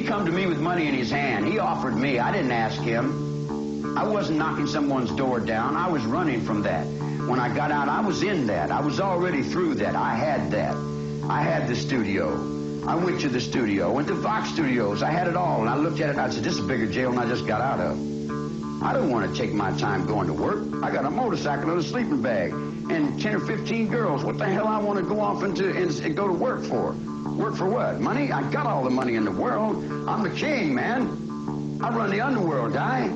He come to me with money in his hand. He offered me. I didn't ask him. I wasn't knocking someone's door down. I was running from that. When I got out, I was in that. I was already through that. I had that. I had the studio. I went to the studio, went to Fox Studios. I had it all, and I looked at it, and I said, this is a bigger jail than I just got out of. I don't want to take my time going to work. I got a motorcycle and a sleeping bag and 10 or 15 girls. What the hell I want to go off and go to work for? Work for what? Money? I got all the money in the world. I'm the king, man. I run the underworld, guy.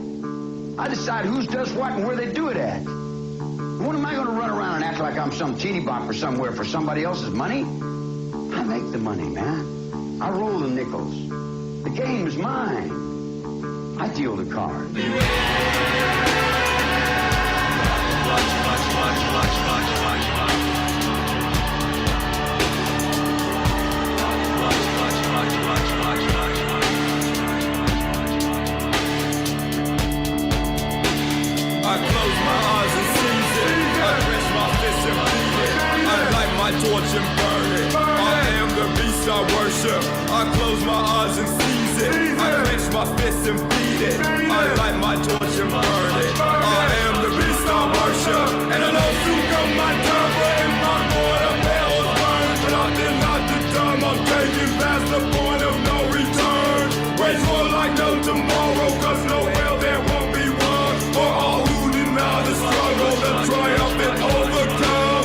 I decide who does what and where they do it at. What am I going to run around and act like I'm some teeny bopper somewhere for somebody else's money? I make the money, man. I roll the nickels. The game is mine. I deal the cards. I close my eyes and seize it. I clench my fists and beat it. I light my torch and burn it. I am the beast I worship. I close my eyes and seize it. I clench my fists and beat it. I light my torch and burn it. I am the beast I worship. And I know soon come my time, but in my mortal hell is burned. But I did not the time. I'm taking past the point of no return. Wage war like no tomorrow, cause no hell there won't be one. For all who deny the struggle, the triumph and overcome.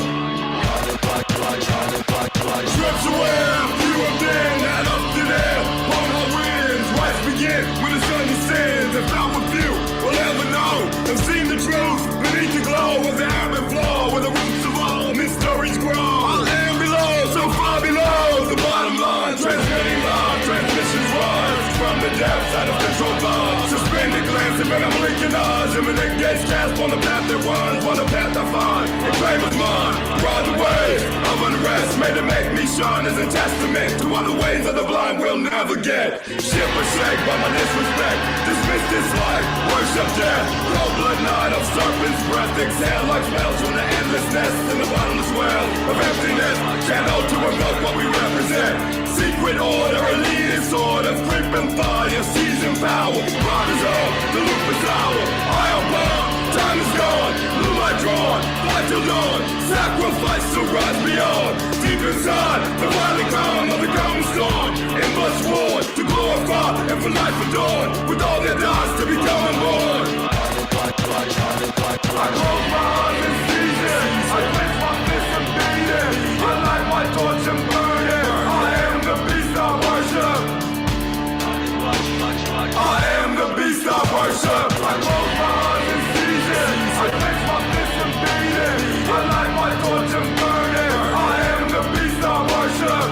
Strips away, you are dead, not up to there. On our winds, rise begin when the sun descends. If not with you, we'll never know. I've seen the truth beneath the glow of the ebb and flow, where the roots of all mysteries grow. I am below, so far below the bottom line. Transmitting love, transmissions rise from the depths out of control bonds. Suspended glancing, but I'm blinking eyes. Imminent gaze cast on the path that runs, on the path I find. And claim is mine. Ride the waves of unrest, made to make me shine as a testament to all the ways of the blind will never get. Ship or shake by my disrespect. Dismiss this life, worship death. Cold blood night of serpent's breath. Exhale like smells from the endlessness in the bottomless well of emptiness. Can't hold to evoke what we represent. Secret order, elite sword of creeping fire, seizing power. Riders up, the loop is our. I am born, time is gone. Blue light drawn, fly till dawn. Sacrifice to rise beyond. Deep inside, the violent calm of the coming storm. Endless war to glorify and for life adorn. With all their dies to become unborn. I close my eyes and seize it. I clench my fists and beat it. I light my torch and burn it. I am the beast I worship. I am the beast I worship. I close my eyes and seize it. I clench my fists and beat it. I light my torch and burn it. I am the beast I worship.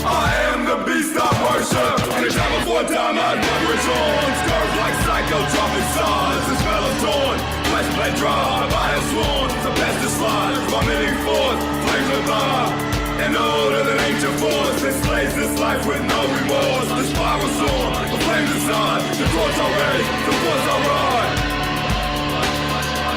I am the beast I worship. Anytime before time I'd never return. Scars like psychotropic sighs. The smell of torn. Flesh blade dry. I have sworn. The best is slide. Vomiting forth. Flames of fire. And older than ancient force that slays this life with no remorse. The spiral soar. The flames inside. The torch I raise. The force I ride.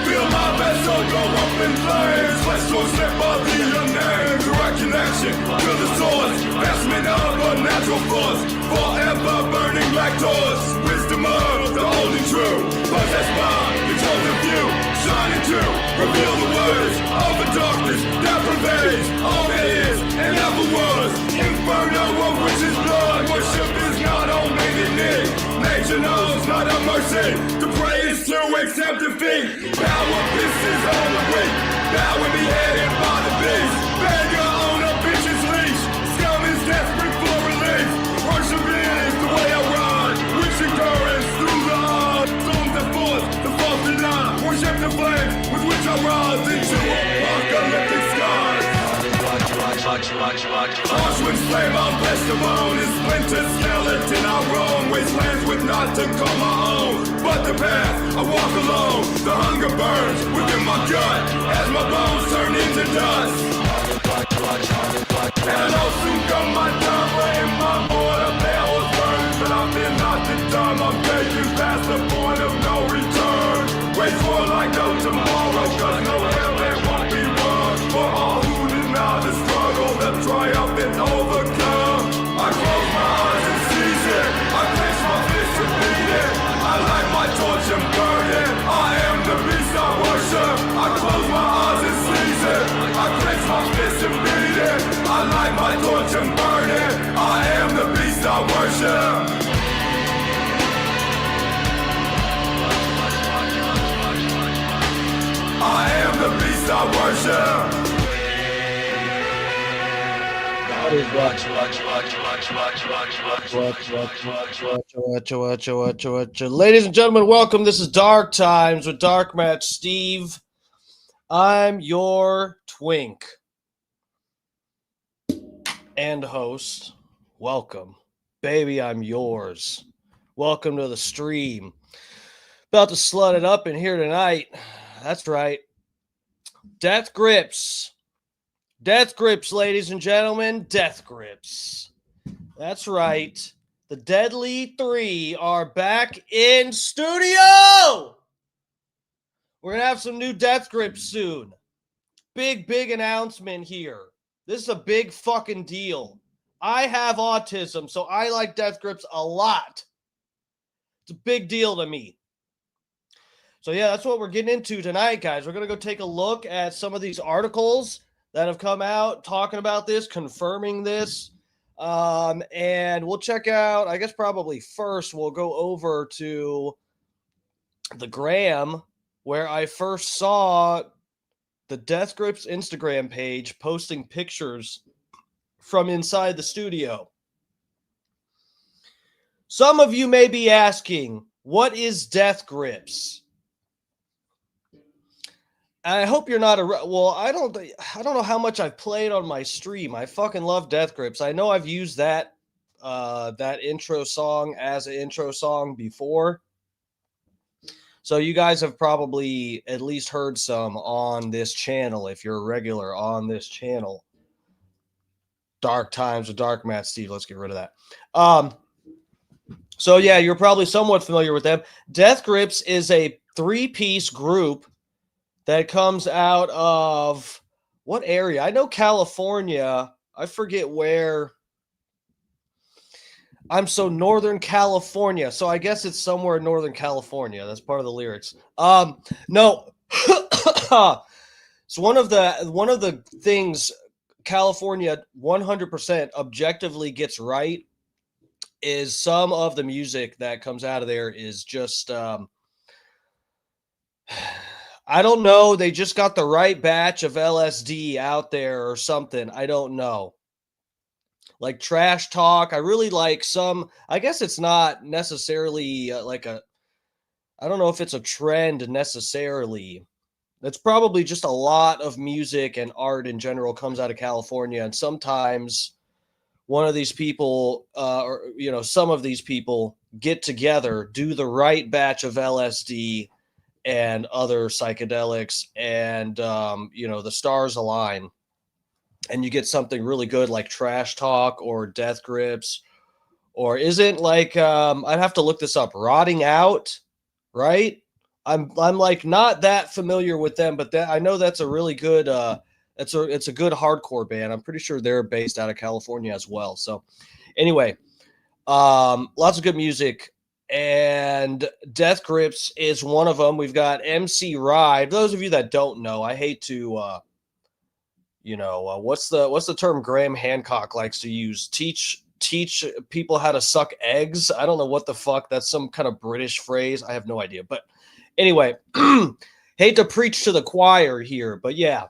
Feel my vessel go up in flames. Flesh will slip by the name. Direct connection to the source. Vestment of a natural force. Forever burning like torch. Wisdom of the holy true. Possessed by the chosen few. Shining true. Reveal the words of the darkness that pervades all that is and ever was. Inferno of witches' blood. Worship is not on bended knee. Nature knows not a mercy. To pray is to accept defeat. Power pisses on the weak. Bow and be headed by the beast. Beggar on a bitch's leash. Scum is desperate for relief. Worship is the way I ride. Wishing currents through the heart. Storms that force the false deny. Worship the flame with which I rise into apocalyptic skies. Harshwinds flame on flesh to bone. His splintered skeleton I roam. Wastelands with not to call my own. But the path I walk alone. The hunger burns within my gut as my bones turn into dust. And I know soon come my time, but in my mortal hell was burned. But I've been not the time. I'm taking past the point of no return. Wait for like no tomorrow, cause no hell there won't be one. For all who deny the struggle, the triumph and overcome. I close my is our worship. Ladies and gentlemen, welcome. This is Dark Times with Dark Match Steve. I'm your twink and host. Welcome. Baby, I'm yours. Welcome to the stream. About to slut it up in here tonight. That's right. Death Grips. Death Grips, ladies and gentlemen. Death Grips. That's right. The Deadly Three are back in studio. We're going to have some new Death Grips soon. Big announcement here. This is a big fucking deal. I have autism, so I like Death Grips a lot. It's a big deal to me. So yeah, that's what we're getting into tonight, guys. We're going to go take a look at some of these articles that have come out talking about this, confirming this. And we'll check out, I guess probably first we'll go over to the Gram where I first saw the Death Grips Instagram page posting pictures from inside the studio. Some of you may be asking, what is Death Grips? I hope you're not I don't know how much I've played on my stream. I fucking love Death Grips. I know I've used that intro song as an intro song before. So you guys have probably at least heard some on this channel if you're a regular on this channel. Dark Times with Dark Matt Steve. Let's get rid of that. So yeah, you're probably somewhat familiar with them. Death Grips is a 3-piece group that comes out of what area? I know California. I forget where. I'm so Northern California. So I guess it's somewhere in Northern California. That's part of the lyrics. No. So one of the things California 100% objectively gets right is some of the music that comes out of there is just I don't know. They just got the right batch of LSD out there or something. I don't know. Like Trash Talk. I really like some. I guess it's not necessarily I don't know if it's a trend necessarily. It's probably just a lot of music and art in general comes out of California. And sometimes one of these people, some of these people get together, do the right batch of LSD and other psychedelics, and the stars align and you get something really good like Trash Talk or Death Grips, or isn't like I'd have to look this up, Rotting Out, right? I'm like not that familiar with them, but I know that's a really good it's a good hardcore band. I'm pretty sure they're based out of California as well. So anyway, lots of good music. And Death Grips is one of them. We've got MC Ride. Those of you that don't know, I hate to, what's the term Graham Hancock likes to use? Teach people how to suck eggs. I don't know what the fuck. That's some kind of British phrase. I have no idea. But anyway, hate to preach to the choir here, but yeah,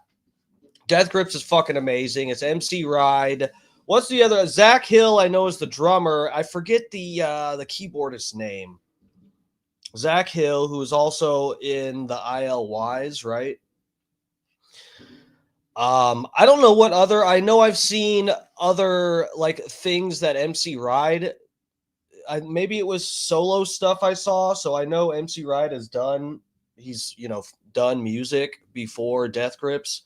Death Grips is fucking amazing. It's MC Ride. What's the other? Zach Hill, I know, is the drummer. I forget the keyboardist's name. Zach Hill, who is also in the ILYs, right? I don't know what other. I know I've seen other like things that MC Ride. Maybe it was solo stuff I saw. So I know MC Ride has done. He's done music before Death Grips,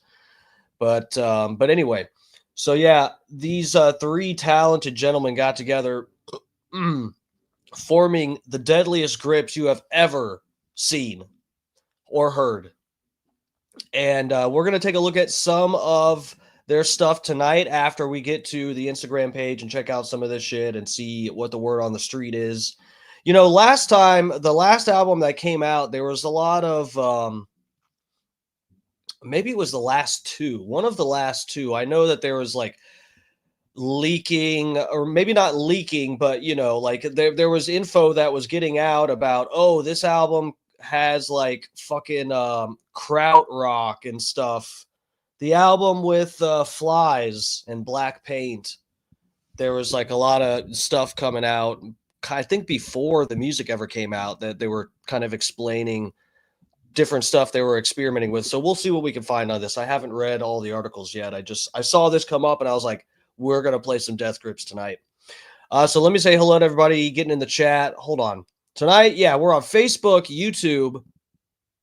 but anyway. So yeah, these 3 talented gentlemen got together, forming the deadliest grips you have ever seen or heard. And we're going to take a look at some of their stuff tonight after we get to the Instagram page and check out some of this shit and see what the word on the street is. Last time, the last album that came out, there was a lot of maybe it was the last 2. One of the last 2. I know that there was like leaking, or maybe not leaking, but like there was info that was getting out about, oh, this album has like fucking kraut rock and stuff. The album with flies and black paint. There was like a lot of stuff coming out, I think before the music ever came out, that they were kind of explaining different stuff they were experimenting with. So we'll see what we can find on this. I haven't read all the articles yet. I saw this come up and I was like, we're going to play some Death Grips tonight. So let me say hello to everybody getting in the chat. Hold on. Tonight, yeah, we're on Facebook, YouTube,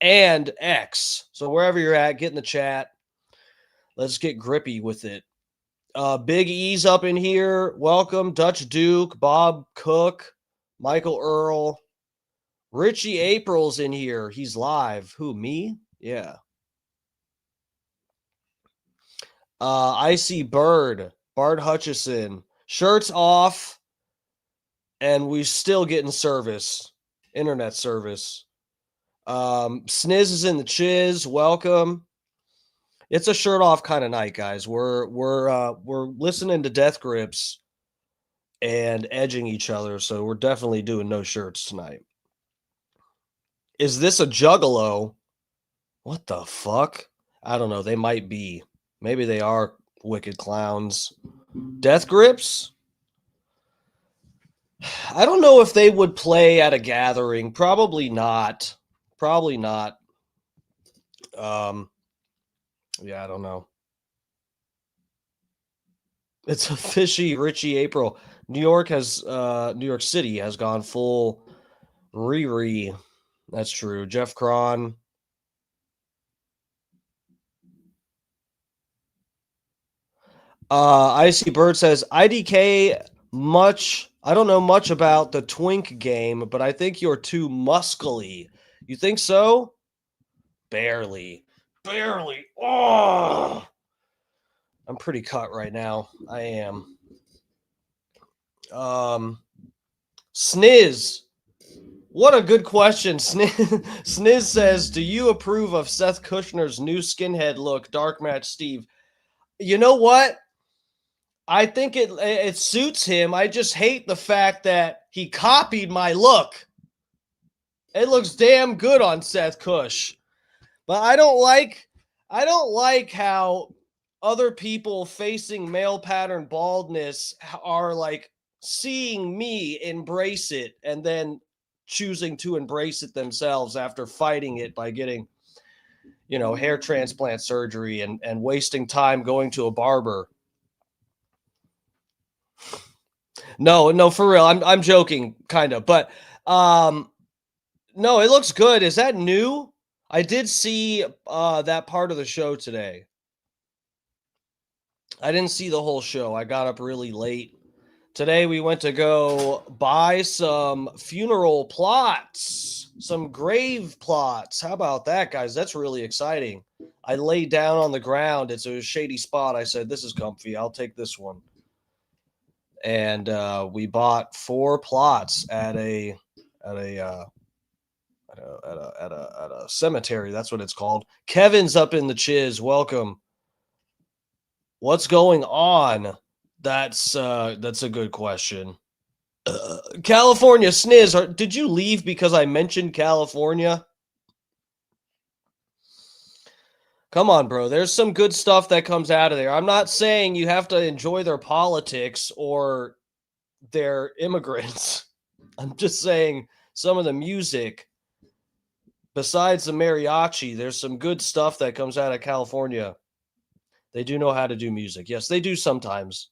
and X. So wherever you're at, get in the chat. Let's get grippy with it. Big E's up in here. Welcome. Dutch Duke, Bob Cook, Michael Earl. Richie April's in here. He's live. Who, me? Yeah. Icy Bird, Bart Hutchison. Shirts off, and we're still getting service. Internet service. Sniz is in the chiz. Welcome. It's a shirt off kind of night, guys. We're listening to Death Grips and edging each other, so we're definitely doing no shirts tonight. Is this a juggalo? What the fuck? I don't know. They might be. Maybe they are wicked clowns. Death Grips? I don't know if they would play at a gathering. Probably not. Probably not. Yeah, I don't know. It's a fishy Richie April. New York City has gone full Riri. That's true. Jeff Cron. Icy Bird says IDK I don't know much about the Twink game, but I think you're too muscly. You think so? Barely. Oh, I'm pretty cut right now. I am. Sniz. What a good question. Sniz says, do you approve of Seth Kushner's new skinhead look, Dark Match Steve? You know what? I think it suits him. I just hate the fact that he copied my look. It looks damn good on Seth Kush. But I don't like how other people facing male pattern baldness are like seeing me embrace it and then choosing to embrace it themselves after fighting it by getting, hair transplant surgery and wasting time going to a barber. No, for real. I'm joking, kind of. But no, it looks good. Is that new? I did see that part of the show today. I didn't see the whole show. I got up really late. Today we went to go buy some funeral plots, some grave plots. How about that, guys? That's really exciting. I laid down on the ground. It's a shady spot. I said, this is comfy. I'll take this one. And we bought 4 plots at a cemetery. That's what it's called. Kevin's up in the chiz. Welcome. What's going on? That's a good question. California Sniz, did you leave because I mentioned California? Come on, bro. There's some good stuff that comes out of there. I'm not saying you have to enjoy their politics or their immigrants. I'm just saying some of the music, besides the mariachi, there's some good stuff that comes out of California. They do know how to do music. Yes, they do sometimes.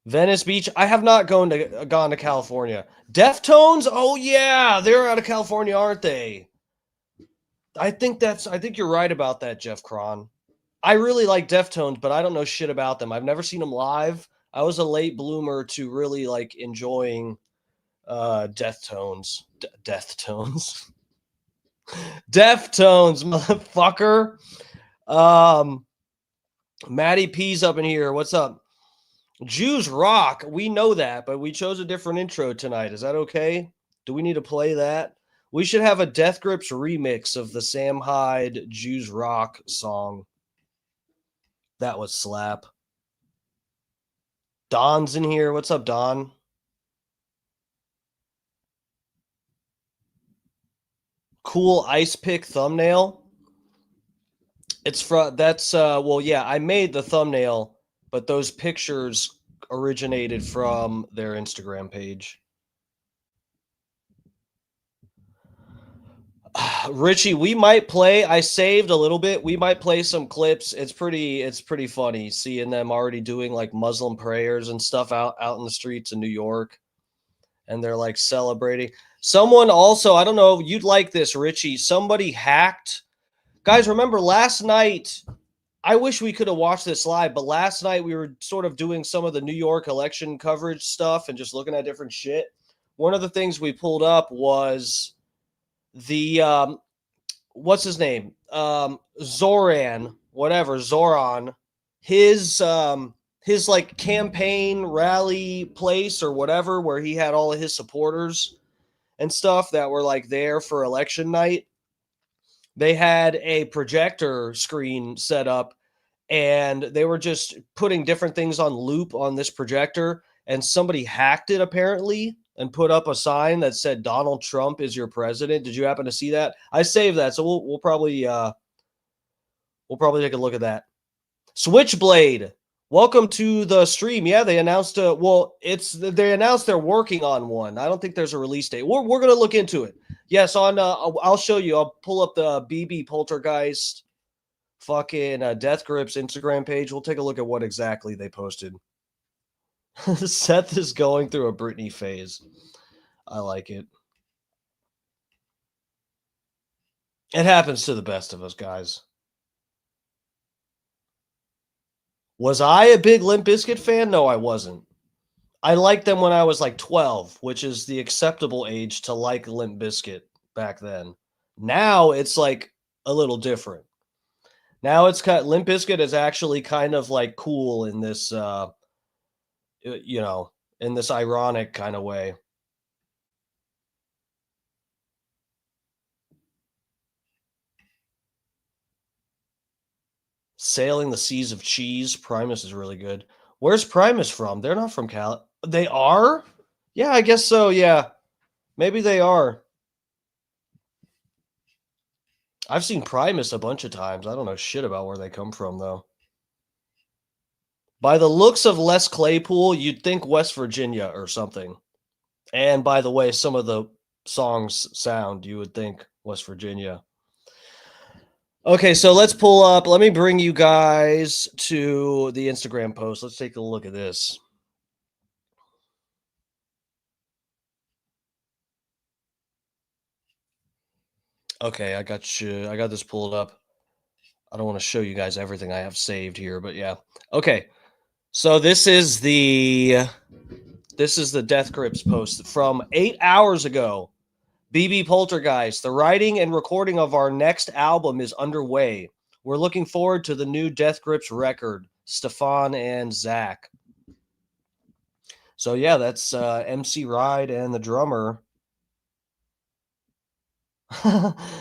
Venice Beach. I have not gone to California. Deftones? Oh yeah, they're out of California, aren't they? I think you're right about that, Jeff Cron. I really like Deftones, but I don't know shit about them. I've never seen them live. I was a late bloomer to really like enjoying Deftones. Deftones, motherfucker. Matty P's up in here. What's up? Jews rock. We know that, but we chose a different intro tonight. Is that okay? Do we need to play that? We should have a Death Grips remix of the Sam Hyde Jews rock song. That would slap. Don's in here. What's up, Don? cool ice pick thumbnail. It's from well, yeah, I made the thumbnail, but those pictures originated from their Instagram page. Richie, we might play. I saved a little bit. We might play some clips. It's pretty funny seeing them already doing like Muslim prayers and stuff out in the streets of New York, and they're like celebrating. Someone also, I don't know, you'd like this, Richie. Somebody hacked. Guys, remember last night? I wish we could have watched this live, but last night we were sort of doing some of the New York election coverage stuff and just looking at different shit. One of the things we pulled up was the what's his name? Zoran, whatever, Zoran, his like campaign rally place or whatever, where he had all of his supporters and stuff that were like there for election night. They had a projector screen set up and they were just putting different things on loop on this projector, and somebody hacked it apparently and put up a sign that said Donald Trump is your president. Did you happen to see that? I saved that, so we'll probably take a look at that. Switchblade, welcome to the stream. Yeah, they announced they announced they're working on one. I don't think there's a release date. We're gonna look into it. Yes, on I'll show you. I'll pull up the BB Poltergeist fucking Death Grip's Instagram page. We'll take a look at what exactly they posted. Seth is going through a Britney phase. I like it. It happens to the best of us, guys. Was I a big Limp Bizkit fan? No, I wasn't. I liked them when I was like 12, which is the acceptable age to like Limp Bizkit back then. Now it's like a little different. Now it's Limp Bizkit is actually kind of like cool in this in this ironic kind of way. Sailing the Seas of Cheese. Primus is really good. Where's Primus from? They're not from Cal. They are? Yeah, I guess so. Yeah. Maybe they are. I've seen Primus a bunch of times. I don't know shit about where they come from, though. By the looks of Les Claypool, you'd think West Virginia or something. And by the way, some of the songs sound, you would think West Virginia. Okay, so let's pull up. Let me bring you guys to the Instagram post. Let's take a look at this. Okay, I got you. I got this pulled up. I don't want to show you guys everything I have saved here, but yeah. Okay. So this is the Death Grips post from 8 hours ago. BB Poltergeist, the writing and recording of our next album is underway. We're looking forward to the new Death Grips record, Stefan and Zach. So yeah, that's MC Ride and the drummer.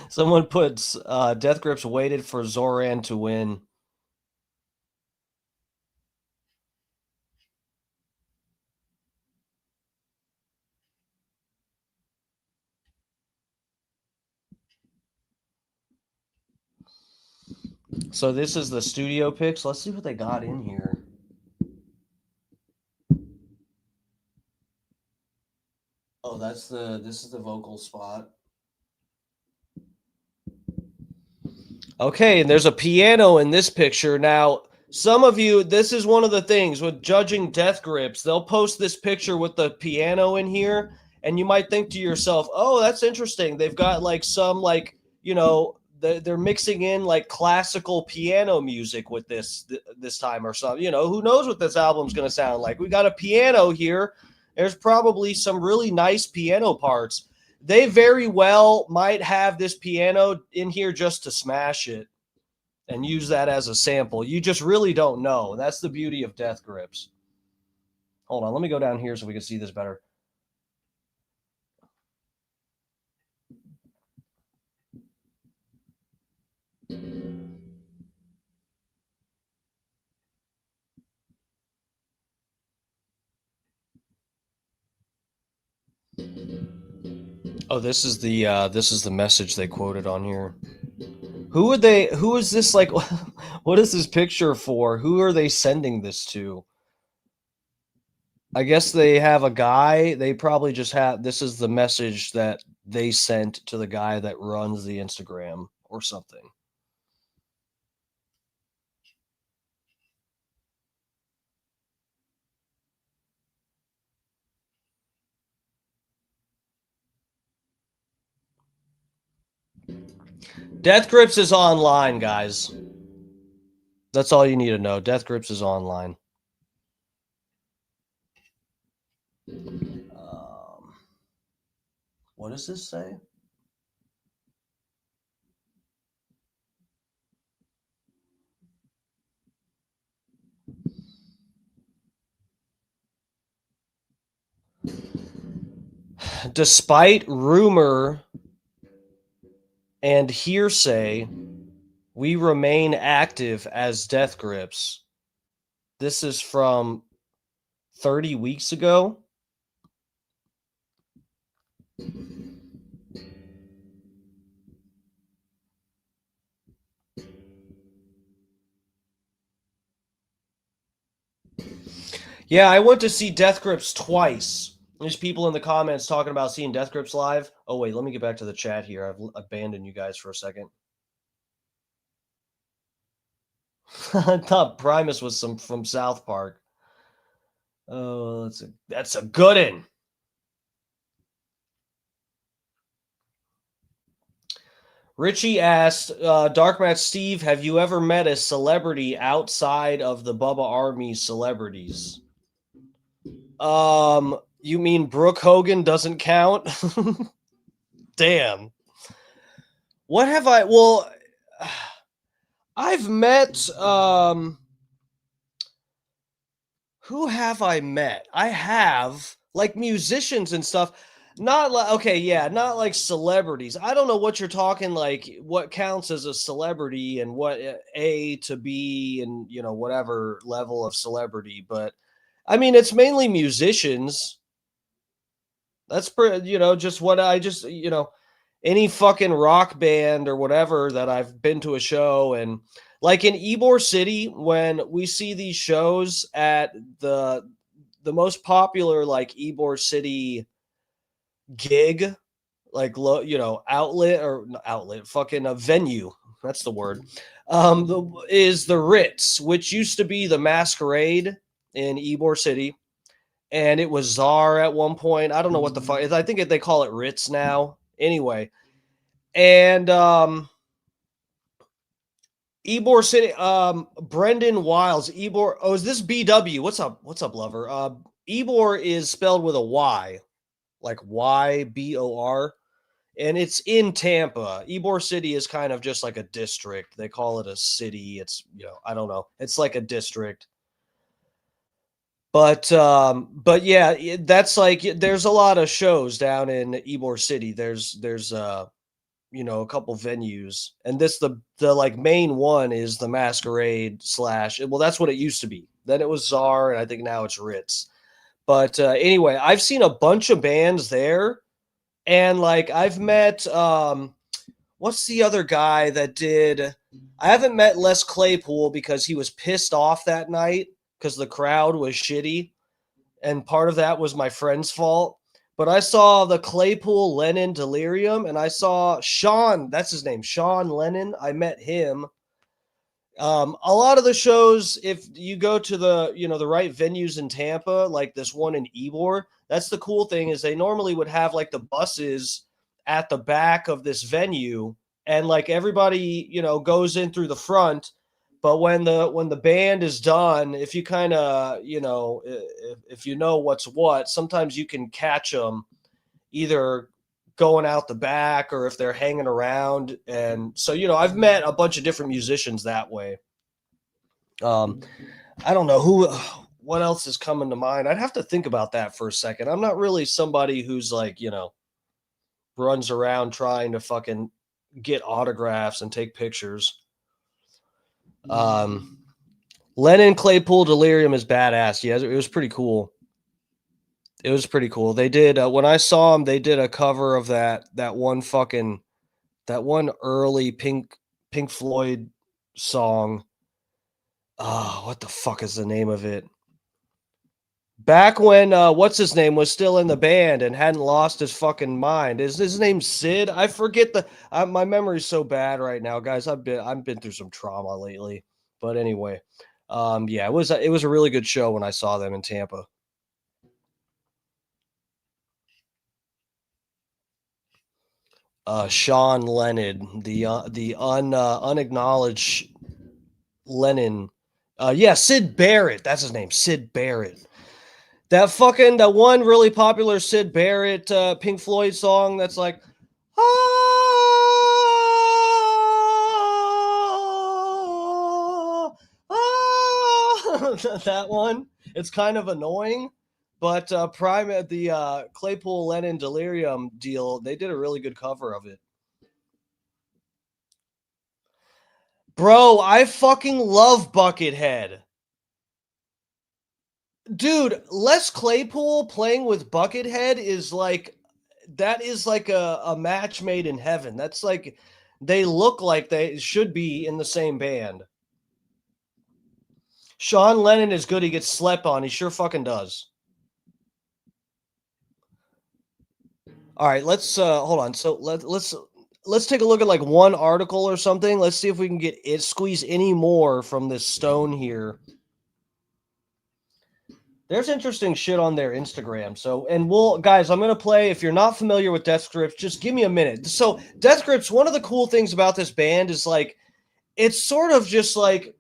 Someone puts Death Grips waited for Zoran to win. So this is the studio pics. Let's see what they got in here. Oh, this is the vocal spot. Okay, and there's a piano in this picture. Now, some of you, this is one of the things with judging Death Grips. They'll post this picture with the piano in here, and you might think to yourself, oh, that's interesting. They've got like some like, they're mixing in like classical piano music with this time or something. Who knows what this album's going to sound like? We got a piano here. There's probably some really nice piano parts. They very well might have this piano in here just to smash it and use that as a sample. You just really don't know. That's the beauty of Death Grips. Hold on, let me go down here so we can see this better. Oh, this is the message they quoted on here. Who is this, like, what is this picture for? Who are they sending this to? I guess they have a guy. They probably just have, this is the message that they sent to the guy that runs the Instagram or something. Death Grips is online, guys. That's all you need to know. Death Grips is online. What does this say? Despite rumor and hearsay, we remain active as Death Grips. This is from 30 weeks ago. Yeah, I went to see Death Grips twice. There's people in the comments talking about seeing Death Grips live. Oh, wait, let me get back to the chat here. I've abandoned you guys for a second. I thought Primus was from South Park. Oh, that's a good one. Richie asked, Dark Match Steve, have you ever met a celebrity outside of the Bubba Army celebrities? You mean Brooke Hogan doesn't count? Damn. What have I? Well, I've met. Who have I met? I have, like, musicians and stuff. Not like, okay, yeah, not like celebrities. I don't know what you're talking, like what counts as a celebrity and what A to B and, you know, whatever level of celebrity. But I mean, it's mainly musicians. That's pretty, you know, just what I just, you know, any fucking rock band or whatever that I've been to a show. And like in Ybor City, when we see these shows at the most popular, like, Ybor City gig, like, you know, outlet or not outlet, fucking a venue. That's the word. Is the Ritz, which used to be the Masquerade in Ybor City, and it was Czar at one point. I don't know what the fuck. I think they call it Ritz now. Anyway, and Ybor City, Brendan Wiles, Ybor. Oh, is this BW? What's up? What's up, lover? Ybor is spelled with a Y, like YBOR, and it's in Tampa. Ybor City is kind of just like a district. They call it a city. It's, you know, I don't know. It's like a district. But yeah, that's like, there's a lot of shows down in Ybor City. There's you know, a couple venues, and this the like main one is the Masquerade / well, that's what it used to be. Then it was Czar, and I think now it's Ritz. But anyway, I've seen a bunch of bands there, and like I've met what's the other guy that did? I haven't met Les Claypool because he was pissed off that night because the crowd was shitty, and part of that was my friend's fault. But I saw the Claypool Lennon Delirium, and I saw Sean. That's his name, Sean Lennon. I met him. A lot of the shows, if you go to the, you know, the right venues in Tampa, like this one in Ybor, that's the cool thing, is they normally would have like the buses at the back of this venue, and like everybody, you know, goes in through the front. But when the band is done, if you kind of, you know, if you know what's what, sometimes you can catch them either going out the back or if they're hanging around. And so, you know, I've met a bunch of different musicians that way. I don't know what else is coming to mind. I'd have to think about that for a second. I'm not really somebody who's like, you know, runs around trying to fucking get autographs and take pictures. Lennon Claypool Delirium is badass. Yeah, it was pretty cool. It was pretty cool. They did when I saw them, they did a cover of that one early Pink Floyd song. Oh, what the fuck is the name of it? Back when what's his name was still in the band and hadn't lost his fucking mind. Is his name Sid? I forget my memory's so bad right now, guys. I've been through some trauma lately. But anyway, yeah, it was a really good show when I saw them in Tampa. Sean Lennon, the unacknowledged Lennon. Yeah, Sid Barrett. That's his name, Sid Barrett. That one really popular Sid Barrett Pink Floyd song that's like ah, ah, that one. It's kind of annoying, but the Claypool Lennon Delirium deal, they did a really good cover of it. Bro, I fucking love Buckethead. Dude, Les Claypool playing with Buckethead is like that is like a match made in heaven. That's like they look like they should be in the same band. Sean Lennon is good. He gets slept on. He sure fucking does. All right, let's hold on. So let's take a look at like one article or something. Let's see if we can squeeze any more from this stone here. There's interesting shit on their Instagram. So, and guys, I'm going to play. If you're not familiar with Death Grips, just give me a minute. So, Death Grips, one of the cool things about this band is like, it's sort of just like,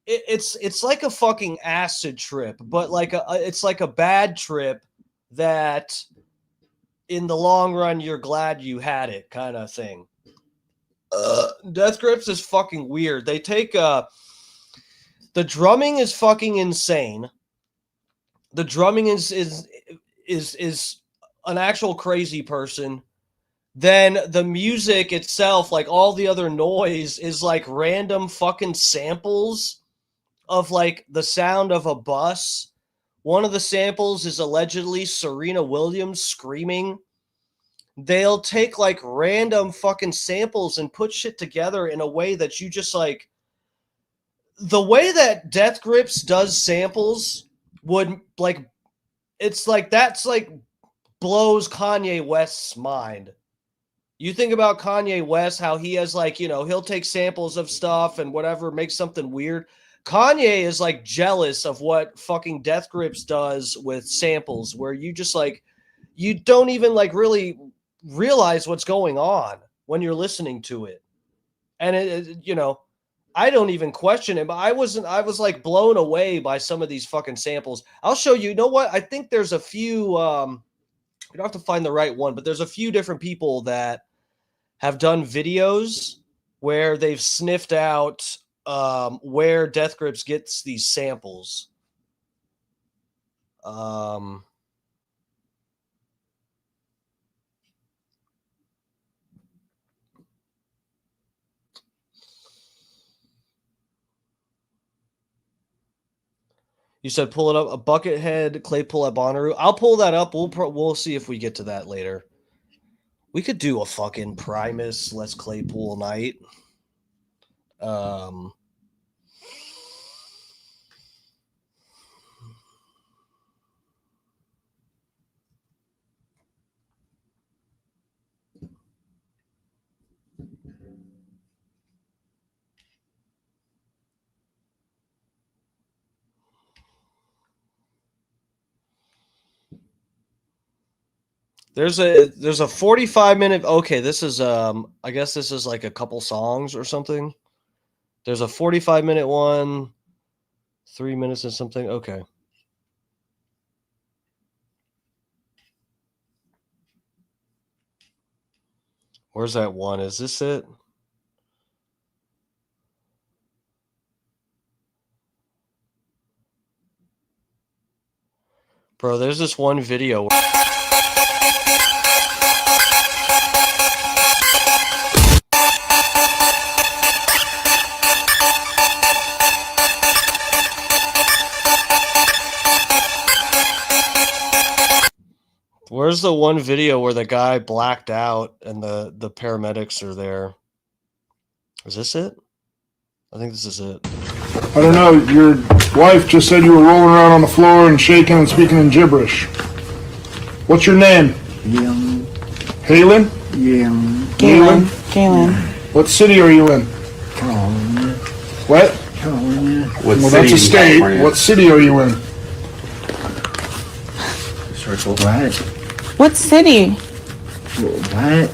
it's like a fucking acid trip, but it's like a bad trip that in the long run, you're glad you had it kind of thing. Death Grips is fucking weird. They take, the drumming is fucking insane. The drumming is an actual crazy person. Then the music itself, like all the other noise, is like random fucking samples of like the sound of a bus. One of the samples is allegedly Serena Williams screaming. They'll take like random fucking samples and put shit together in a way that you just like. The way that Death Grips does samples would like, it's like that's like blows Kanye West's mind. You think about Kanye West, how he has like, he'll take samples of stuff and whatever, make something weird. Kanye is like jealous of what fucking Death Grips does with samples, where you just like, you don't even like really realize what's going on when you're listening to it. And I don't even question it, but I was like blown away by some of these fucking samples. I'll show you. You know what? I think there's a few, you don't have to find the right one, but there's a few different people that have done videos where they've sniffed out where Death Grips gets these samples. You said pull it up, a Buckethead, Claypool at Bonnaroo. I'll pull that up. We'll see if we get to that later. We could do a fucking Primus Les Claypool night. There's a 45-minute. Okay, this is I guess this is like a couple songs or something. There's a 45-minute one, 3 minutes and something. Okay. Where's that one? Is this it? Bro, there's this one video. Where's the one video where the guy blacked out and the paramedics are there? Is this it? I think this is it. I don't know. Your wife just said you were rolling around on the floor and shaking and speaking in gibberish. What's your name? Galen. Halen? Galen. Galen. What city are you in? California. What? California. Well, that's a state. What city are you in? Circle. What? What city? What?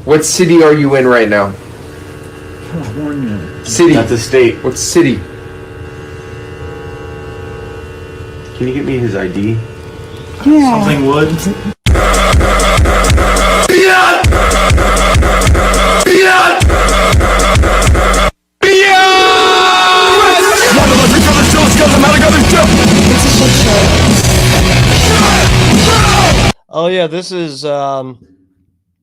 What city are you in right now? California. City. That's a state. What city? Can you get me his ID? Yeah. Something would. Oh yeah, this is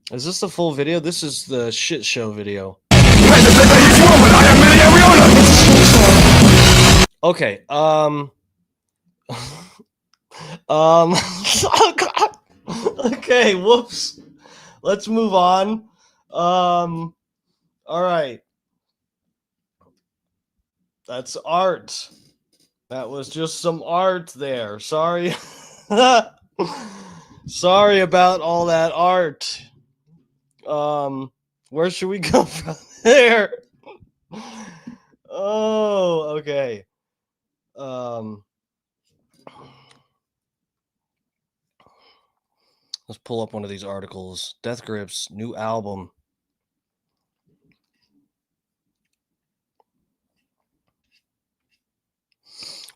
this the full video? This is the shit show video. Okay, oh God. Okay, whoops. Let's move on. All right. That's art. That was just some art there. Sorry. Sorry about all that art. Where should we go from there? Oh, okay. Let's pull up one of these articles. Death Grips new album.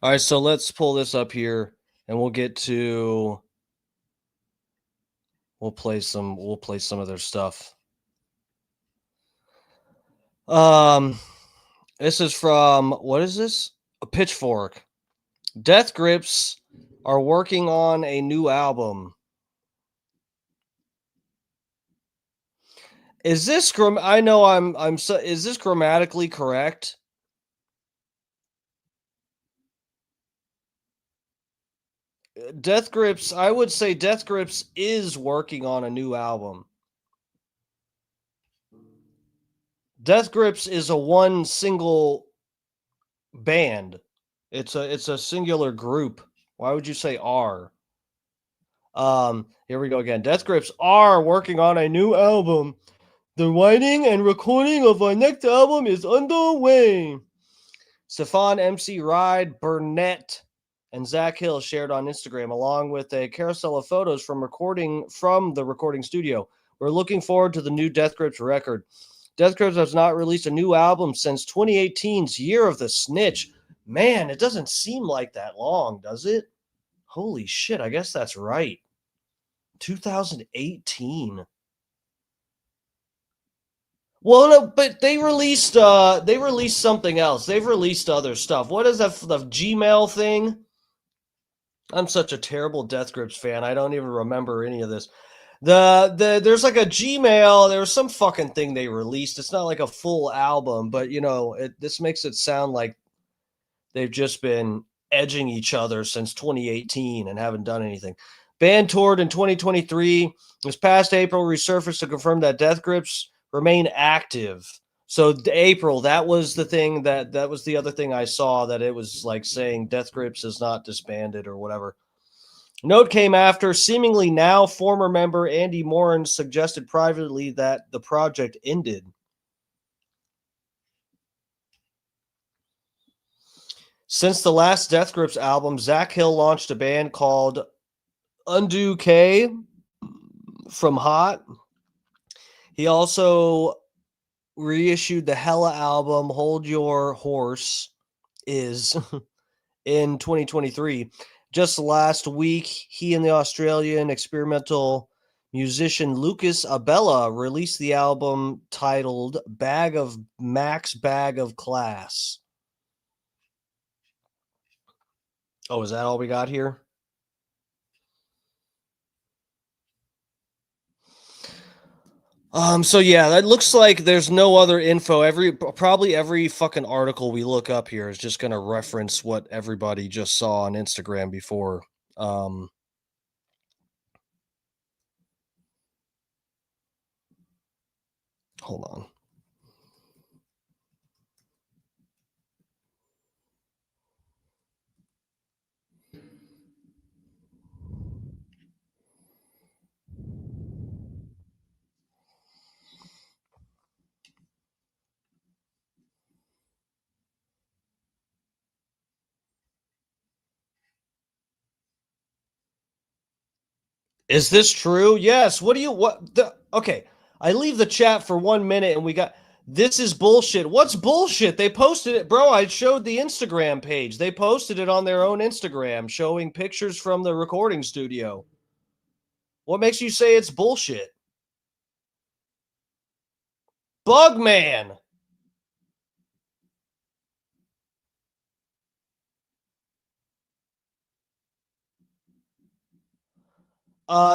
All right, so let's pull this up here and we'll get to we'll play some of their stuff. This is from, what is this? A Pitchfork. Death Grips are working on a new album. Is this is this grammatically correct? Death Grips, I would say Death Grips is working on a new album. Death Grips is a one single band. It's a singular group. Why would you say are? Here we go again. Death Grips are working on a new album. The writing and recording of our next album is underway. Stefan MC Ride Burnett and Zach Hill shared on Instagram, along with a carousel of photos from the recording studio. We're looking forward to the new Death Grips record. Death Grips has not released a new album since 2018's Year of the Snitch. Man, it doesn't seem like that long, does it? Holy shit, I guess that's right. 2018. Well, no, but they released something else. They've released other stuff. What is that, the Gmail thing? I'm such a terrible Death Grips fan. I don't even remember any of this. There's like a Gmail. There was some fucking thing they released. It's not like a full album, but this makes it sound like they've just been edging each other since 2018 and haven't done anything. Band toured in 2023. This past April, resurfaced to confirm that Death Grips remain active. So April, that was the thing that was the other thing I saw, that it was like saying Death Grips is not disbanded or whatever. Note came after seemingly now former member Andy Morin suggested privately that the project ended. Since the last Death Grips album, Zach Hill launched a band called Undo K from Hot. He also reissued the Hella album Hold Your Horse is in 2023. Just last week, he and the Australian experimental musician Lucas Abela released the album titled Bag of Class. Oh, is that all we got here? So yeah, that looks like there's no other info. Probably every fucking article we look up here is just going to reference what everybody just saw on Instagram before. Hold on. Is this true? Yes. Okay. I leave the chat for 1 minute and we got this is bullshit. What's bullshit? They posted it, bro. I showed the Instagram page. They posted it on their own Instagram showing pictures from the recording studio. What makes you say it's bullshit? Bugman.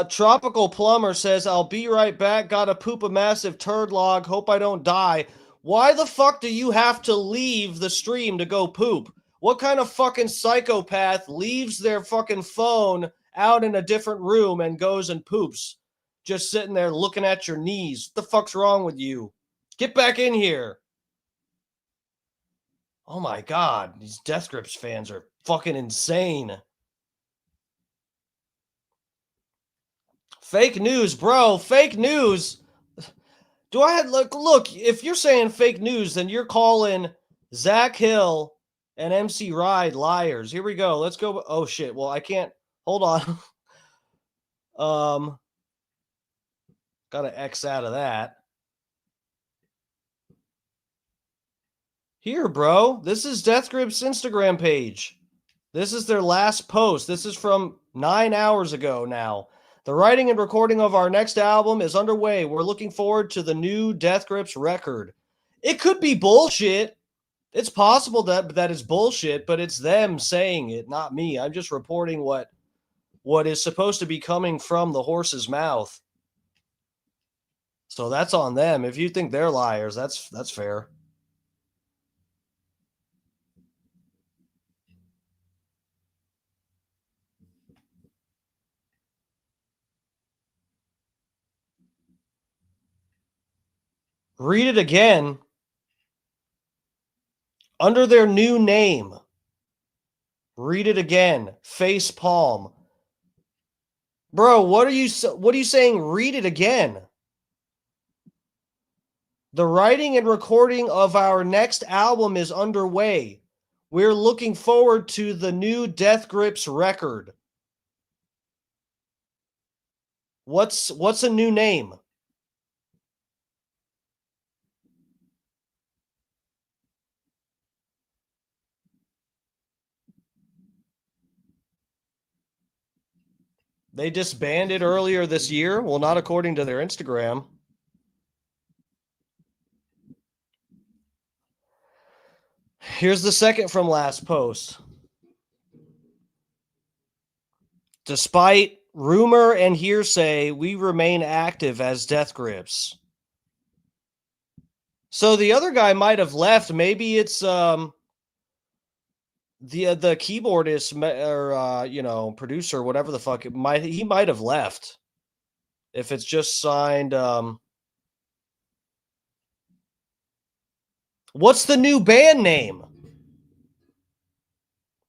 Tropical Plumber says, I'll be right back. Gotta poop a massive turd log. Hope I don't die. Why the fuck do you have to leave the stream to go poop? What kind of fucking psychopath leaves their fucking phone out in a different room and goes and poops? Just sitting there looking at your knees. What the fuck's wrong with you? Get back in here. Oh my god, these Death Grips fans are fucking insane. Fake news, bro. Fake news. Do I have look? If you're saying fake news, then you're calling Zach Hill and MC Ride liars. Here we go. Let's go. Oh shit. Well, I can't. Hold on. Gotta X out of that. Here, bro. This is Death Grip's Instagram page. This is their last post. This is from 9 hours ago now. The writing and recording of our next album is underway. We're looking forward to the new Death Grips record. It could be bullshit. It's possible that it's bullshit, but it's them saying it, not me. I'm just reporting what is supposed to be coming from the horse's mouth. So that's on them. If you think they're liars, that's fair. Read it again. Under their new name. Read it again. Face palm. Bro, what are you saying? Read it again. The writing and recording of our next album is underway. We're looking forward to the new Death Grips record. What's a new name? They disbanded earlier this year. Well, not according to their Instagram. Here's the second from last post. Despite rumor and hearsay, we remain active as Death Grips. So the other guy might have left. Maybe it's the keyboardist or producer, whatever the fuck he might have left. If it's just signed what's the new band name?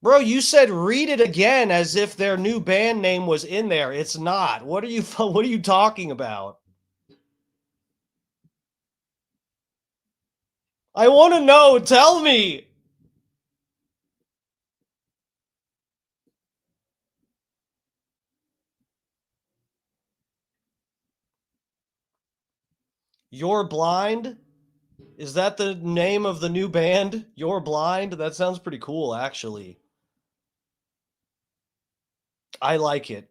Bro, you said read it again as if their new band name was in there. It's not. What are you talking about? I want to know. Tell me. You're Blind? Is that the name of the new band? You're Blind? That sounds pretty cool, actually. I like it.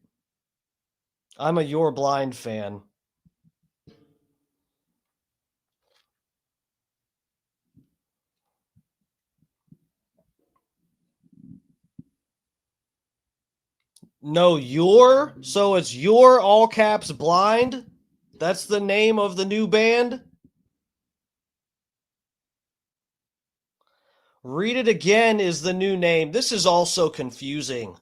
I'm a You're Blind fan. No, so it's You're all caps Blind? That's the name of the new band? Read It Again is the new name. This is also confusing.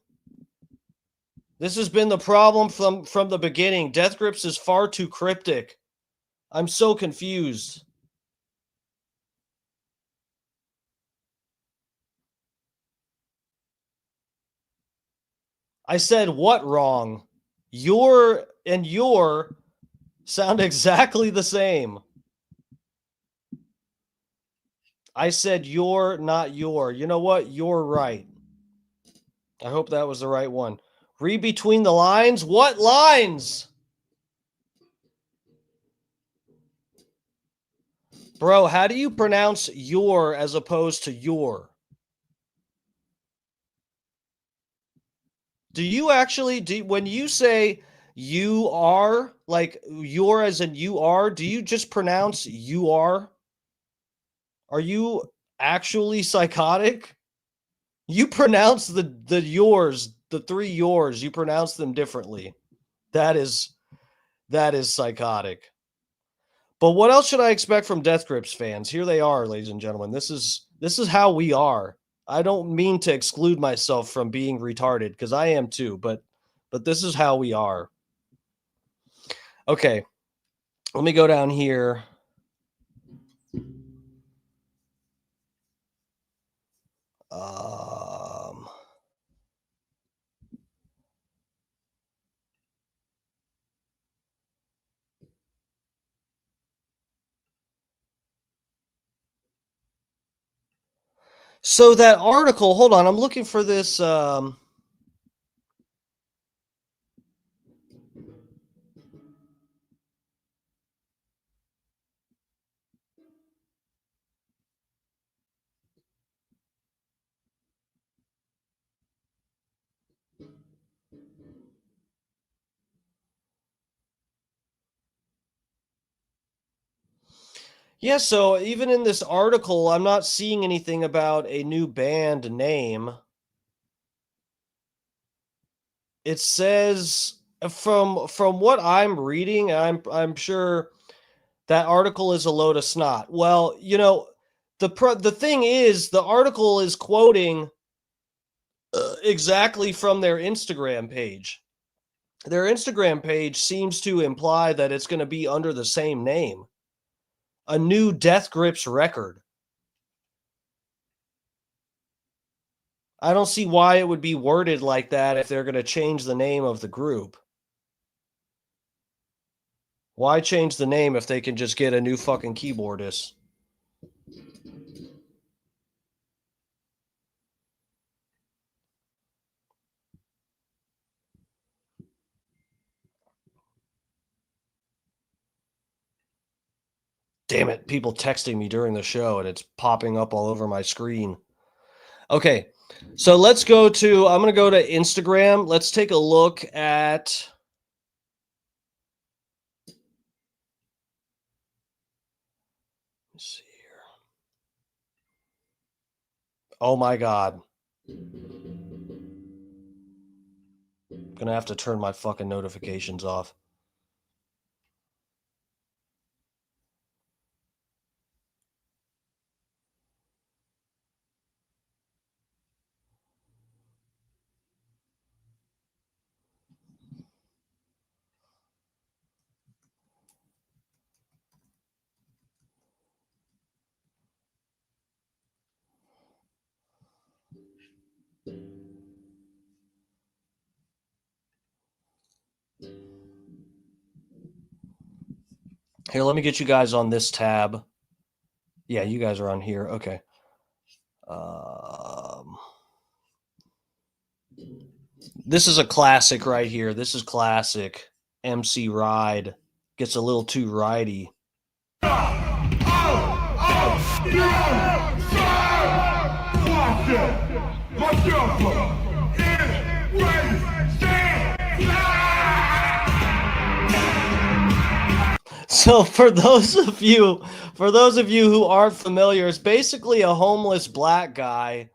This has been the problem from the beginning. Death Grips is far too cryptic. I'm so confused. I said what wrong? Your and your sound exactly the same. I said your, not your. You know what? You're right. I hope that was the right one. Read between the lines? What lines? Bro, how do you pronounce your as opposed to your? Do you actually, when you say you are, like your as in you are, do you just pronounce you are? Are you actually psychotic? You pronounce the yours, the three yours, you pronounce them differently. That is psychotic. But what else should I expect from Death Grips fans? Here they are, ladies and gentlemen. This is how we are. I don't mean to exclude myself from being retarded because I am too, but this is how we are. Okay. Let me go down here. So that article, hold on, I'm looking for this. Yeah, so even in this article, I'm not seeing anything about a new band name. It says from what I'm reading, I'm sure that article is a load of snot. Well, you know, the thing is, the article is quoting exactly from their Instagram page. Their Instagram page seems to imply that it's going to be under the same name. A new Death Grips record. I don't see why it would be worded like that if they're going to change the name of the group. Why change the name if they can just get a new fucking keyboardist? Damn it, people texting me during the show and it's popping up all over my screen. Okay, so let's go to, I'm going to go to Instagram. Let's take a look at, let's see here. Oh my God. I'm going to have to turn my fucking notifications off. Here, let me get you guys on this tab. Yeah, you guys are on here. Okay. This is a classic right here. This is classic. MC Ride gets a little too ridey. So for those of you who aren't familiar, it's basically a homeless black guy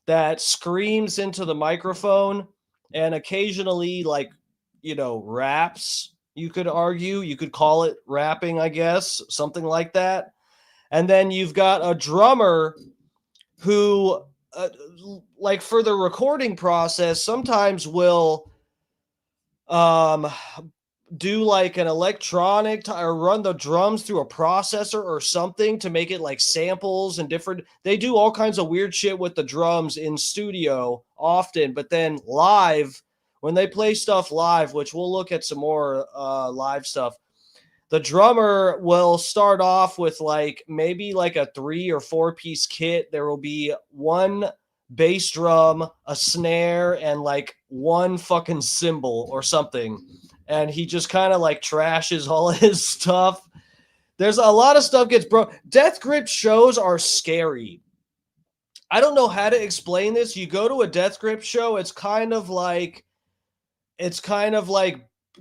that screams into the microphone and occasionally, like, you know, raps. You could argue, you could call it rapping, I guess, something like that. And then you've got a drummer who, like, for the recording process, sometimes will do like an electronic or run the drums through a processor or something to make it like samples and different. They do all kinds of weird shit with the drums in studio often, but then live, when they play stuff live, which we'll look at some more live stuff, the drummer will start off with like maybe like a 3 or 4 piece kit. There will be one bass drum, a snare, and like one fucking cymbal or something. And he just kind of like trashes all his stuff. There's a lot of stuff gets broke. Death Grip shows are scary. I don't know how to explain this. You go to a Death Grip show, it's kind of like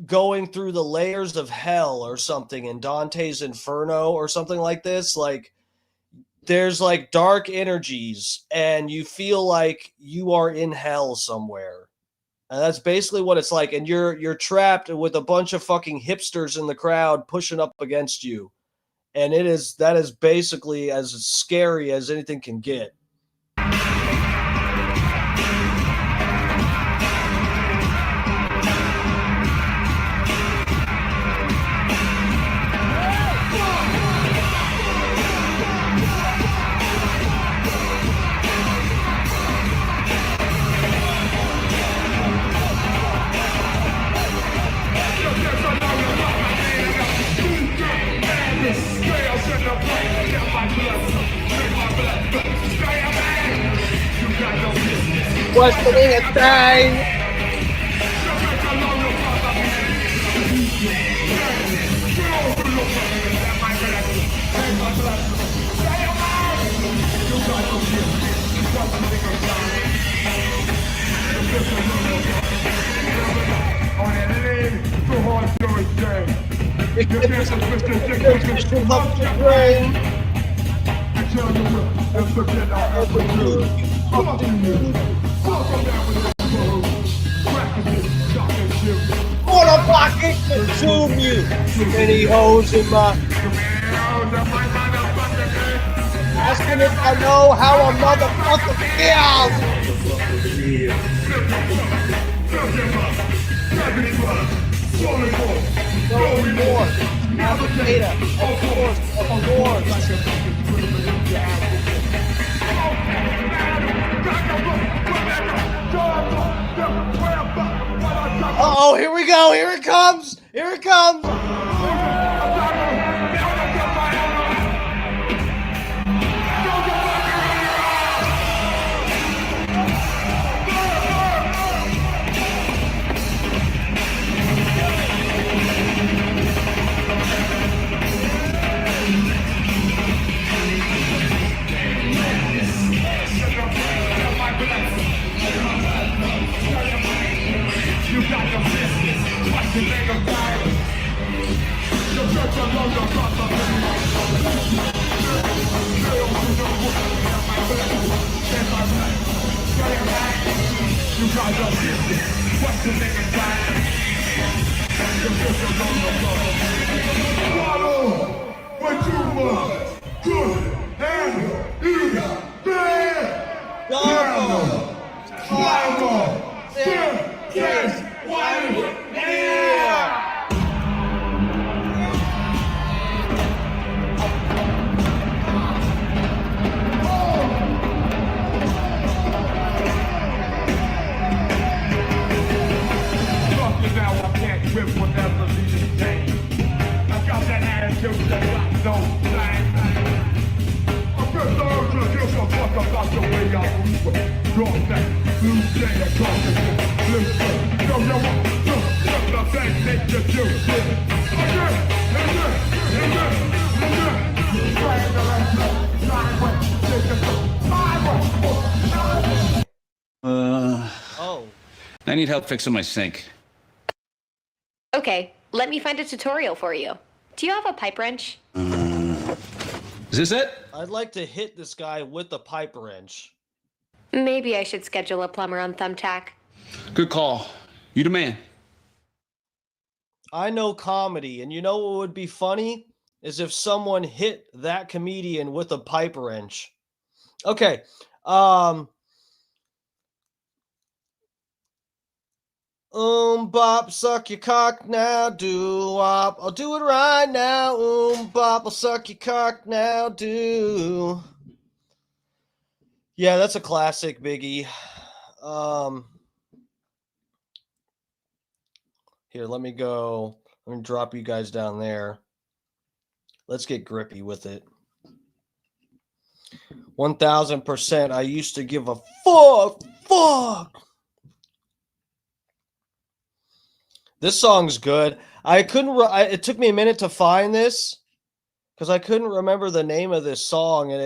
going through the layers of hell or something in Dante's Inferno or something like this. Like there's like dark energies and you feel like you are in hell somewhere. And that's basically what it's like. And you're trapped with a bunch of fucking hipsters in the crowd pushing up against you. And that is basically as scary as anything can get. Questioning a thing. What a pocket consume you. Many hoes in my. Asking if I know how a motherfucker feels. No more. Navigator. Of course. Uh-oh, here we go. Here it comes. Here it comes. I need help fixing my sink. Okay, let me find a tutorial for you. Do you have a pipe wrench? Is this it? I'd like to hit this guy with a pipe wrench. Maybe I should schedule a plumber on Thumbtack. Good call. You the man. I know comedy, and you know what would be funny? Is if someone hit that comedian with a pipe wrench. Okay. Bop, suck your cock now, do-wop. I'll do it right now, bop, I'll suck your cock now, do. Yeah, that's a classic, Biggie. Here, let me go. Let me drop you guys down there. Let's get grippy with it. 1000%. I used to give a fuck. This song's good. I couldn't. It took me a minute to find this because I couldn't remember the name of this song, and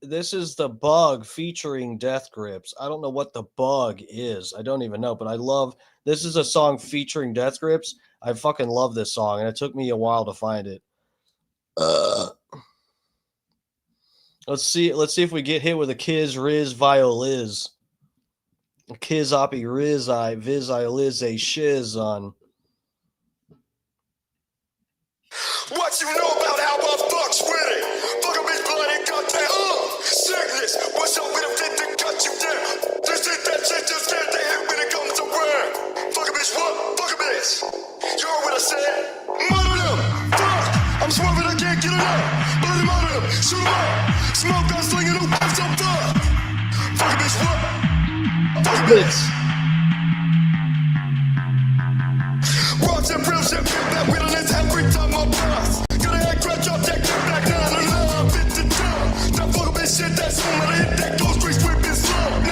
this is The Bug featuring Death Grips. I don't know what The Bug is. I don't even know, but I love. This is a song featuring Death Grips. I fucking love this song, and it took me a while to find it. Let's see if we get hit with a Kiz Riz Violiz. Kiz Oppie Riz I Viz I Liz a Shiz on. What you know about how I fucks with it? Fuck a bitch blood ain't got that sickness. What's up with a fit to cut you down? Just hit that shit, just scared to hit when it comes to word. Fuck a bitch, what? Fuck a bitch. You heard what I said? Murder them. Fuck. I'm swerving, I can't get it up. Bloody murder them. Shoot them up. Smoke gun slinging, who gives a fuck? Fuck a bitch, what? Fuck a bitch. Rocks and real shit, get that wheel in his every time I pass. Got a head crack, drop that, get back down, fit the drum. That fuck a bitch shit, that's when I hit that close street, whipping slow.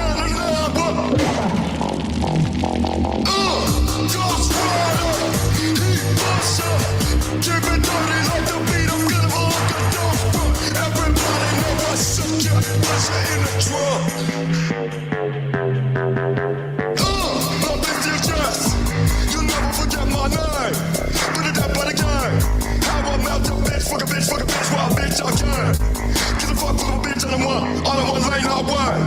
Ghost Rider, he busher. Keep it dirty like the beat, I'm gonna like a dope. Everybody know I suck your pleasure in the drum. My bitch, you just. You'll never forget my name. Put it down by the game. How I melt a bitch, fuck a bitch, wild bitch, I can. Get the fuck with a bitch on a one lane highway.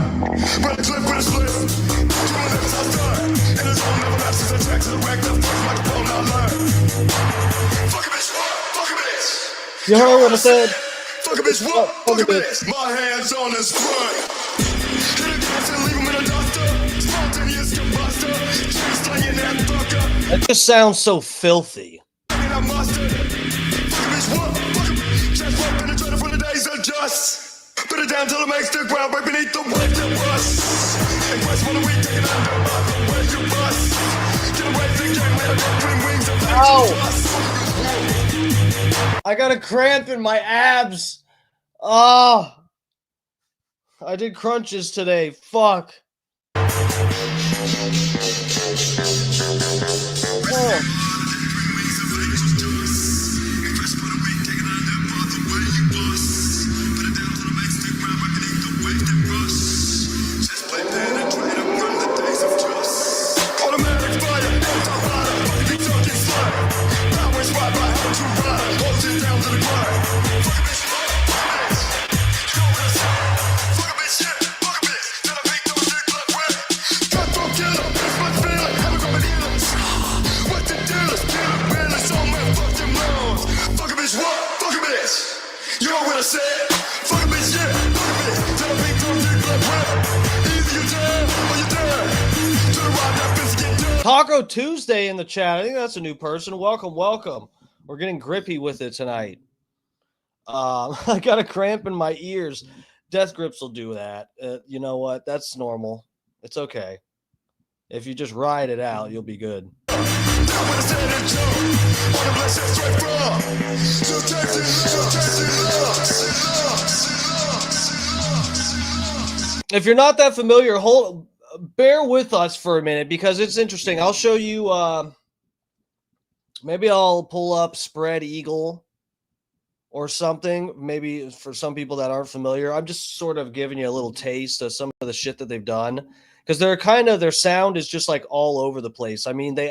Run a clip with a split. You will never touch that. And it's all never lapses a track to the wreck. That fucks like a bone out line. Fuck a bitch, what? Fuck a bitch. You heard what I said? Fuck a bitch, what? Fuck a bitch. My hands on his front. Hit a gas and leave him in a duster. Spontaneous combustor. Keep slinging that fucker. That just sounds so filthy. Put it down till it makes the ground right beneath the weight of rust. And press one week, take it under by the way you bust. Get away from the game, let it go, bring wings of I got a cramp in my abs. Oh, I did crunches today. Fuck. Oh. Taco Tuesday in the chat. I think that's a new person. Welcome. We're getting grippy with it tonight. I got a cramp in my ears. Death Grips will do that. You know what? That's normal. It's okay. If you just ride it out, you'll be good. If you're not that familiar, bear with us for a minute because it's interesting. I'll show you. Maybe I'll pull up Spread Eagle or something. Maybe for some people that aren't familiar, I'm just sort of giving you a little taste of some of the shit that they've done because their sound is just like all over the place. I mean, they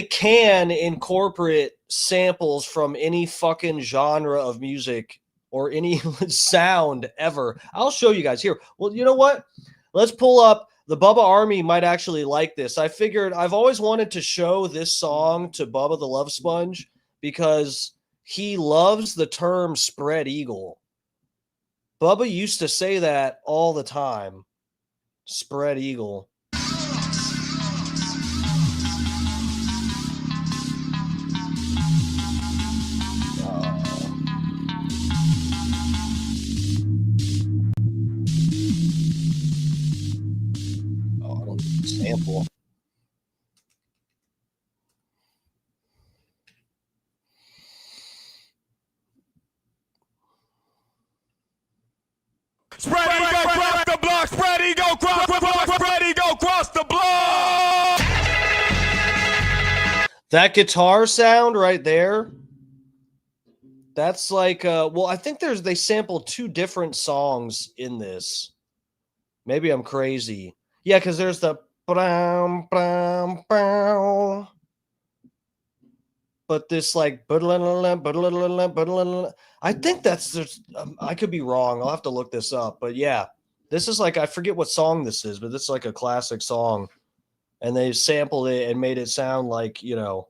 can incorporate samples from any fucking genre of music or any sound ever. I'll show you guys here. Well, you know what? Let's pull up. The Bubba Army might actually like this. I figured I've always wanted to show this song to Bubba the Love Sponge because he loves the term spread eagle. Bubba used to say that all the time. Spread eagle. sample. Spread eagle across the block. Spread eagle across the block. Spread eagle across the block. That guitar sound right there. That's like well, I think they sampled 2 different songs in this. Maybe I'm crazy. Yeah, because there's the brown, brown, brown. But this like I think that's just I could be wrong. I'll have to look this up. But yeah, this is like I forget what song this is, but this is like a classic song. And they sampled it and made it sound like, you know,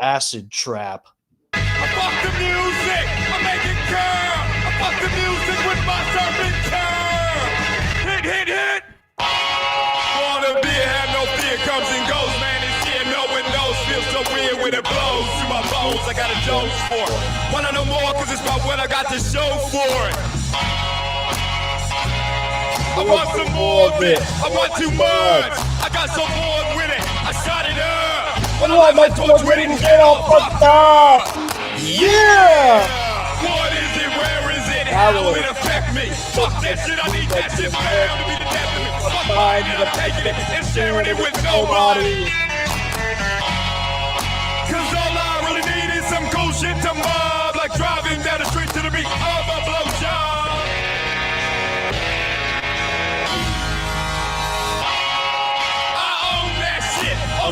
Acid Trap. I fuck the music, I make it curl. I fuck the music with my serpent curl. Hit, hit, hit. Wanna be, have no fear, comes and goes, man. It's here, no one knows. Feels so weird when it blows through my bones. I got a dose for it. Wanna know more, cause it's about what I got to show for it. I want some more of it. I want too much. I got so bored with it. I shot it up. When I let my torch ready to get all fucked up. Yeah! What is it? Where is it? How will it affect me? Fuck that shit. I need that shit found to be the death of me. Fuck mine and I'm taking it and sharing it with nobody. Cause all I really need is some cool shit to mob. Like driving down the street to the beat of a blowjob.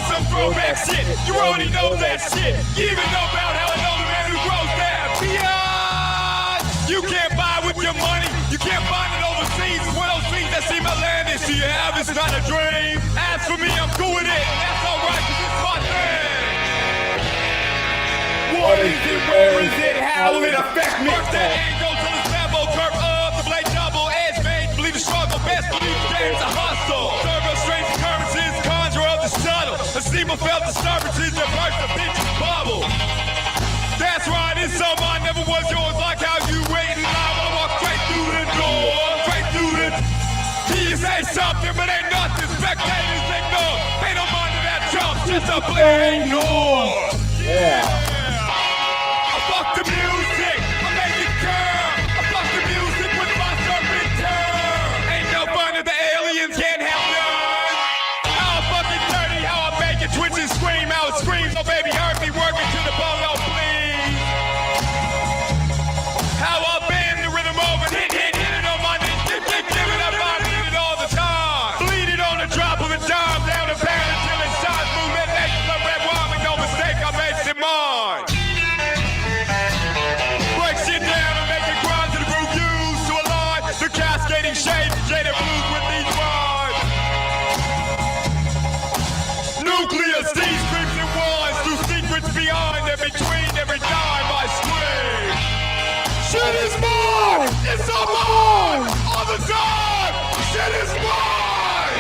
Some throwback shit, you already know that shit. You even know about how I know the man who grows that beyond. You can't buy with your money, you can't find it overseas. One of those things that seem outlandish to you have, it's not a dream. As for me, I'm cool with it, and that's alright, cause it's my thing. What is it, where is it, how will it affect me? First that angle to the level, curve up, the blade double, edge made, believe the struggle, best believe the game's a hustle. Serve us strange occurrences, conjure of the subtle. A steamer felt disturbances that burst the bitch's bubble. That's right, it's all mine, never was yours. Like how you wait in line while I walk straight through the door. Straight through the... You say something, but ain't nothing. Spectators ignore. Pay no mind to that jump, just a plain ignore. Yeah. I fuck the music, I make it curl. I fuck the music with my serpent turn. Ain't no fun if the aliens can't have none. How fucking dirty, how I make it twitch and scream, how it screams. Oh baby, hurt me, working to the bone, oh please. How I bend the rhythm over, hit it on my knee, give it up, I need it all the time. Bleed it on the drop of a dime, down the pound until it shines. Movement makes the red wine, make no mistake, I make it mine. Break shit down and make it grind to the groove used to align the cascading shades, jaded blues with these rhymes. Nuclear seas, creeps and wines, through secrets behind and between every dime I scream. Shit is mine! It's all mine! All the time! Shit is mine!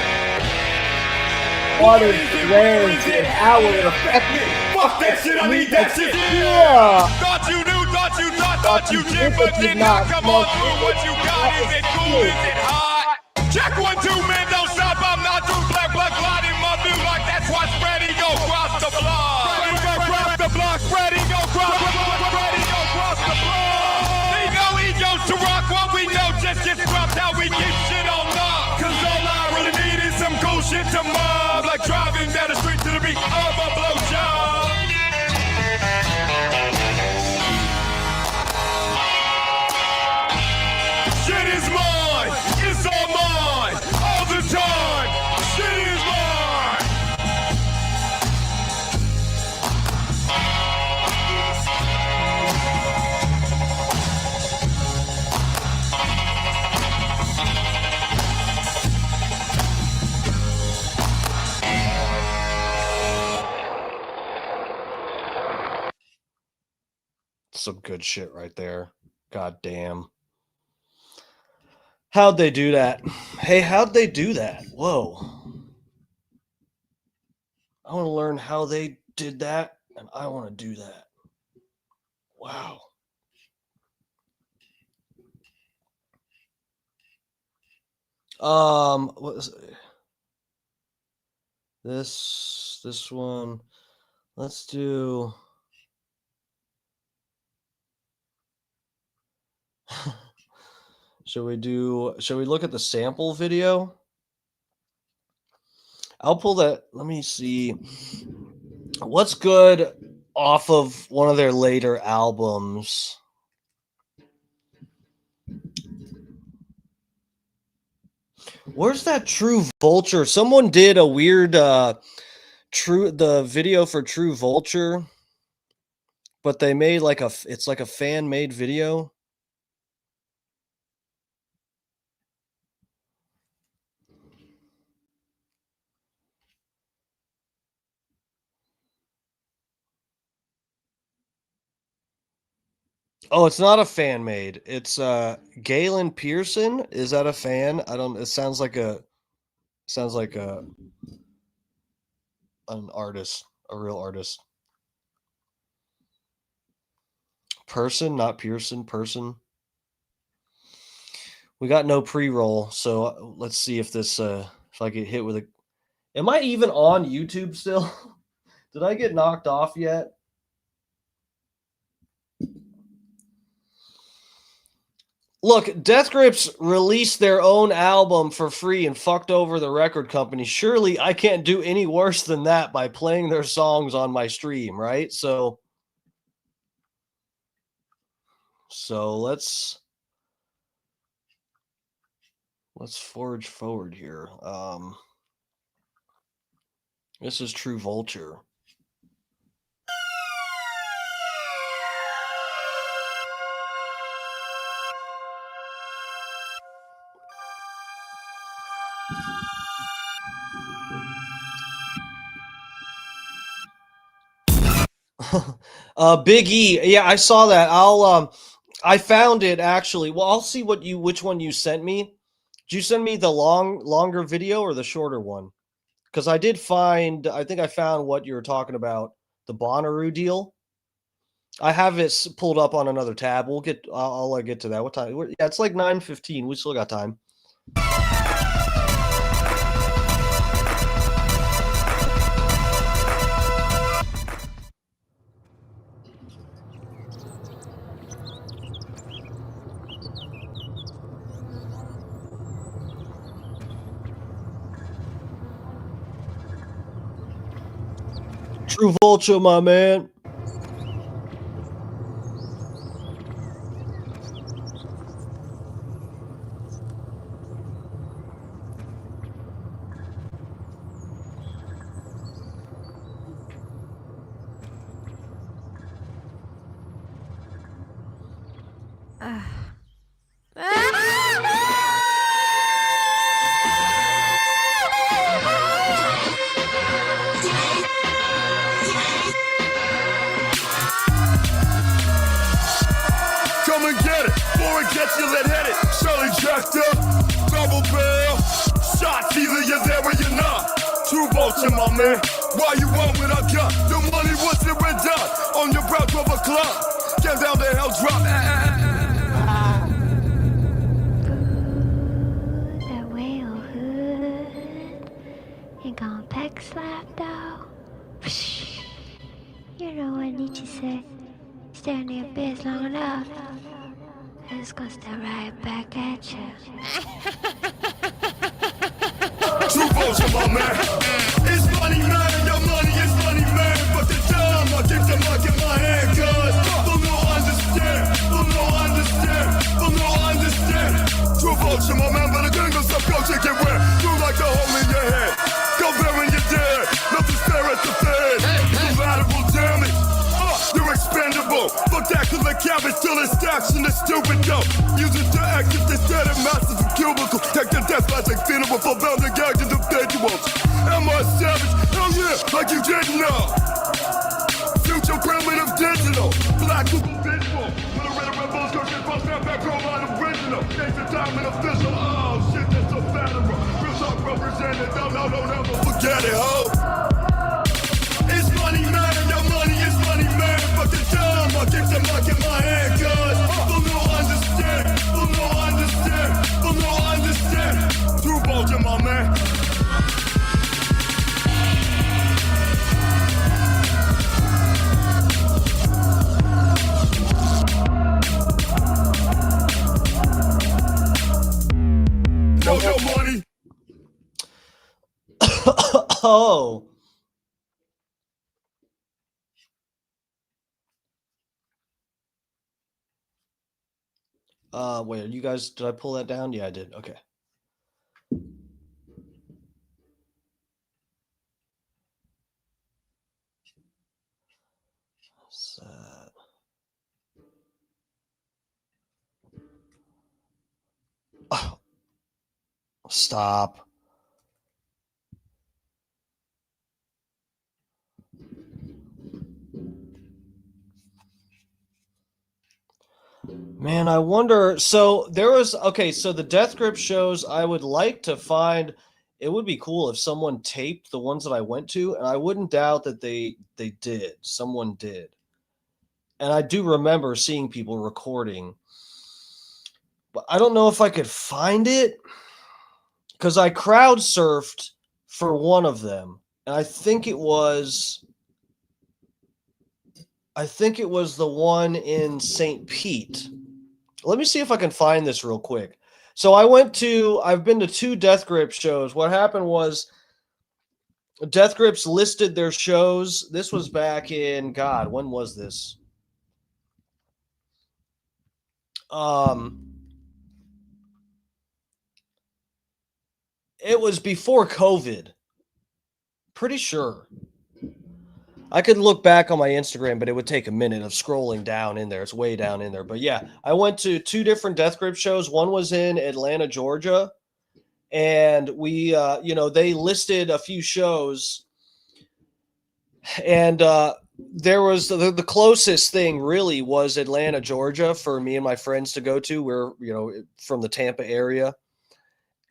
What is it? Where is it? How will it affect me? Fuck that shit, I need that shit! Yeah! Thought you knew, thought you did, but did not come on through. What you got, is it cool, is it hot? Check 1, 2, man, don't stop, I'm not through. Black blood in my view, like that's why spread ego cross the block. Cross the block, spread ego cross the block, spread ego cross the block. Ain't no egos to rock, what we know just gets dropped, how we keep shit on lock. Cause all I really need is some cool shit to mob, like driving down the street to the beat of a blowjob. Shit is mine, it's all mine, all the time. Shit is mine. Some good shit right there. God damn. How'd they do that? Hey, how'd they do that? Whoa. I want to learn how they did that, and I want to do that. Wow. What was it? This one. Let's do. Should we look at the sample video? I'll pull that. Let me see. What's good off of one of their later albums? Where's that True Vulture? Someone did a weird the video for True Vulture, but they made it's like a fan-made video. Oh, it's not a fan made. It's Galen Pearson. Is that a fan? I don't. It sounds like an artist, a real artist. Person, not Pearson. Person. We got no pre-roll, so let's see if this if I get hit with a. Am I even on YouTube still? Did I get knocked off yet? Look, Death Grips released their own album for free and fucked over the record company. Surely I can't do any worse than that by playing their songs on my stream, right? So let's forge forward here. This is True Vulture. Big E. Yeah, I saw that. I found it actually. Well, I'll see which one you sent me. Did you send me the longer video or the shorter one? Because I think I found what you were talking about, the Bonnaroo deal. I have it pulled up on another tab. I'll get to that. What time? Yeah, it's like 9:15. We still got time. True Vulture, my man. Come and get it, before it gets you lead-headed. Shirley jacked up, double barrel. Shots, either you're there or you're not. True Vulture, my man. Why you want what I got? The money was it red dot on your brow 12 o'clock. Get down the hell drop. That whale hood. You gonna peck slap though? You know what Nietzsche said. Stay in your bed long enough. It's gonna stare right back at you. True Vulture, my man. It's money, man. Your money is money, man. But the time I keep the mic in my hand, cause they'll no understand. True Vulture, my man. But the gun goes up, go take it where. You like a hole in your head. Go bury your dead. Nothing stare at the fed. You lateral damage. You're expendable. Spectacular cabbage still in stacks in the stupid dope. Use it to exit the dead and masters of cubicle. Take the death magic funeral for bound and gagged individuals. Am I savage? Hell yeah, like you didn't know. Future primitive digital. Black people visual. With a red rebels, go shit, bust that back, roll line original. Names the time and official. Oh shit, that's so federal. Real talk represented. No, don't ever forget it, ho. It's money, man. Your money is money, man. But the time I keep the mic in my hand, cause they'll no understand. True Vulture, my man. Oh. Wait, you guys, did I pull that down? Yeah, I did. Okay. Sad. Oh, stop. Man, I wonder. So there was okay. So the Death Grip shows, I would like to find. It would be cool if someone taped the ones that I went to, and I wouldn't doubt that they did. Someone did, and I do remember seeing people recording, but I don't know if I could find it because I crowd surfed for one of them, and I think it was the one in St. Pete. Let me see if I can find this real quick. So I've been to 2 Death Grip shows. What happened was Death Grips listed their shows. This was back in, God, when was this? It was before COVID. Pretty sure. I could look back on my Instagram, but it would take a minute of scrolling down in there. It's way down in there. But yeah, I went to 2 different Death Grip shows. One was in Atlanta, Georgia. And we, they listed a few shows. And there was the closest thing really was Atlanta, Georgia for me and my friends to go to. We're, from the Tampa area.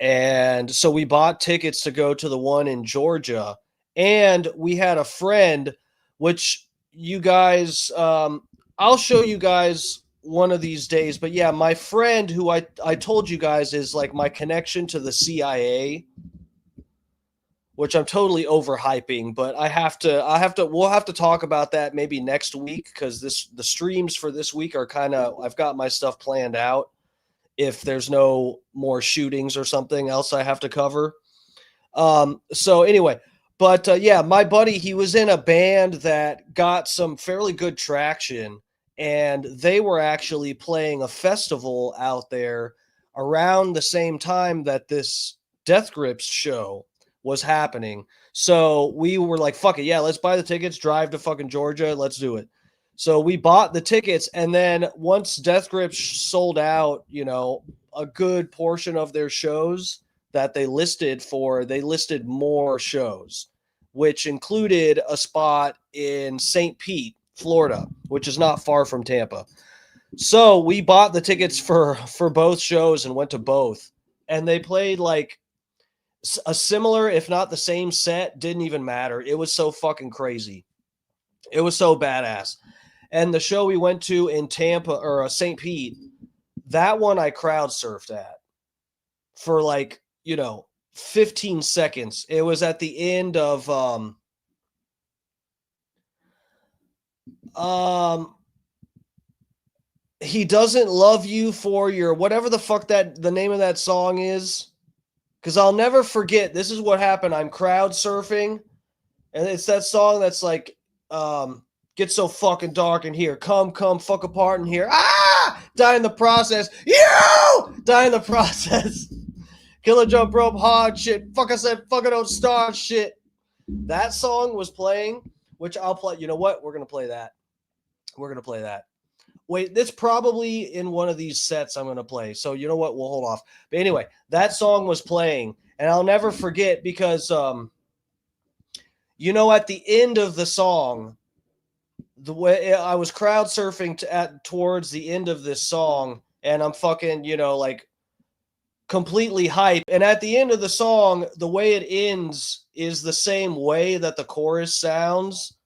And so we bought tickets to go to the one in Georgia. And we had a friend, which you guys, I'll show you guys one of these days. But yeah, my friend who I told you guys is like my connection to the CIA, which I'm totally overhyping, but we'll have to talk about that maybe next week because the streams for this week are I've got my stuff planned out. If there's no more shootings or something else I have to cover. So anyway, but yeah, my buddy, he was in a band that got some fairly good traction, and they were actually playing a festival out there around the same time that this Death Grips show was happening. So we were like, fuck it. Yeah, let's buy the tickets, drive to fucking Georgia. Let's do it. So we bought the tickets, and then once Death Grips sold out, a good portion of their shows that they listed more shows, which included a spot in St. Pete, Florida, which is not far from Tampa. So we bought the tickets for both shows and went to both, and they played like a similar, if not the same set. Didn't even matter. It was so fucking crazy. It was so badass. And the show we went to in Tampa or St. Pete, that one I crowd surfed at for 15 seconds. It was at the end of He Doesn't Love You for Your, whatever the fuck the name of that song is. Because I'll never forget, this is what happened. I'm crowd surfing, and it's that song that's like, get so fucking dark in here. Come, fuck apart in here. Ah! Die in the process. You! Die in the process. Killer jump rope hard shit. Fuck, I said fucking don't start shit. That song was playing, which I'll play. You know what? We're going to play that. Wait, that's probably in one of these sets I'm going to play. So you know what? We'll hold off. But anyway, that song was playing, and I'll never forget because, at the end of the song, the way I was crowd surfing towards the end of this song, and I'm fucking, completely hype. And at the end of the song, the way it ends is the same way that the chorus sounds.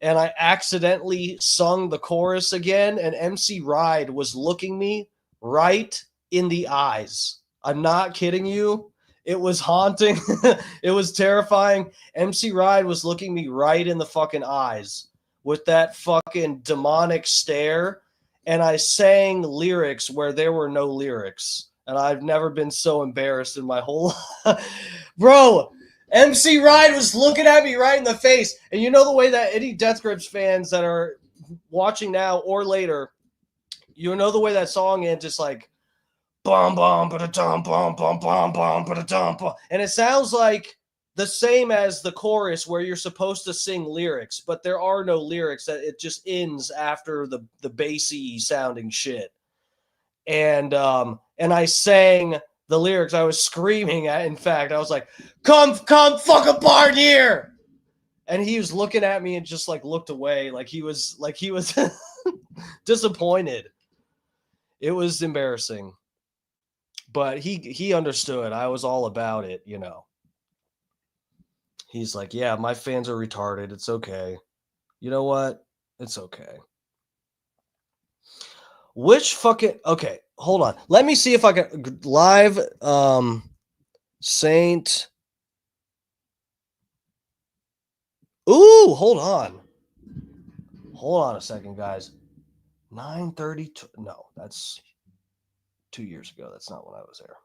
And I accidentally sung the chorus again, and MC Ride was looking me right in the eyes. I'm not kidding you. It was haunting. It was terrifying. MC Ride was looking me right in the fucking eyes with that fucking demonic stare, and I sang lyrics where there were no lyrics, and I've never been so embarrassed in my whole life. Bro, MC Ryan was looking at me right in the face. And you know the way that any Death Grips fans that are watching now or later, you know the way that song ends, just like bum bum ba-da-dum bum bum bum bum ba-da-dum bum. And it sounds like the same as the chorus where you're supposed to sing lyrics, but there are no lyrics. That it just ends after the bassy sounding shit. And I sang the lyrics. I was screaming at, in fact, I was like, come fuck apart here. And he was looking at me and just like looked away. Like he was disappointed. It was embarrassing, but he understood. I was all about it, you know. He's like, yeah, my fans are retarded. It's okay. You know what? It's okay. Okay, hold on. Let me see if I can live Saint. Ooh, hold on. Hold on a second, guys. 9:32. No, that's 2 years ago. That's not when I was there.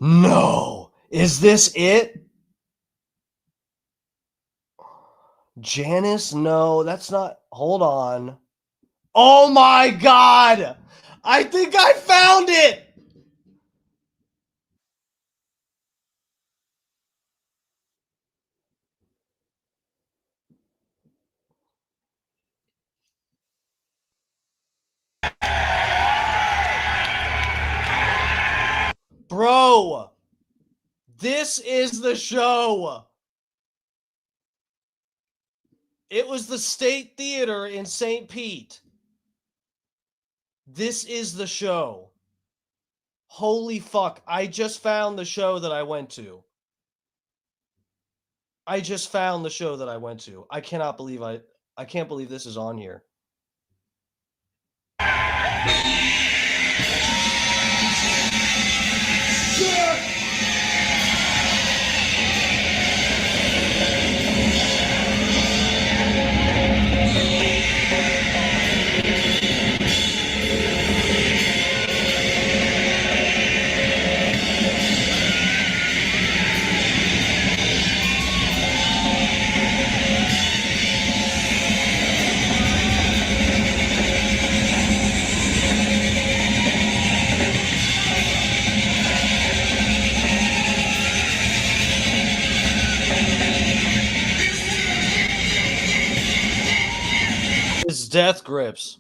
No. Is this it? Janice? No, that's not. Hold on. Oh my God. I think I found it. Bro, this is the show. It was the State Theater in St. Pete. This is the show. Holy fuck. I just found the show that I went to. I cannot believe I can't believe this is on here. It's Death Grips.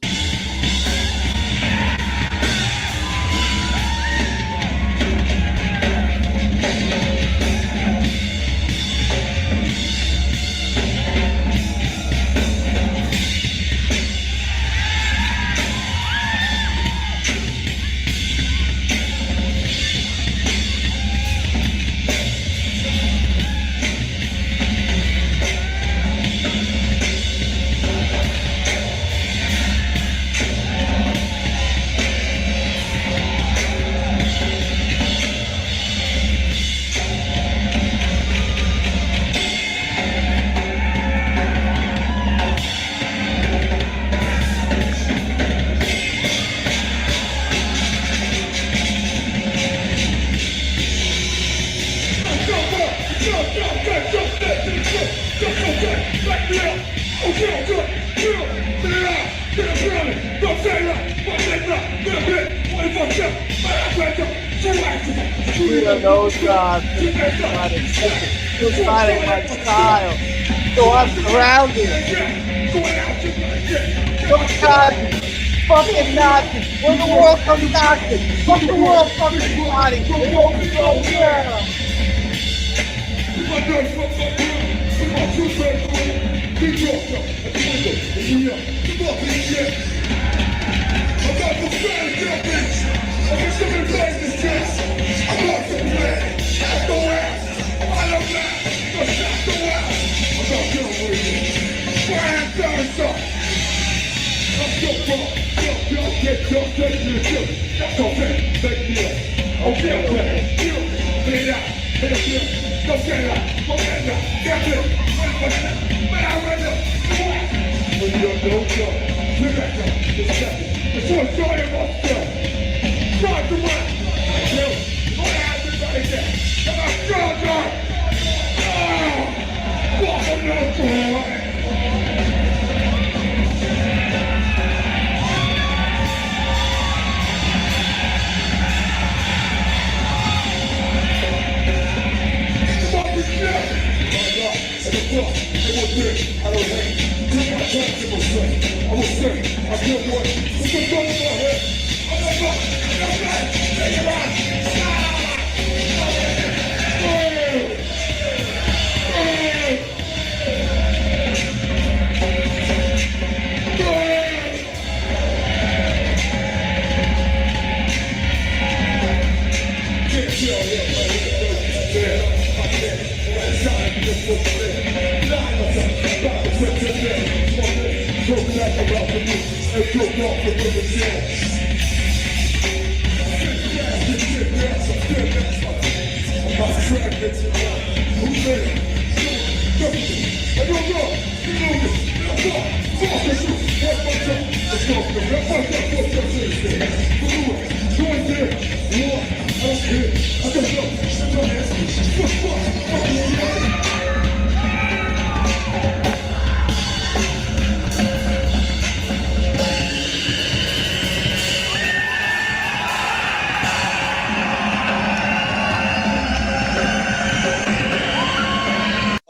So I'm surrounded. Those guys, fucking Nazis. When the world comes Nazis, fuck the world, fucking body. Yeah.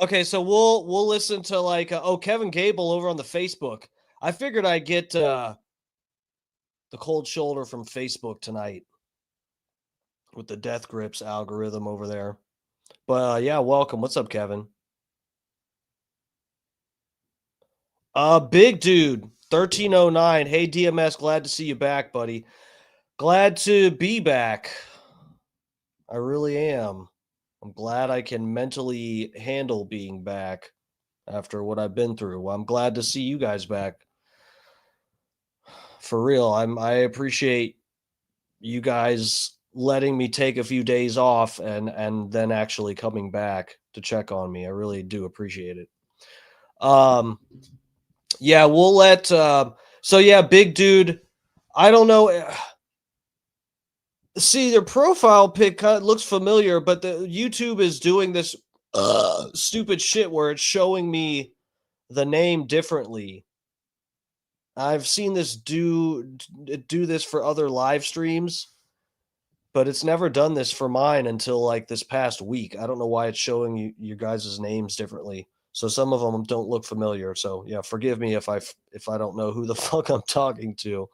Okay, so we'll listen to like Kevin Gable over on the Facebook. I figured I'd get the cold shoulder from Facebook tonight with the Death Grips algorithm over there. But yeah, welcome. What's up, Kevin? Big dude, 1309. Hey DMS, glad to see you back, buddy. Glad to be back. I really am. I'm glad I can mentally handle being back after what I've been through. I'm glad to see you guys back. For real, I appreciate you guys letting me take a few days off and then actually coming back to check on me. I really do appreciate it. Yeah, we'll let so yeah, big dude. I don't know. See, their profile pic kind of looks familiar, but the YouTube is doing this stupid shit where it's showing me the name differently. I've seen this do this for other live streams, but it's never done this for mine until like this past week. I don't know why it's showing you guys' names differently. So some of them don't look familiar. So yeah, forgive me if I don't know who the fuck I'm talking to.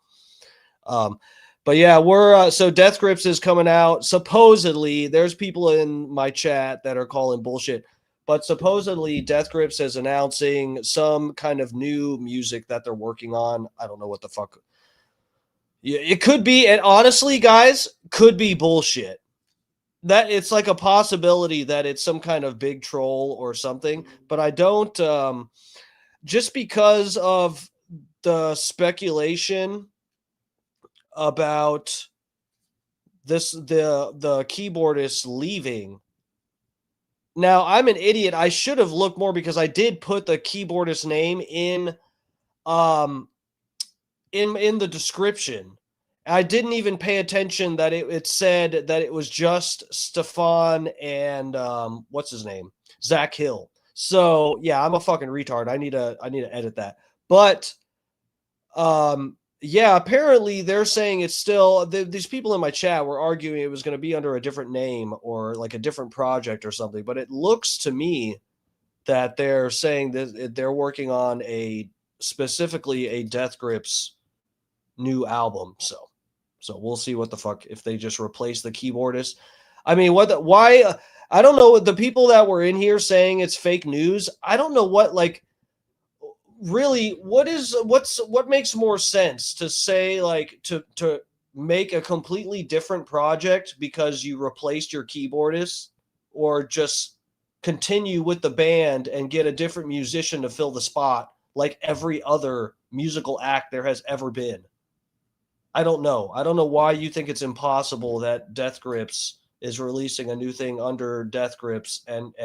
But yeah, we're so Death Grips is coming out. Supposedly, there's people in my chat that are calling bullshit, but supposedly Death Grips is announcing some kind of new music that they're working on. I don't know what the fuck. Yeah, it could be, and honestly, guys, could be bullshit. That it's like a possibility that it's some kind of big troll or something, but I don't. Just because of the speculation about this, the keyboardist leaving. Now, I'm an idiot. I should have looked more because I did put the keyboardist name in the description. I didn't even pay attention that it said that it was just Stefan and what's his name? Zach Hill. So yeah, I'm a fucking retard. I need to edit that. But yeah, apparently they're saying it's still these people in my chat were arguing it was going to be under a different name or like a different project or something. But it looks to me that they're saying that they're working on specifically a Death Grips new album. So we'll see what the fuck if they just replace the keyboardist. I mean, why? I don't know. The people that were in here saying it's fake news, I don't know what like. Really, what makes more sense to say like to make a completely different project because you replaced your keyboardist, or just continue with the band and get a different musician to fill the spot like every other musical act there has ever been? I don't know why you think it's impossible that Death Grips is releasing a new thing under Death Grips and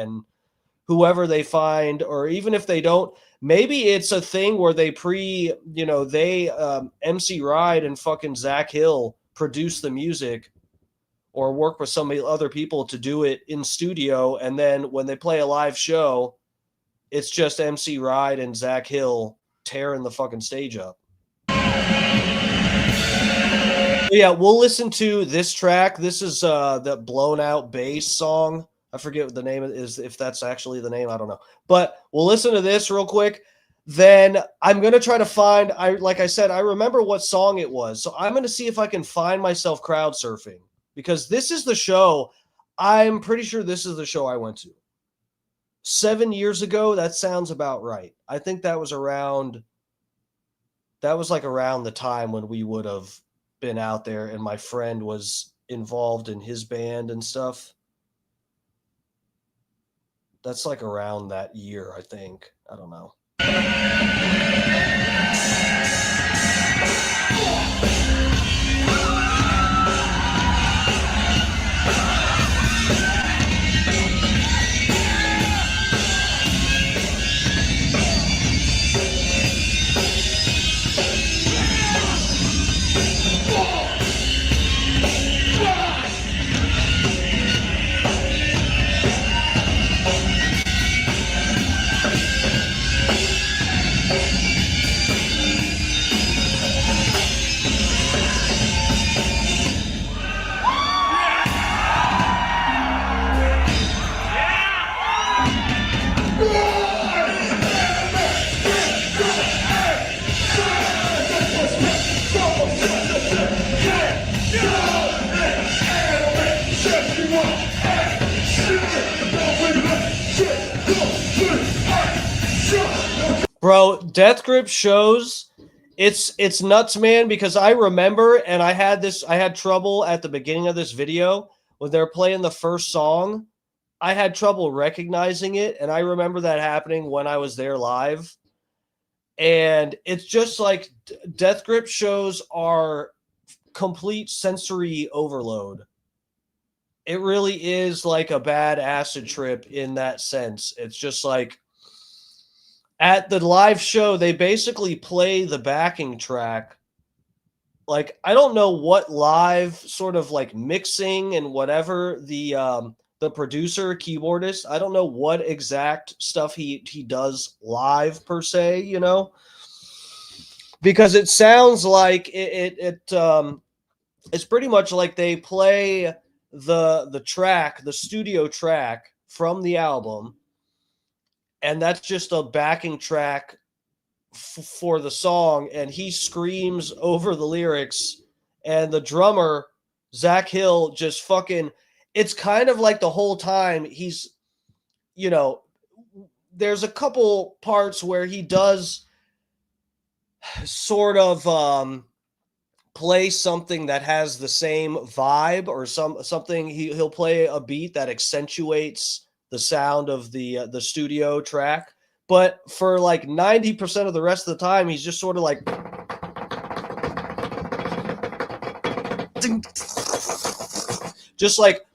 whoever they find, or even if they don't, maybe it's a thing where they MC Ride and fucking Zach Hill produce the music, or work with some other people to do it in studio. And then when they play a live show, it's just MC Ride and Zach Hill tearing the fucking stage up. Yeah, we'll listen to this track. This is the Blown Out Bass song. I forget what the name is, if that's actually the name. I don't know. But we'll listen to this real quick. Then I'm going to try to find, like I said, I remember what song it was. So I'm going to see if I can find myself crowd surfing, because this is the show. I'm pretty sure this is the show I went to 7 years ago. That sounds about right. I think that was around the time when we would have been out there and my friend was involved in his band and stuff. That's like around that year, I think. I don't know. Bro, Death Grip shows, it's nuts, man, because I remember, and I had trouble at the beginning of this video when they're playing the first song. I had trouble recognizing it, and I remember that happening when I was there live. And it's just like Death Grip shows are complete sensory overload. It really is like a bad acid trip in that sense. It's just like, at the live show, they basically play the backing track. Like, I don't know what live sort of like mixing and whatever the producer, keyboardist, I don't know what exact stuff he does live per se, you know, because it sounds like it's pretty much like they play the track, the studio track from the album, and that's just a backing track for the song, and he screams over the lyrics, and the drummer, Zach Hill, just fucking, it's kind of like the whole time he's, you know, there's a couple parts where he does sort of play something that has the same vibe or something. He'll play a beat that accentuates the sound of the studio track, but for like 90% of the rest of the time, he's just sort of like just like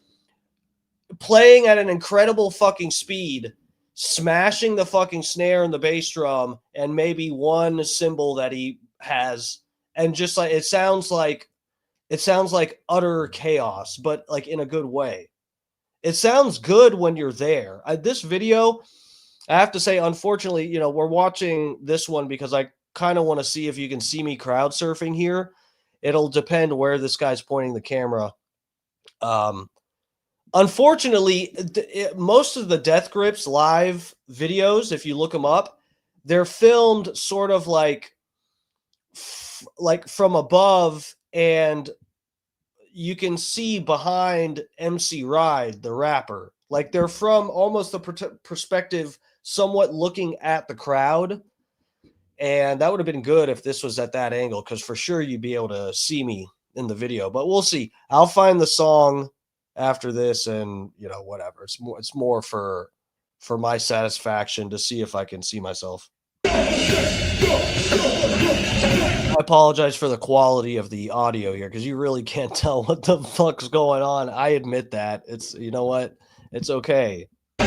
playing at an incredible fucking speed, smashing the fucking snare and the bass drum and maybe one cymbal that he has, and just like it sounds like utter chaos, but like in a good way. It sounds good when you're there. This video, I have to say, unfortunately, you know, we're watching this one because I kind of want to see if you can see me crowd surfing here. It'll depend where this guy's pointing the camera. Unfortunately, most of the Death Grips live videos, if you look them up, they're filmed sort of like from above, and you can see behind MC Ride, the rapper. Like they're from almost the perspective, somewhat looking at the crowd. And that would have been good if this was at that angle, because for sure you'd be able to see me in the video. But we'll see. I'll find the song after this, and you know, whatever. It's more for my satisfaction to see if I can see myself. I apologize for the quality of the audio here, because you really can't tell what the fuck's going on. I admit that. It's, you know what? It's okay. You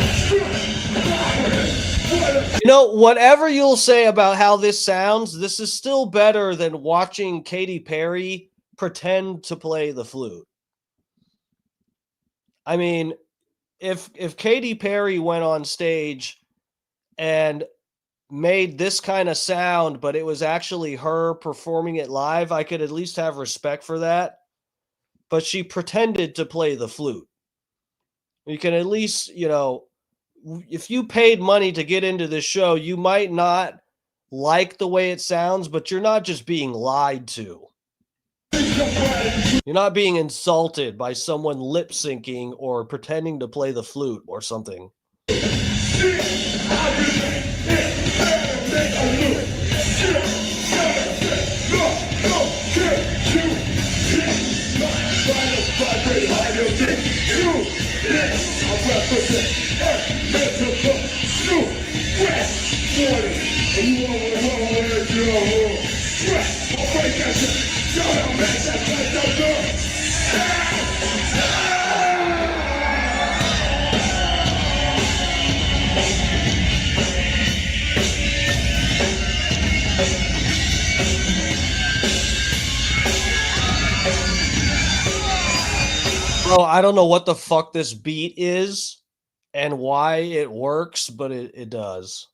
know, whatever you'll say about how this sounds, this is still better than watching Katy Perry pretend to play the flute. I mean, if Katy Perry went on stage and made this kind of sound, but it was actually her performing it live, I could at least have respect for that. But she pretended to play the flute. You can at least, if you paid money to get into this show, you might not like the way it sounds, but you're not just being lied to. You're not being insulted by someone lip syncing or pretending to play the flute or something. Bro, I don't know what the fuck this beat is and why it works, but it does.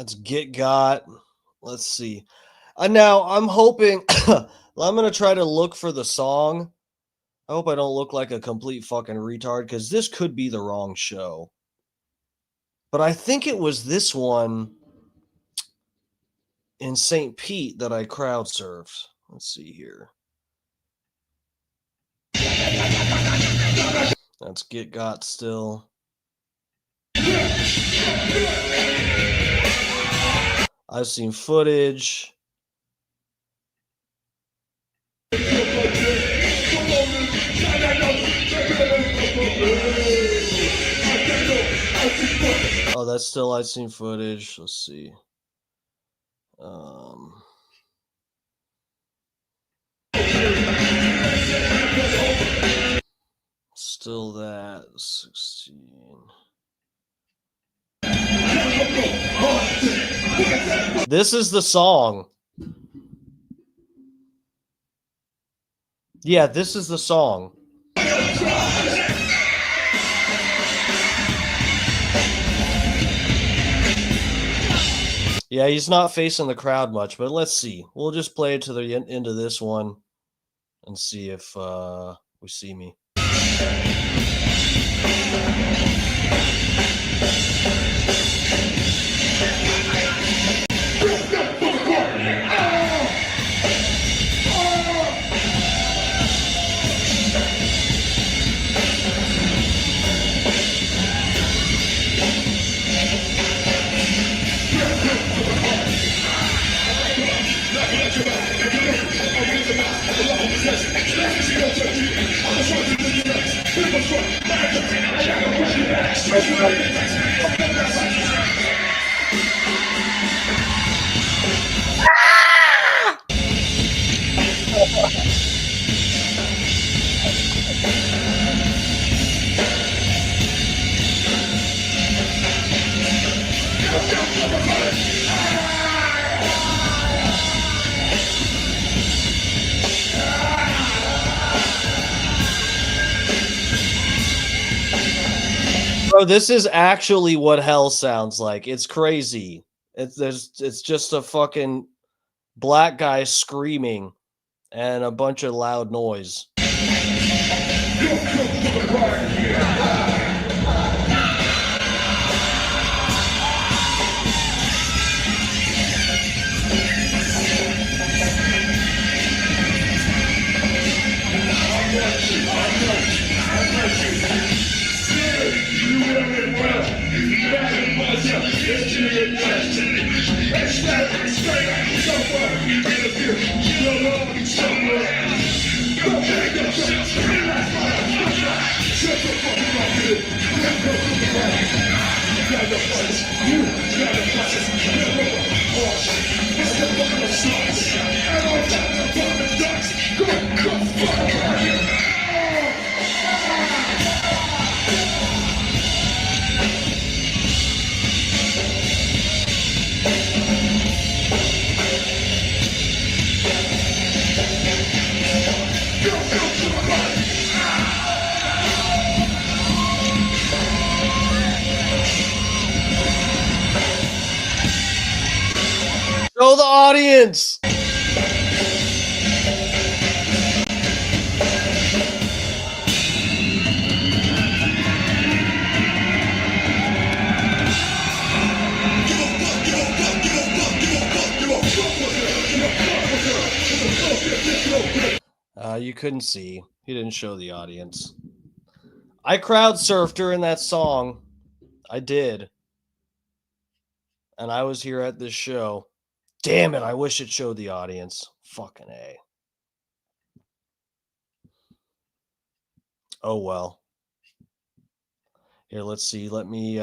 That's Get Got. Let's see. Now I'm hoping I'm gonna try to look for the song. I hope I don't look like a complete fucking retard because this could be the wrong show. But I think it was this one in St. Pete that I crowd surfed. Let's see here. That's Get Got still. I've seen footage. Oh, that's still I've seen footage. Let's see. Still that 16. This is the song. Yeah, this is the song. Yeah, he's not facing the crowd much, but let's see. We'll just play it to the end of this one and see if we see me. Bro, this is actually what hell sounds like. It's crazy. It's just a fucking black guy screaming and a bunch of loud noise. Show the audience. You couldn't see. He didn't show the audience. I crowd surfed during that song. I did. And I was here at this show. Damn it, I wish it showed the audience. Fucking A. Oh well. Here, let's see. Let me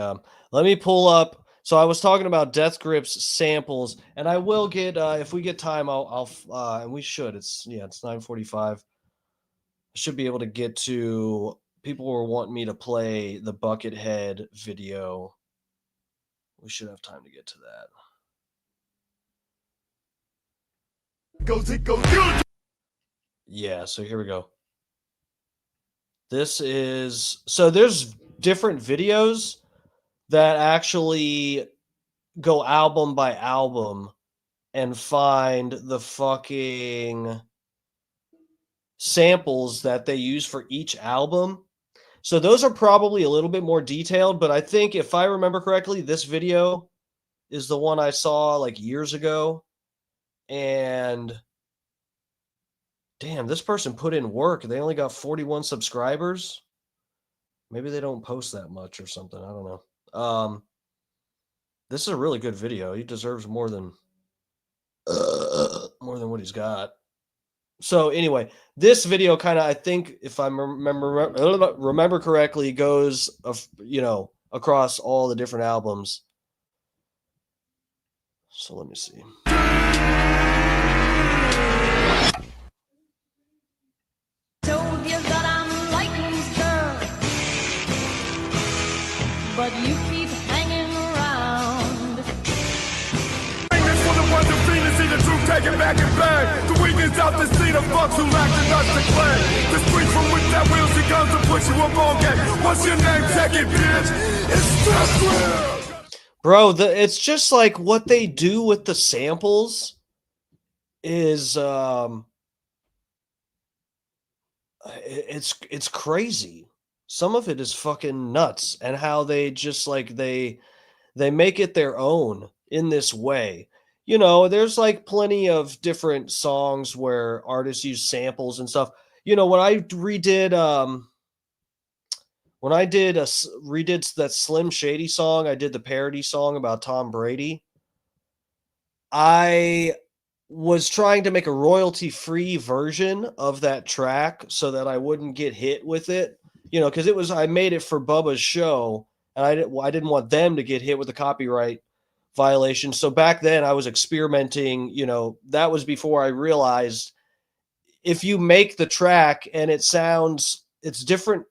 pull up. So I was talking about Death Grip's samples, and I will get if we get time, I'll and we should. It's 9:45. I should be able to get to. People were wanting me to play the Buckethead video. We should have time to get to that. Yeah, so here we go. This is so there's different videos that actually go album by album and find the fucking samples that they use for each album. So those are probably a little bit more detailed, but I think if I remember correctly, this video is the one I saw like years ago. And damn, this person put in work. They only got 41 subscribers. Maybe they don't post that much or something. I don't know. This is a really good video. He deserves more than what he's got. So anyway, this video kind of, I think, if I remember correctly, goes across all the different albums. So let me see. Told you that I'm like Mr. But you keep hanging around. This for the ones who feel to see the truth taken back in bag. The weakest out to see the fucks who lack the nuts to claim. The streets from which that wheels he comes to put you up on game. What's your name? Take it, bitch. It's Stefan. Bro, it's just like what they do with the samples is it's crazy. Some of it is fucking nuts, and how they just like they make it their own in this way. You know, there's like plenty of different songs where artists use samples and stuff. You know, when I redid that Slim Shady song, I did the parody song about Tom Brady. I was trying to make a royalty-free version of that track so that I wouldn't get hit with it, you know, because I made it for Bubba's show, and I didn't want them to get hit with a copyright violation. So back then I was experimenting, you know, that was before I realized if you make the track and it's different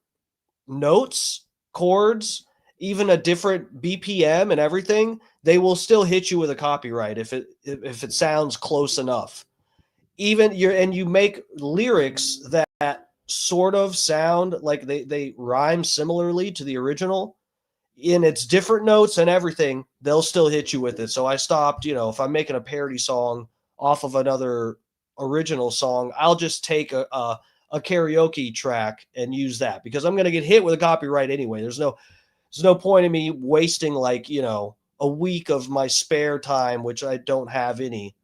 notes, chords, even a different BPM and everything, they will still hit you with a copyright if it sounds close enough. Even you make lyrics that sort of sound like they rhyme similarly to the original in its different notes and everything, they'll still hit you with it. So I stopped, you know, if I'm making a parody song off of another original song, I'll just take a karaoke track and use that, because I'm going to get hit with a copyright anyway. There's no point in me wasting, like, you know, a week of my spare time, which I don't have any,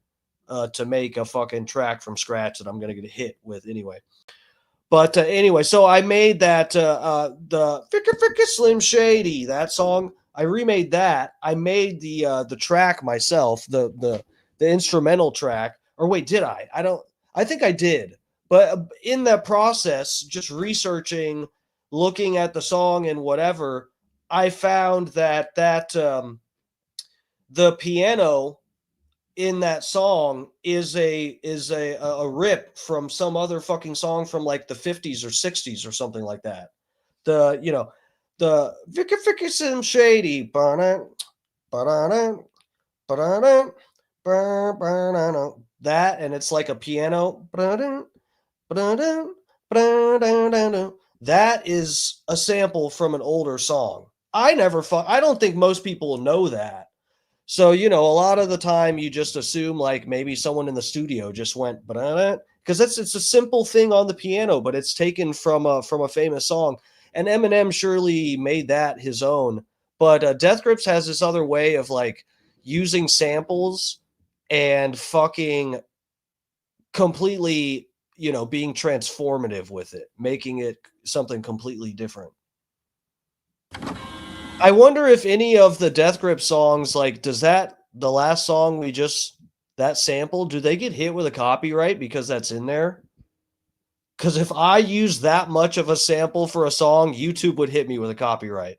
to make a fucking track from scratch that I'm going to get hit with anyway. But anyway, so I made that the Fricka Slim Shady, that song. I remade that. I made the track myself, the instrumental track. Or wait, did I? I think I did. But in that process, just researching, looking at the song and whatever, I found that the piano in that song is a rip from some other fucking song from like the 50s or 60s or something like that. The Fricka Slim Shady, that, and it's like a piano. That is a sample from an older song. I don't think most people know that. So, you know, a lot of the time you just assume like maybe someone in the studio just went, because it's a simple thing on the piano, but it's taken from a famous song. And Eminem surely made that his own. But Death Grips has this other way of like using samples and fucking completely, you know, being transformative with it, making it something completely different. I wonder if any of the Death Grip songs, like, the last song that sample, do they get hit with a copyright because that's in there? Because if I use that much of a sample for a song, YouTube would hit me with a copyright.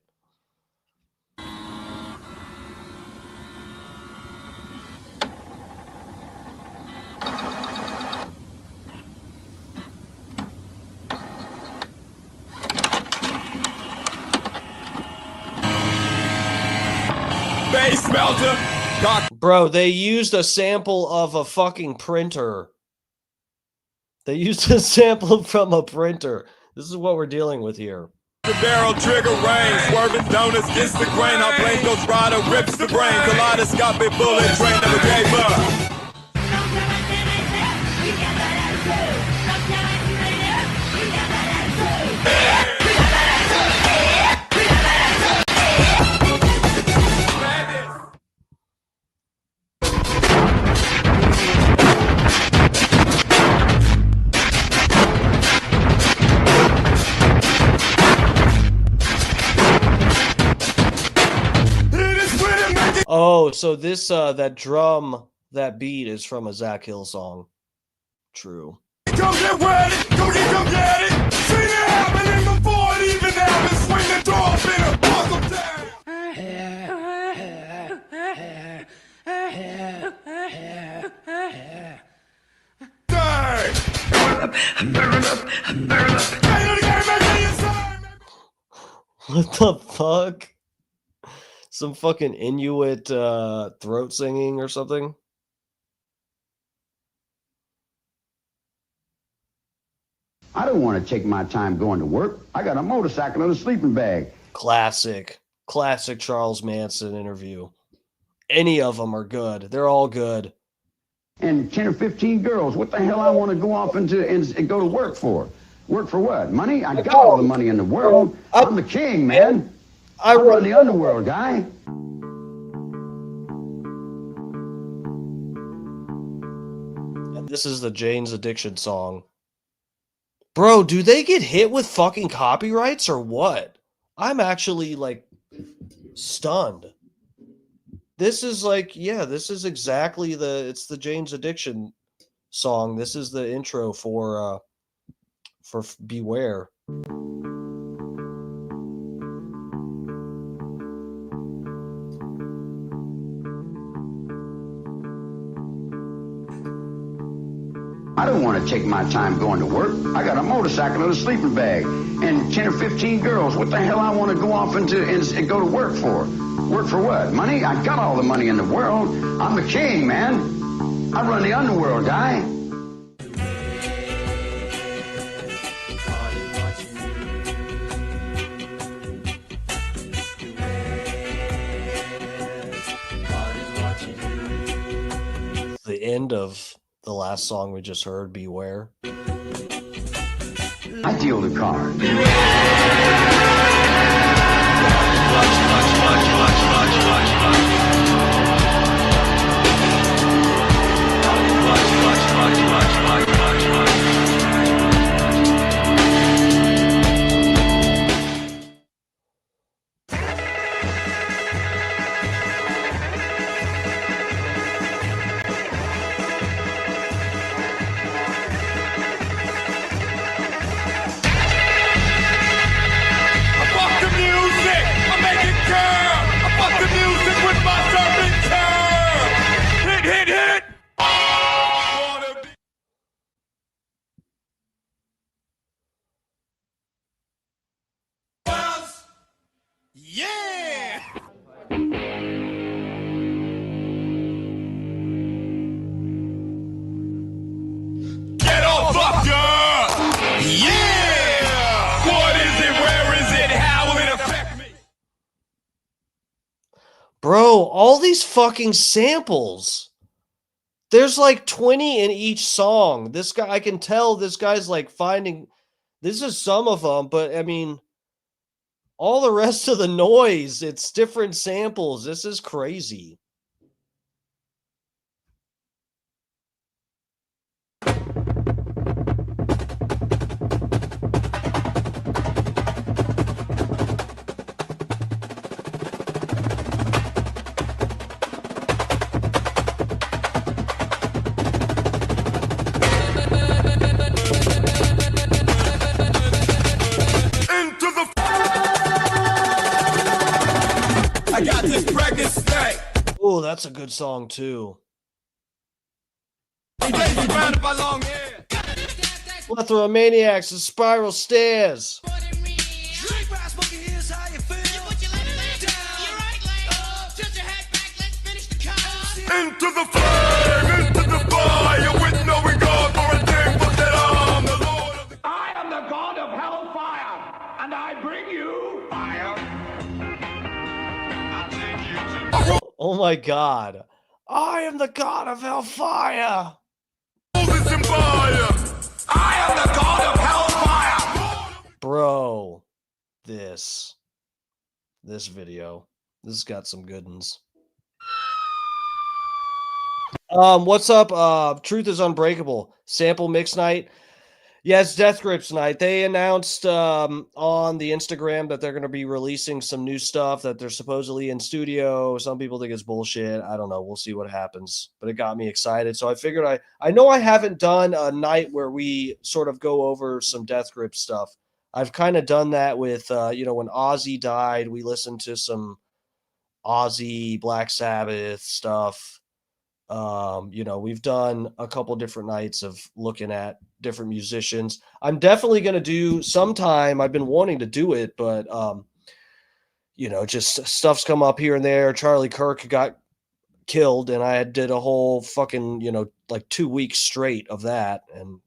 Base melter. Bro, they used a sample of a fucking printer. They used a sample from a printer. This is what we're dealing with here. The barrel trigger rain, swerving donuts against the grain. Our blame Ghost Rider rips the brain. Kaleidoscopic bullet train never gave up. Oh, so this that drum, that beat is from a Zach Hill song. True. Come get ready, come get it. See it happening before it even happens. Swing the door up in a puzzle town. What the fuck? Some fucking Inuit throat singing or something? I don't want to take my time going to work. I got a motorcycle and a sleeping bag. Classic Charles Manson interview. Any of them are good. They're all good. And 10 or 15 girls. What the hell I want to go off into and go to work for? Work for what? Money? I got all the money in the world. I'm the king, man. I run the underworld, guy. This is the Jane's Addiction song. Bro, do they get hit with fucking copyrights or what? I'm actually, like, stunned. This is like, yeah, this is exactly it's the Jane's Addiction song. This is the intro for Beware. I don't want to take my time going to work. I got a motorcycle and a sleeping bag. And 10 or 15 girls. What the hell I want to go off into and go to work for? Work for what? Money? I got all the money in the world. I'm the king, man. I run the underworld, guy. The end of the last song we just heard, Beware. I deal the cards. Bro, all these fucking samples. There's like 20 in each song. This guy, I can tell this guy's like finding, this is some of them, but I mean, all the rest of the noise, it's different samples. This is crazy. Oh, that's a good song too. Plethora-maniacs and spiral stairs. Into the flame, into the fire, with no regard for a thing but that I'm the Lord of the... I am the God of hellfire, and I bring you Oh my God. I am the god of hellfire. I am the god of hellfire. Bro, this video. This has got some good ones. What's up? Truth is Unbreakable. Sample mix night. Yes, Death Grips night. They announced on the Instagram that they're going to be releasing some new stuff, that they're supposedly in studio. Some people think it's bullshit. I don't know. We'll see what happens. But it got me excited. So I figured I know I haven't done a night where we sort of go over some Death Grip stuff. I've kind of done that with, when Ozzy died, we listened to some Ozzy, Black Sabbath stuff. We've done a couple different nights of looking at different musicians. I'm definitely going to do sometime. I've been wanting to do it, but, just stuff's come up here and there. Charlie Kirk got killed and I did a whole fucking, like 2 weeks straight of that. And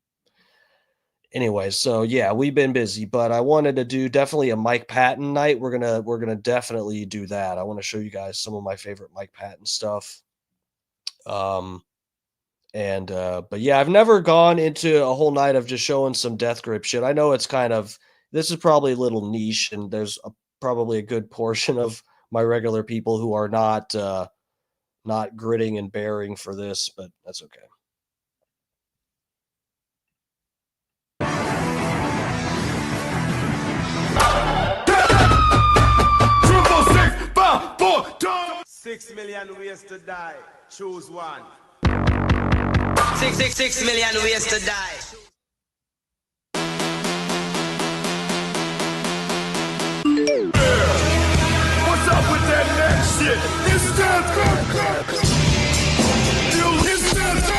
anyway, so yeah, we've been busy, but I wanted to do definitely a Mike Patton night. We're going to definitely do that. I want to show you guys some of my favorite Mike Patton stuff. But yeah, I've never gone into a whole night of just showing some Death Grip shit. I know it's this is probably a little niche, and there's probably a good portion of my regular people who are not gritting and bearing for this, but that's okay. Triple 6, 5, 4, 6 million ways to die. Choose one. 6 million ways to die. What's up with that next shit? It's Death Grip. It's Death Grip.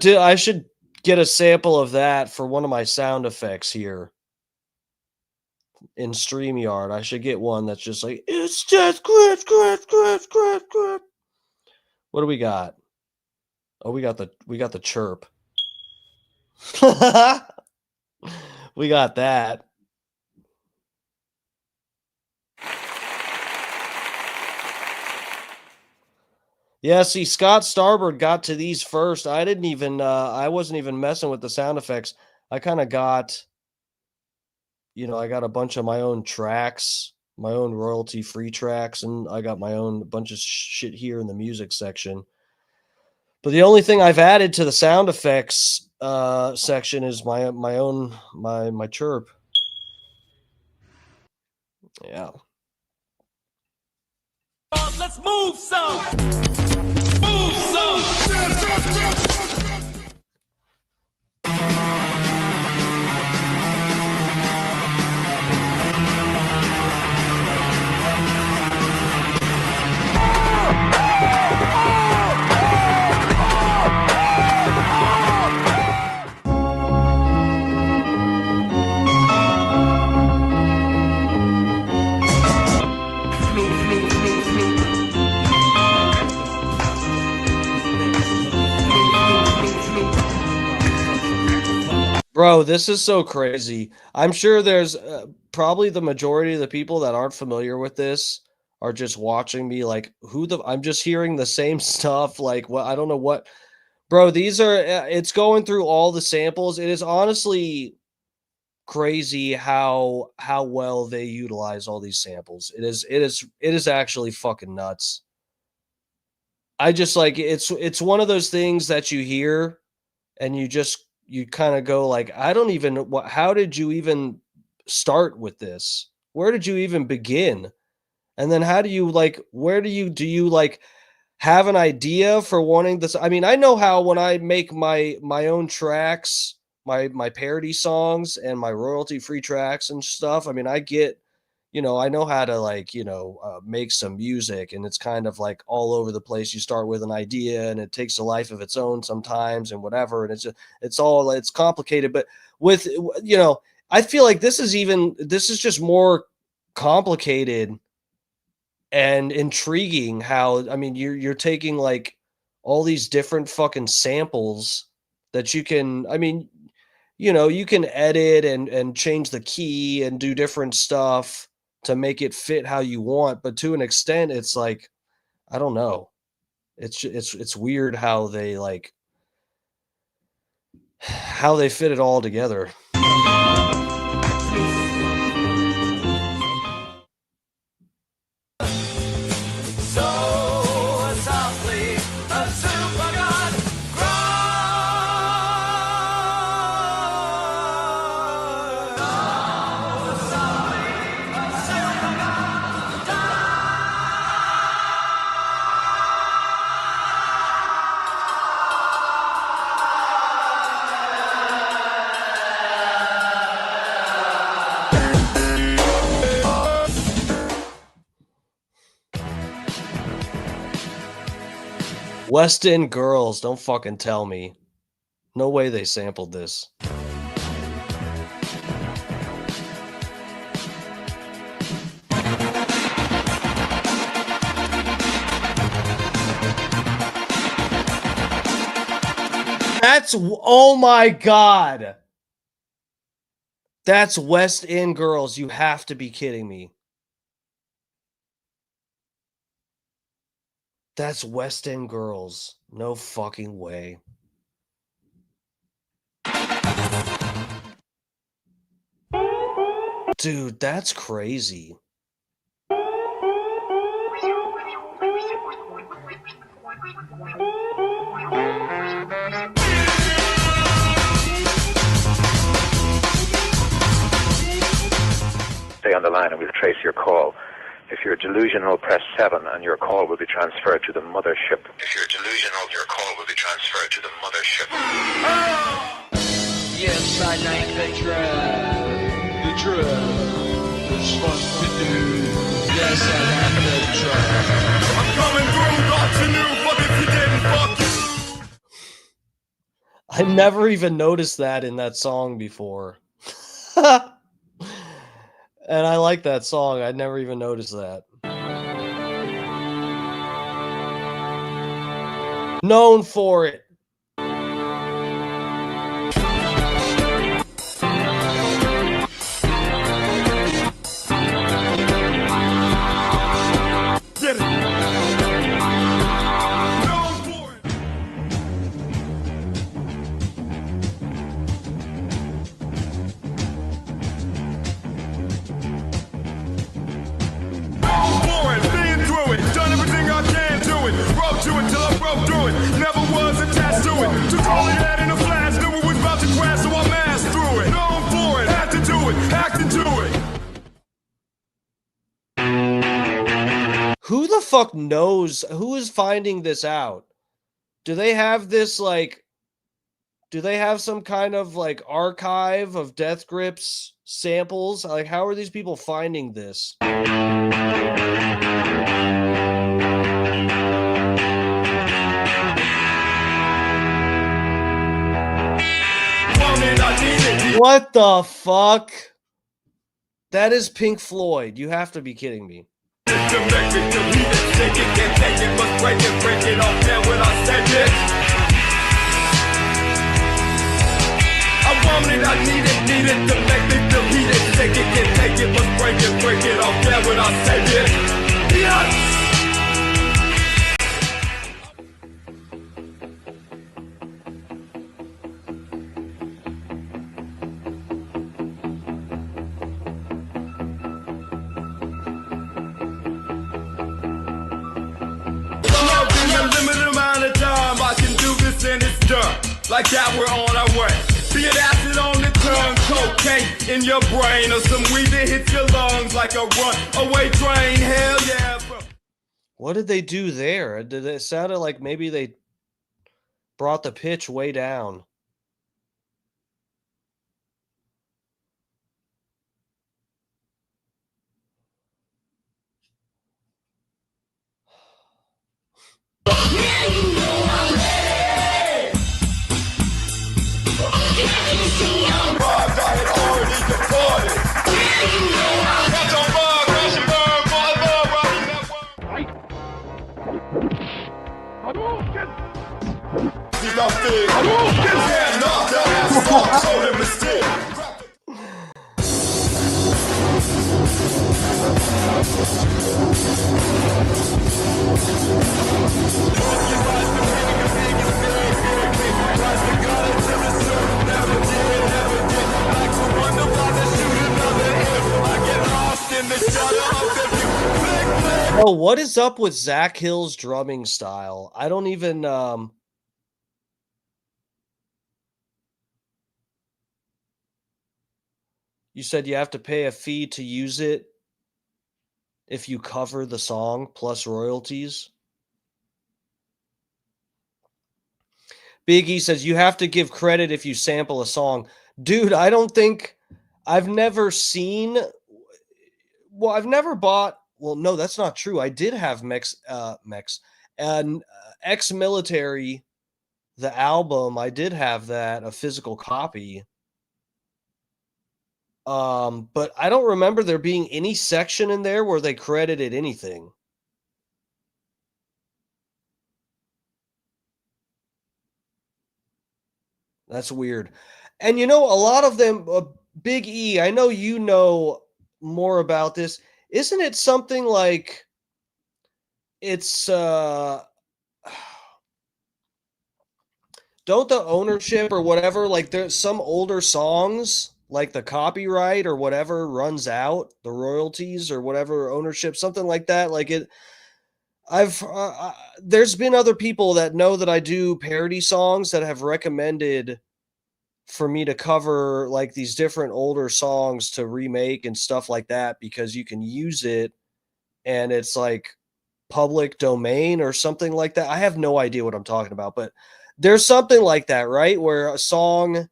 I should get a sample of that for one of my sound effects here in StreamYard. I should get one that's just like, it's just Grip. What do we got? Oh, we got the chirp. We got that. Yeah, see, Scott Starbird got to these first. I wasn't even messing with the sound effects. I kind of got, I got a bunch of my own tracks, my own royalty-free tracks, and I got my own bunch of shit here in the music section. But the only thing I've added to the sound effects section is my own chirp. Yeah. Let's move some. Move some. Bro, this is so crazy. I'm sure there's probably the majority of the people that aren't familiar with this are just watching me like, I'm just hearing the same stuff. Like, what? I don't know what. Bro, these are, it's going through all the samples. It is honestly crazy how well they utilize all these samples. It is actually fucking nuts. I just like, it's one of those things that you hear and you kind of go like, I don't even, how did you even start with this? Where did you even begin? And then how do you like, do you like have an idea for wanting this? I mean, I know how when I make my own tracks, my parody songs and my royalty free tracks and stuff. I mean, I get, I know how to like, make some music, and it's kind of like all over the place. You start with an idea and it takes a life of its own sometimes and whatever. And it's complicated, but with, I feel like this is just more complicated and intriguing how, I mean, you're taking like all these different fucking samples that you can, I mean, you can edit and change the key and do different stuff to make it fit how you want, but to an extent it's like, I don't know. It's weird how they like how they fit it all together. West End Girls, don't fucking tell me. No way they sampled this. Oh my God. That's West End Girls. You have to be kidding me. That's West End Girls. No fucking way. Dude, that's crazy. Stay on the line and we'll trace your call. If you're delusional, press 7 and your call will be transferred to the mothership. If you're delusional, your call will be transferred to the mothership. Yes, I like the drug. The drug is fun to do. Yes, I like the drug. I'm coming through, thought you knew, but if you didn't, fuck you. I never even noticed that in that song before. And I like that song. I never even noticed that. Known for it. Get it. To it till I broke through it. Never was attached to it. Took all of that in a flash. Knew it was about to crash, so I masked through it. Known for it, had to do it, acted to it. Who the fuck knows? Who is finding this out? Do they have this like? Do they have some kind of like archive of Death Grips samples? Like, how are these people finding this? What the fuck? That is Pink Floyd. You have to be kidding me. And it's done. Like that, we're on our way. Be it acid on the tongue, cocaine in your brain, or some weed that hits your lungs like a runaway train. Hell yeah, bro. What did they do there? It sounded like maybe they brought the pitch way down. Oh, what is up with Zach Hill's drumming style? I don't even You said you have to pay a fee to use it if you cover the song plus royalties. Big E says you have to give credit if you sample a song. Dude, I don't think I've never seen I've never bought. Well, no, that's not true. I did have and Ex-Military, the album. I did have that, a physical copy. But I don't remember there being any section in there where they credited anything. That's weird. And you know, a lot of them, Big E, I know you know more about this. Isn't it something like it's don't the ownership or whatever, like there's some older songs, like the copyright or whatever runs out, the royalties or whatever ownership, something like that. Like it, there's been other people that know that I do parody songs that have recommended for me to cover like these different older songs to remake and stuff like that, because you can use it and it's like public domain or something like that. I have no idea what I'm talking about, but there's something like that, right? Where a song,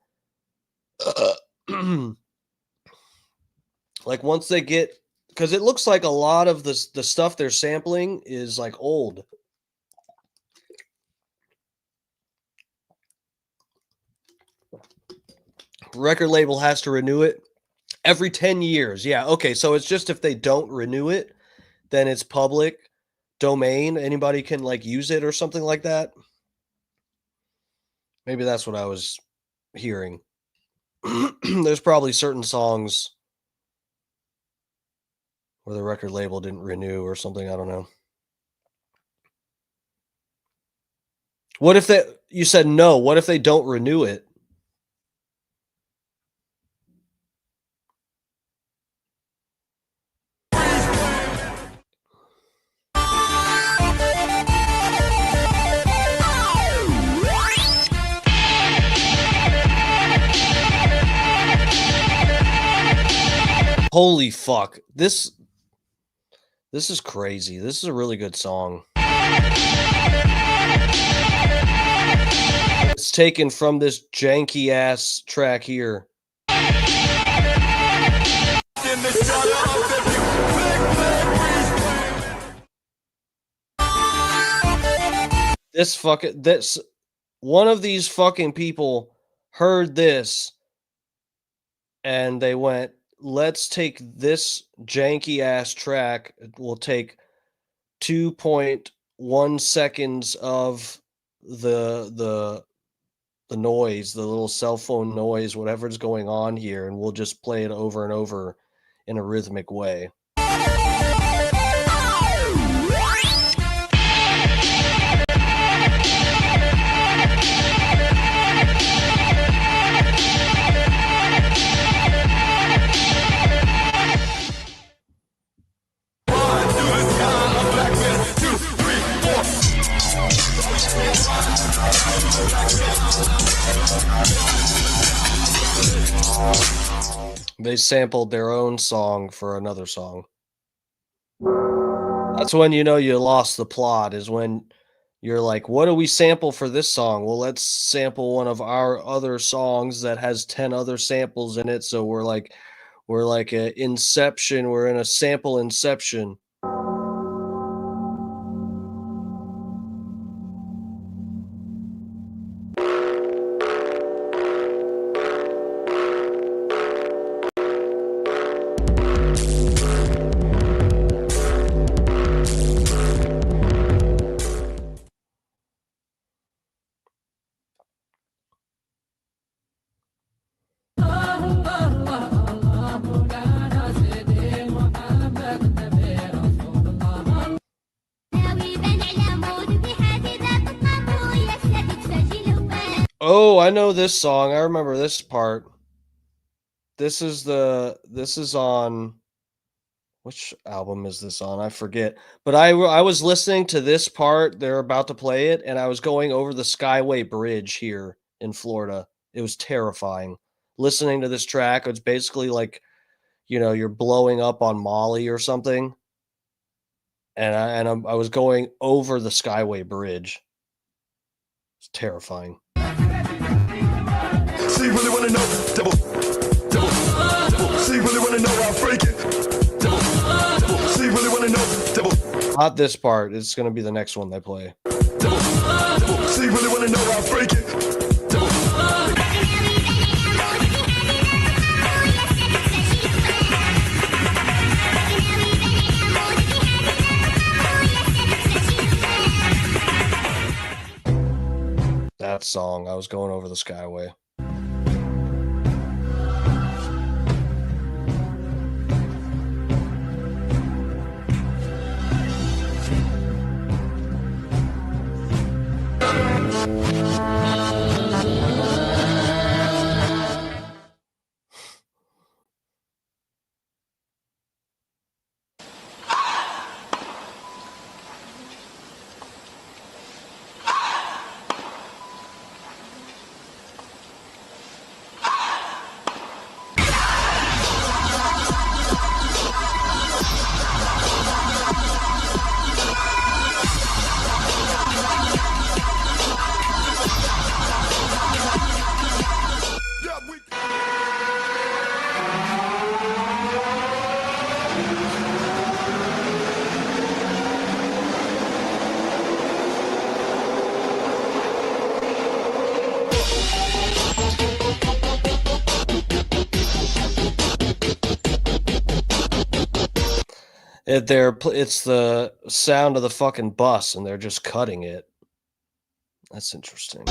like once they get, because it looks like a lot of the stuff they're sampling is like old. Record label has to renew it every 10 years. Yeah. Okay. So it's just if they don't renew it, then it's public domain. Anybody can like use it or something like that. Maybe that's what I was hearing. There's probably certain songs where the record label didn't renew or something. I don't know. What if you said no? What if they don't renew it? Holy fuck. This is crazy. This is a really good song. It's taken from this janky ass track here. This one of these fucking people heard this and they went, let's take this janky ass track. We'll take 2.1 seconds of the noise, the little cell phone noise, whatever's going on here, and we'll just play it over and over in a rhythmic way. They sampled their own song for another song. That's when you know you lost the plot, is when you're like, what do we sample for this song? Well, let's sample one of our other songs that has 10 other samples in it. So we're like a Inception. We're in a sample Inception. Oh, I know this song. I remember this part. This is on, which album is this on? I forget. But I was listening to this part. They're about to play it, and I was going over the Skyway Bridge here in Florida. It was terrifying. Listening to this track, it's basically like, you're blowing up on Molly or something. And I was going over the Skyway Bridge. It's terrifying. See, really wanna know, double. See, really wanna know how freak it. Double. See, really wanna know, double. Not this part. It's gonna be the next one they play. Double. See, really wanna know how freak it. Double. That song. I was going over the Skyway. It's the sound of the fucking bus, and they're just cutting it. That's interesting.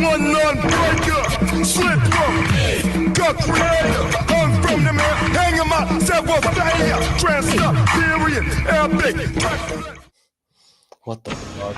One non-breaker, slip from God creator. I'm from the man, hanging myself a failure. Transfer, period, epic. What the fuck?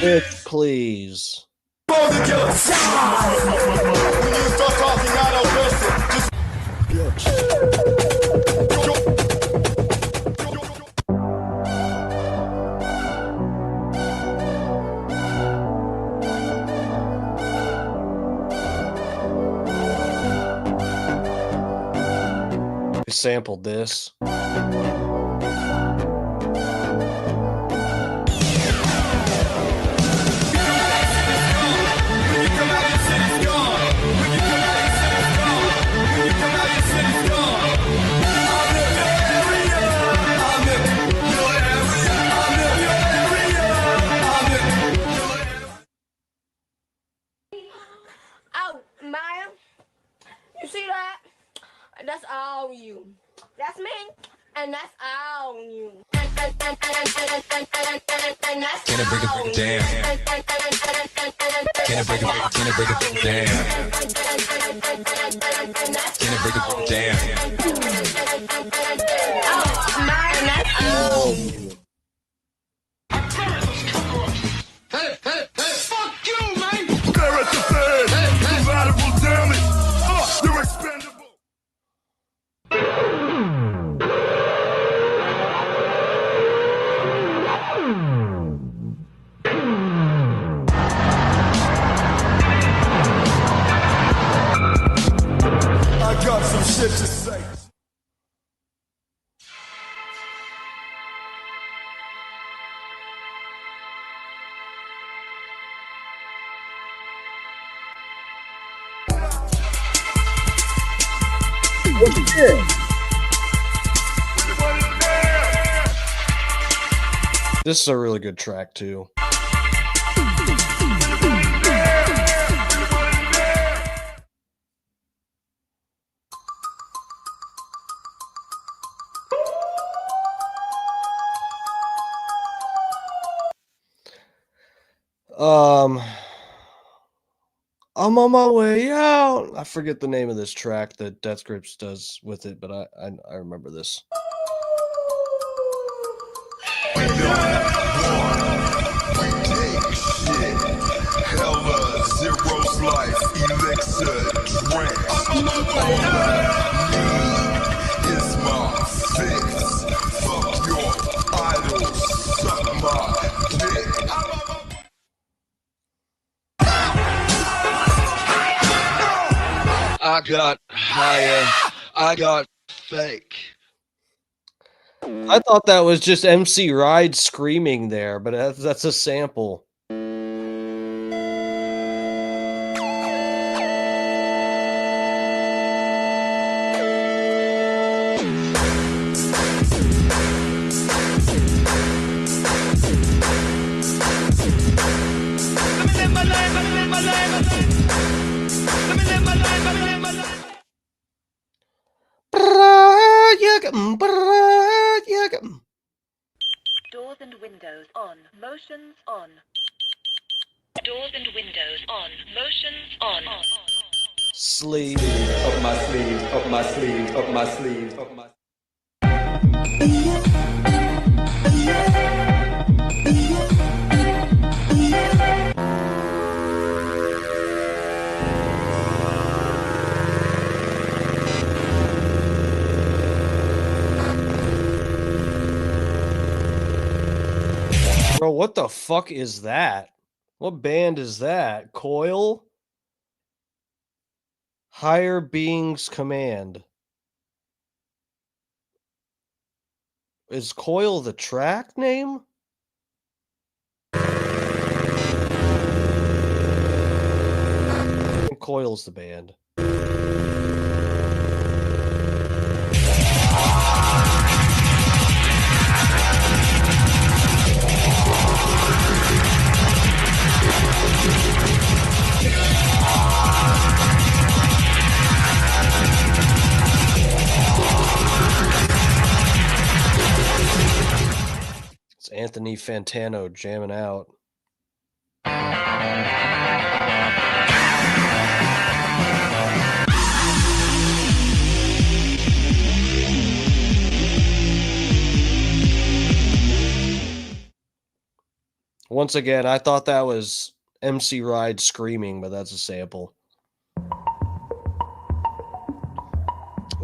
Bitch, please. When you start talking, I don't listen. We sampled this. That's all you. That's me, and that's all you. Can I break it down? Can I break it down? Can I break it down? Oh, mine, that's all you. Hey, fuck you, man! Stare at the fed, collateral damage. You're expendable. shit to say. What's good? This is a really good track too. I'm on my way out. I forget the name of this track that Death Grips does with it, but I remember this. Zero's life, elixir, drink. Is my fix. Fuck your idols, suck my dick. I got higher. I got fake. I thought that was just MC Ride screaming there, but that's a sample. Doors and windows on. Motions on. Doors and windows on. Motions on. Sleeve. Up my sleeve, up my sleeve, up my sleeve, up my. Bro, what the fuck is that? What band is that? Coil? Higher Beings Command. Is Coil the track name? I think Coil's the band. It's Anthony Fantano jamming out. Once again, I thought that was MC Ride screaming, but that's a sample.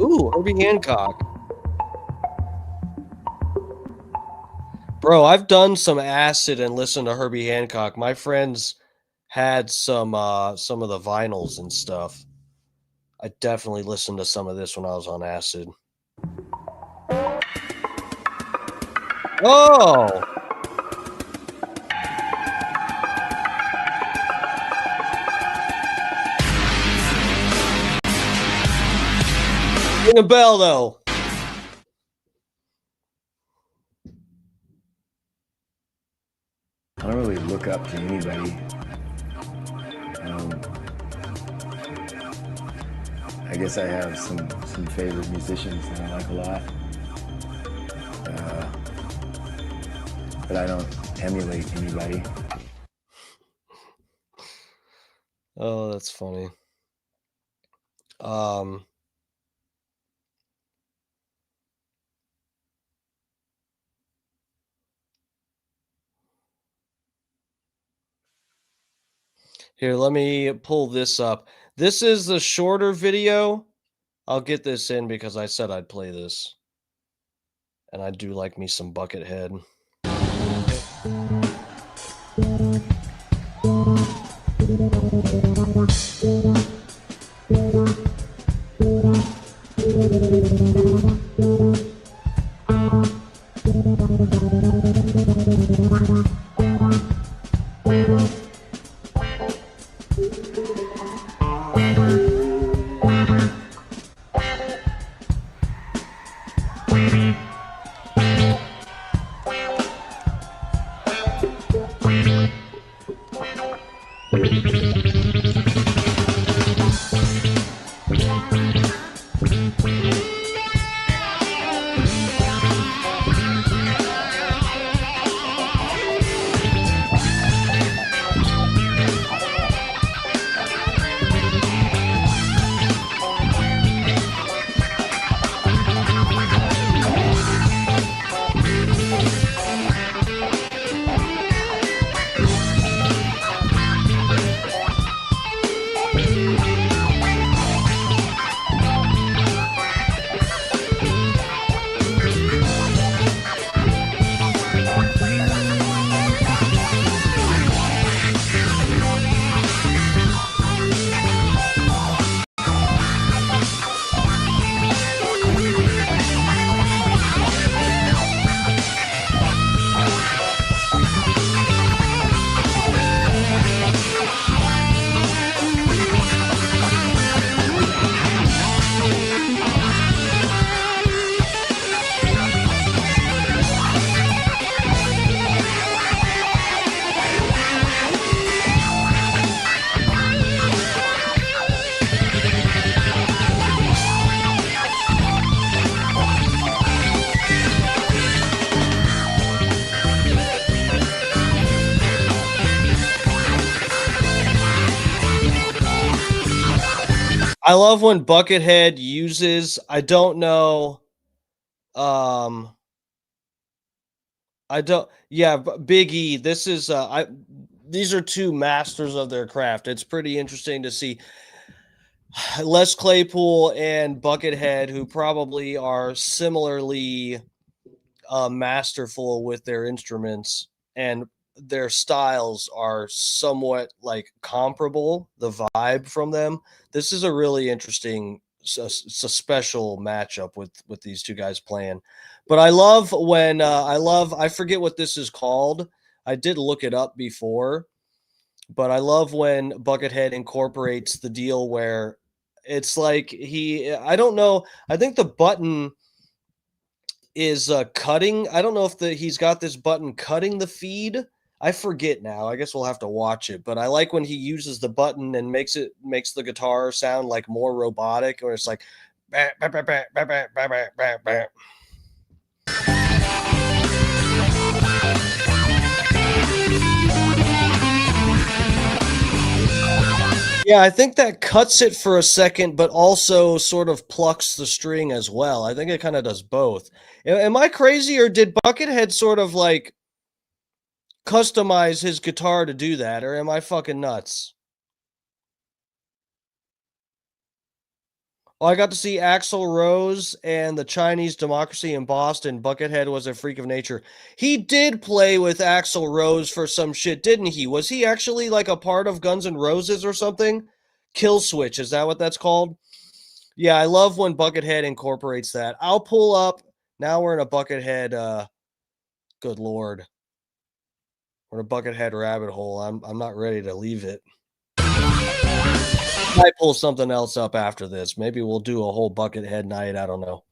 Ooh, Herbie Hancock. Bro, I've done some acid and listened to Herbie Hancock. My friends had some of the vinyls and stuff. I definitely listened to some of this when I was on acid. Oh! Ring a bell, though. I don't really look up to anybody. I guess I have some favorite musicians that I like a lot. But I don't emulate anybody. Oh, that's funny. Here, let me pull this up. This is the shorter video. I'll get this in because I said I'd play this. And I do like me some Buckethead. I love when Buckethead uses, I don't know, Big E, this is, these are two masters of their craft. It's pretty interesting to see Les Claypool and Buckethead, who probably are similarly masterful with their instruments, and their styles are somewhat like comparable, the vibe from them. This is a really interesting, it's a special matchup with these two guys playing. But I love when I forget what this is called. I did look it up before, but I love when Buckethead incorporates the deal where it's like I don't know, I think the button is cutting. I don't know if he's got this button cutting the feed. I forget now. I guess we'll have to watch it. But I like when he uses the button and makes the guitar sound like more robotic, or it's like bah, bah, bah, bah, bah, bah, bah, bah, bah. Yeah, I think that cuts it for a second, but also sort of plucks the string as well. I think it kind of does both. Am I crazy, or did Buckethead sort of like customize his guitar to do that, or am I fucking nuts? Oh, I got to see Axl Rose and the Chinese Democracy in Boston. Buckethead was a freak of nature. He did play with Axl Rose for some shit, didn't he? Was he actually like a part of Guns N' Roses or something? Kill Switch, is that what that's called? Yeah, I love when Buckethead incorporates that. I'll pull up. Now we're in a Buckethead. Good Lord. We're in a Buckethead rabbit hole. I'm not ready to leave it. I might pull something else up after this. Maybe we'll do a whole Buckethead night. I don't know.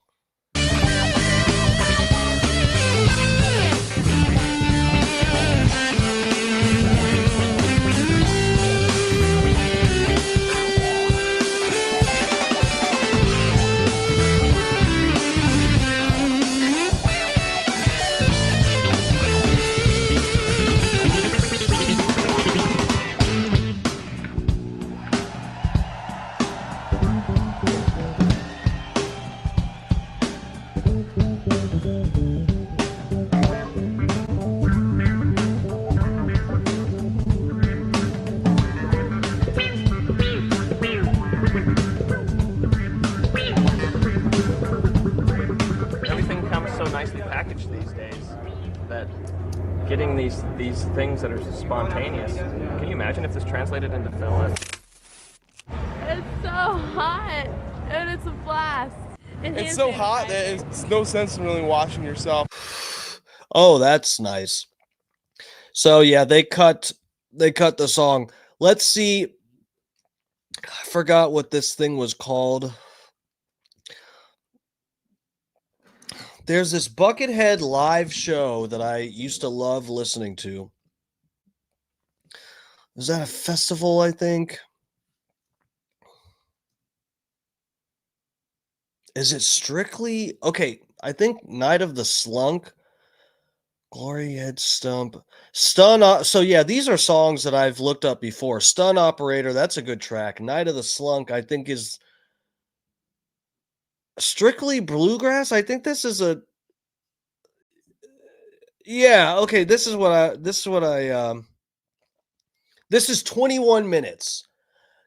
Getting these things that are spontaneous. Can you imagine if this translated into film? It's so hot, and it's a blast. It's so hot that it's no sense in really washing yourself. Oh, that's nice. So yeah, they cut they cut the song. Let's see. I forgot what this thing was called. There's this Buckethead live show that I used to love listening to. Is that a festival, I think? Is it strictly... Okay, I think Night of the Slunk. Glory Head Stump. So yeah, these are songs that I've looked up before. Stun Operator, that's a good track. Night of the Slunk, I think, is strictly bluegrass. I think this is a... Yeah, okay, this is 21 minutes.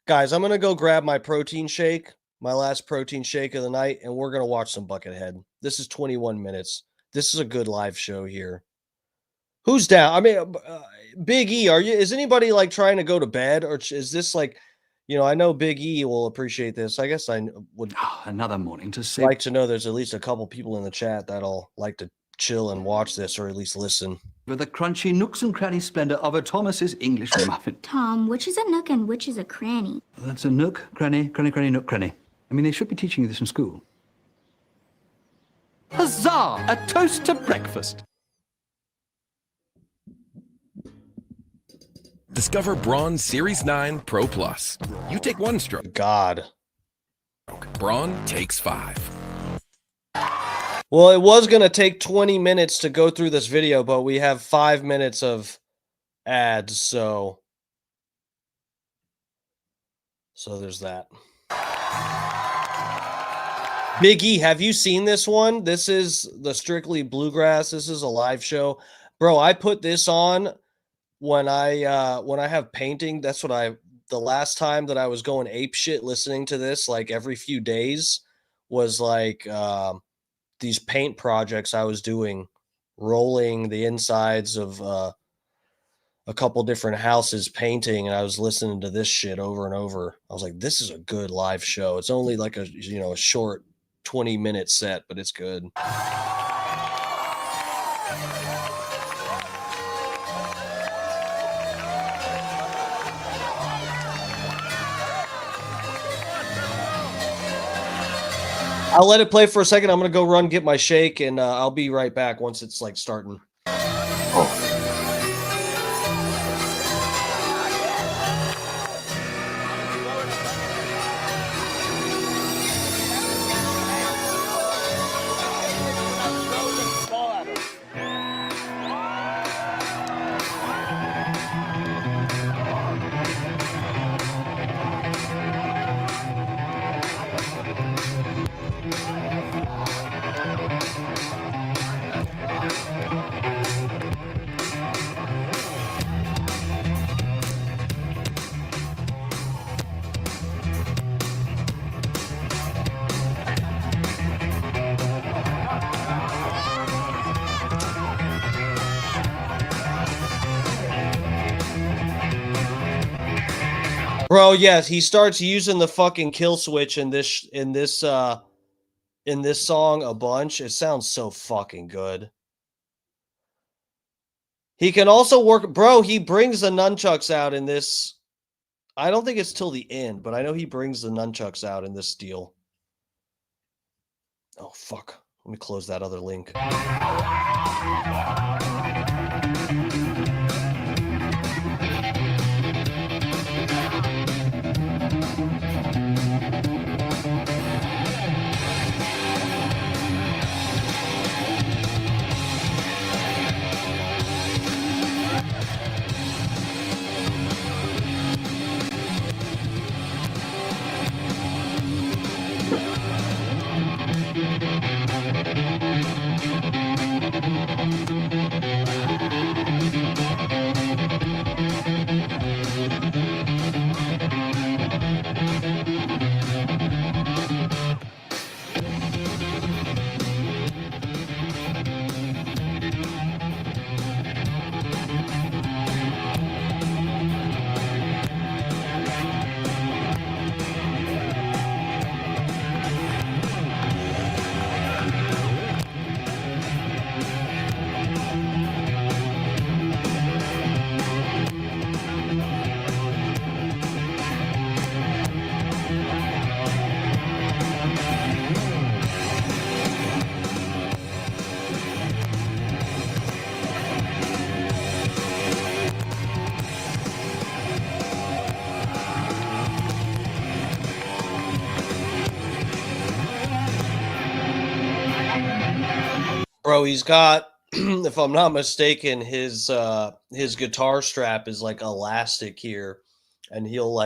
Guys, I'm going to go grab my protein shake, my last protein shake of the night, and we're going to watch some Buckethead. This is 21 minutes. This is a good live show here. Who's down? I mean, Big E, is anybody like trying to go to bed, or is this like, I know Big E will appreciate this. I guess I would another morning to see. Like to know there's at least a couple people in the chat that'll like to chill and watch this, or at least listen. With the crunchy nooks and cranny splendor of a Thomas's English muffin. Tom, which is a nook and which is a cranny? That's a nook, cranny, nook, cranny. I mean, they should be teaching you this in school. Huzzah! A toast to breakfast. Discover Braun Series 9 Pro Plus. You take one stroke. God. Braun takes 5. Well, it was going to take 20 minutes to go through this video, but we have 5 minutes of ads, so there's that. Big E, have you seen this one? This is the Strictly Bluegrass. This is a live show. Bro, I put this on when I have painting. That's what the last time that I was going ape shit listening to this, like every few days, was like these paint projects I was doing, rolling the insides of a couple different houses, painting, and I was listening to this shit over and over. I was like, this is a good live show. It's only like a short 20-minute set, but it's good. I'll let it play for a second. I'm going to go run, get my shake, and I'll be right back once it's like starting. Bro, yes, he starts using the fucking kill switch in this song a bunch. It sounds so fucking good. He can also work, bro, he brings the nunchucks out in this. I don't think it's till the end, but I know he brings the nunchucks out in this deal. Oh, fuck. Let me close that other link. Bro, he's got, if I'm not mistaken, his guitar strap is like elastic here, and he'll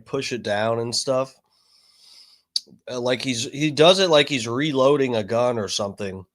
push it down and stuff. Like he does it like he's reloading a gun or something.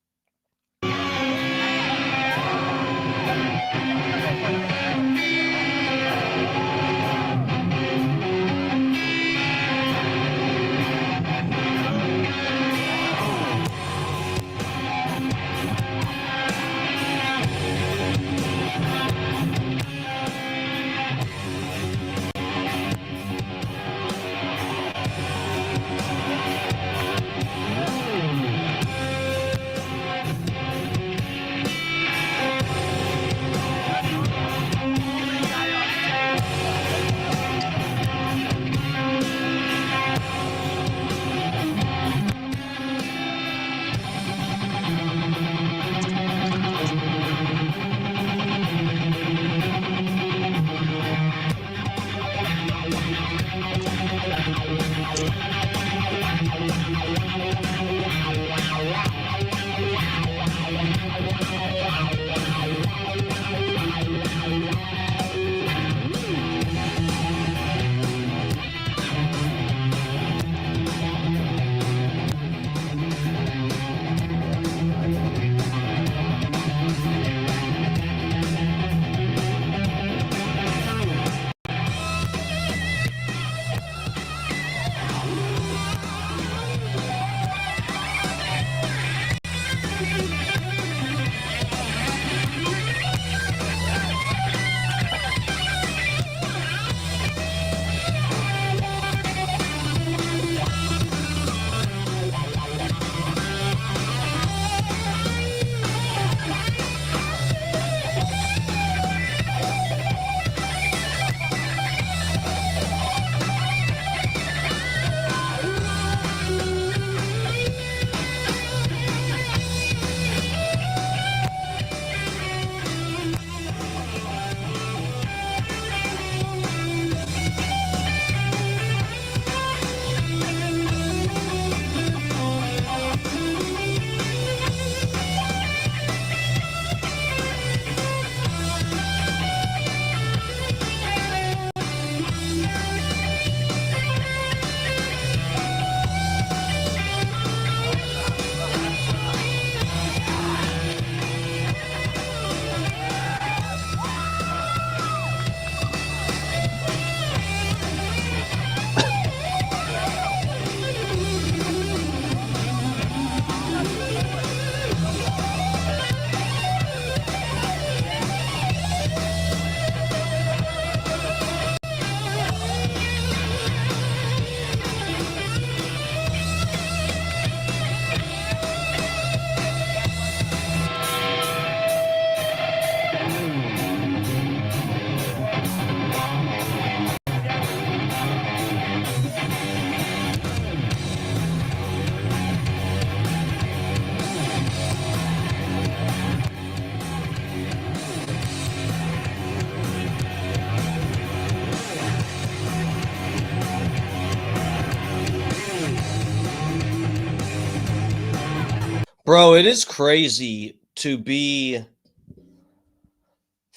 Bro, it is crazy to be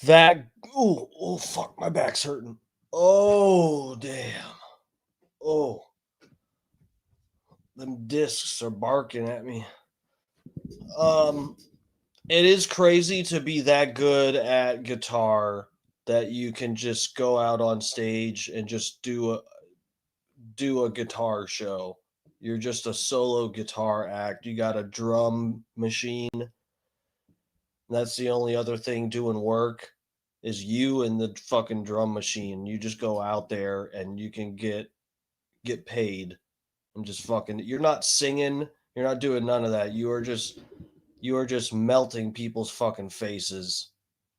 that. Oh, fuck, my back's hurting. Oh, damn. Oh, them discs are barking at me. It is crazy to be that good at guitar that you can just go out on stage and just do a guitar show. You're just a solo guitar act. You got a drum machine. That's the only other thing doing work is you and the fucking drum machine. You just go out there and you can get paid and just fucking, you're not singing, you're not doing none of that. You are just melting people's fucking faces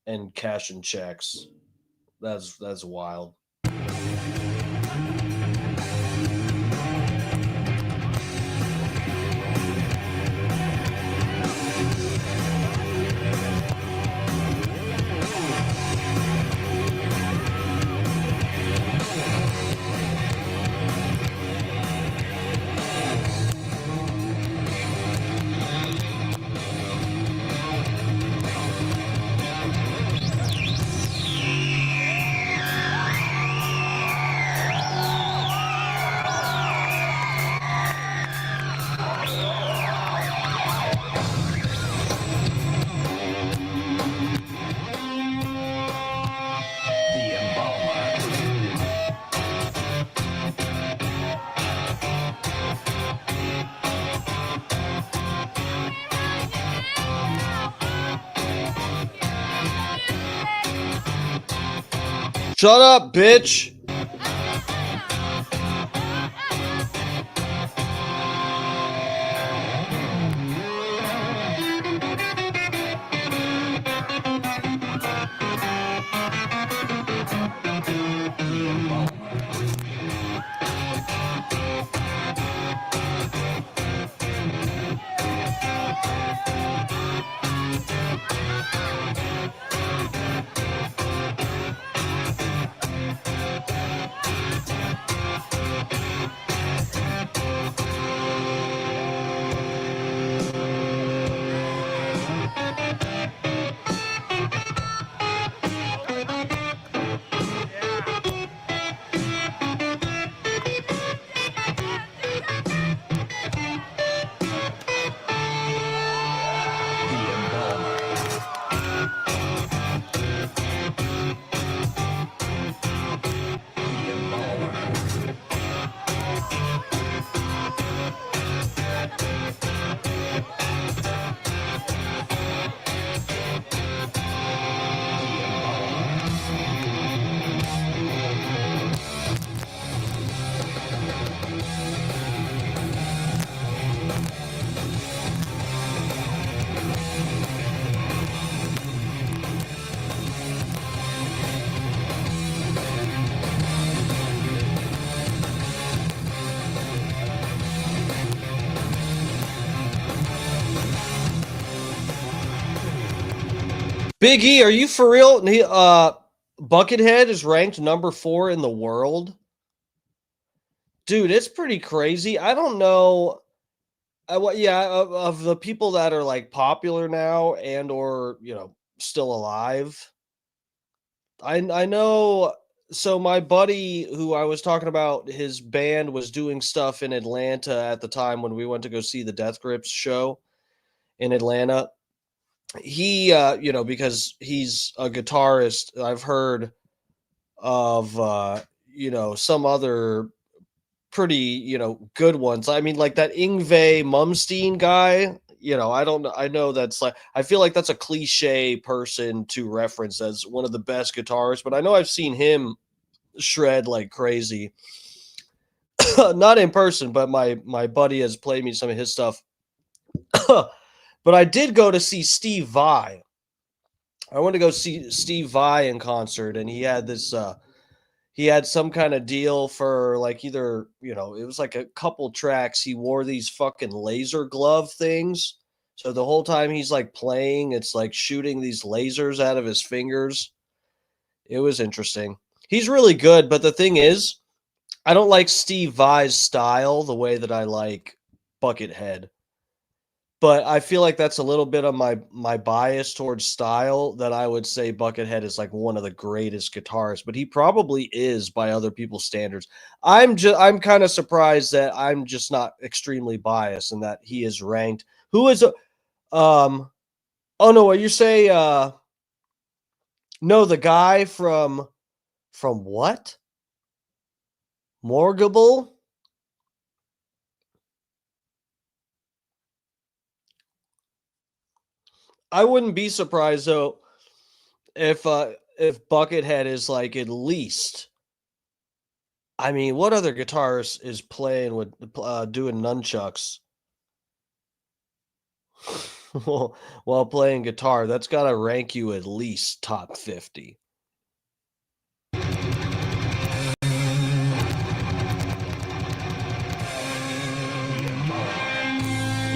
and cashing checks. That's wild. Shut up, bitch. Big E, are you for real? Buckethead is ranked number 4 in the world. Dude, it's pretty crazy. I don't know. Of the people that are like popular now and or still alive. I know. So my buddy who I was talking about, his band was doing stuff in Atlanta at the time when we went to go see the Death Grips show in Atlanta. He because he's a guitarist, I've heard of some other pretty good ones. I mean, like that Yngwie Malmsteen guy, I know that's like, I feel like that's a cliche person to reference as one of the best guitarists, but I know I've seen him shred like crazy. Not in person, but my buddy has played me some of his stuff. But I did go to see Steve Vai. I went to go see Steve Vai in concert, and he had this he had some kind of deal for like either, it was like a couple tracks. He wore these fucking laser glove things. So the whole time he's like playing, it's like shooting these lasers out of his fingers. It was interesting. He's really good, but the thing is, I don't like Steve Vai's style the way that I like Buckethead. But I feel like that's a little bit of my bias towards style, that I would say Buckethead is like one of the greatest guitarists, but he probably is by other people's standards. I'm kind of surprised that I'm just not extremely biased and that he is ranked. Who is oh no, you say no, the guy from what? Morgable? I wouldn't be surprised though if Buckethead is like at least. I mean, what other guitarist is playing with doing nunchucks while playing guitar? That's got to rank you at least top 50.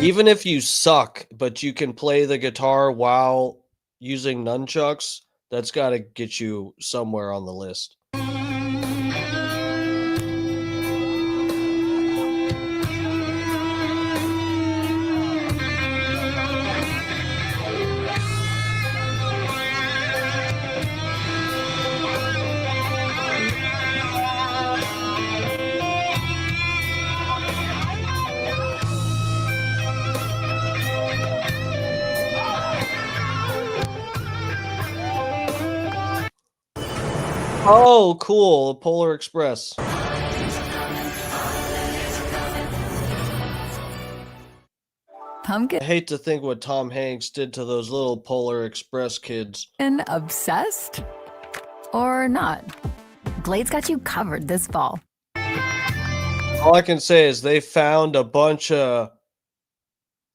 Even if you suck, but you can play the guitar while using nunchucks, that's got to get you somewhere on the list. Oh, cool. Polar Express. Pumpkin. I hate to think what Tom Hanks did to those little Polar Express kids. And obsessed? Or not. Blade's got you covered this fall. All I can say is they found a bunch of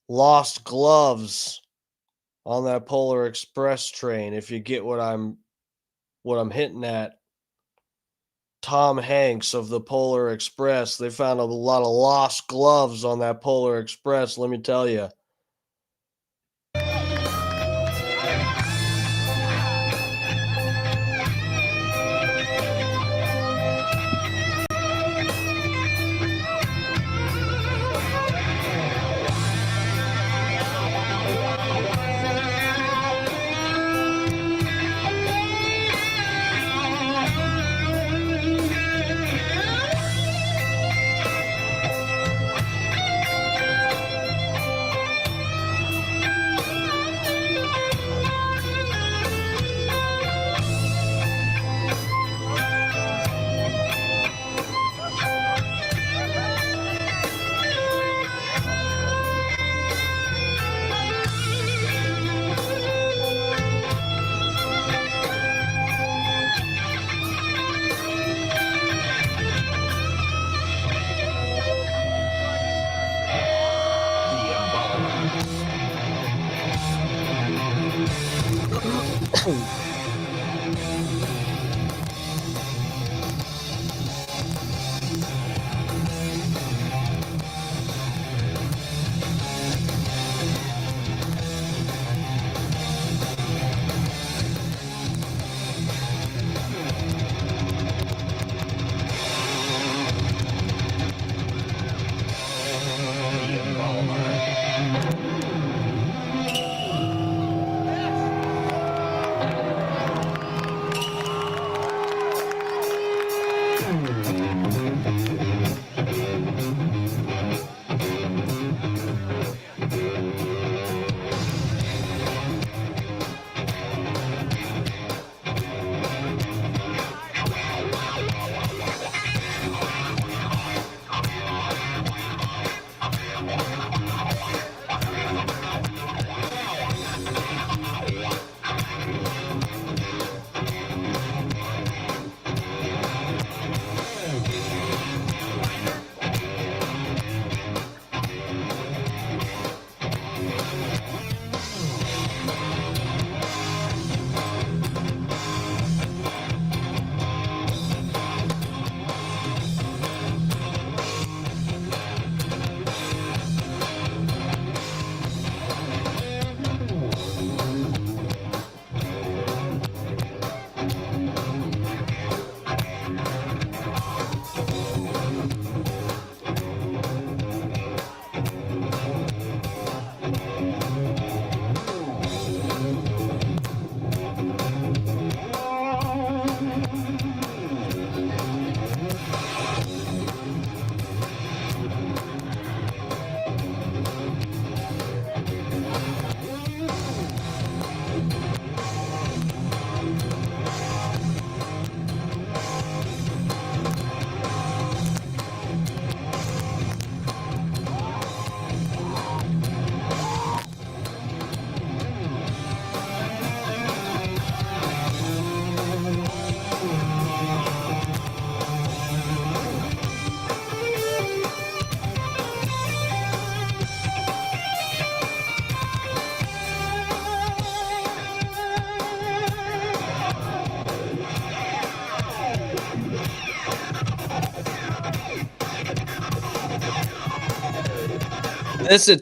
lost gloves on that Polar Express train, if you get what I'm hinting at. Tom Hanks of the Polar Express. They found a lot of lost gloves on that Polar Express, let me tell you.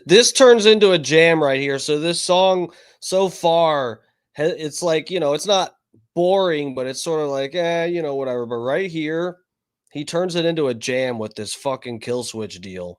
This turns into a jam right here. So this song so far, it's like, you know, it's not boring, but it's sort of like, you know, whatever. But right here, he turns it into a jam with this fucking kill switch deal.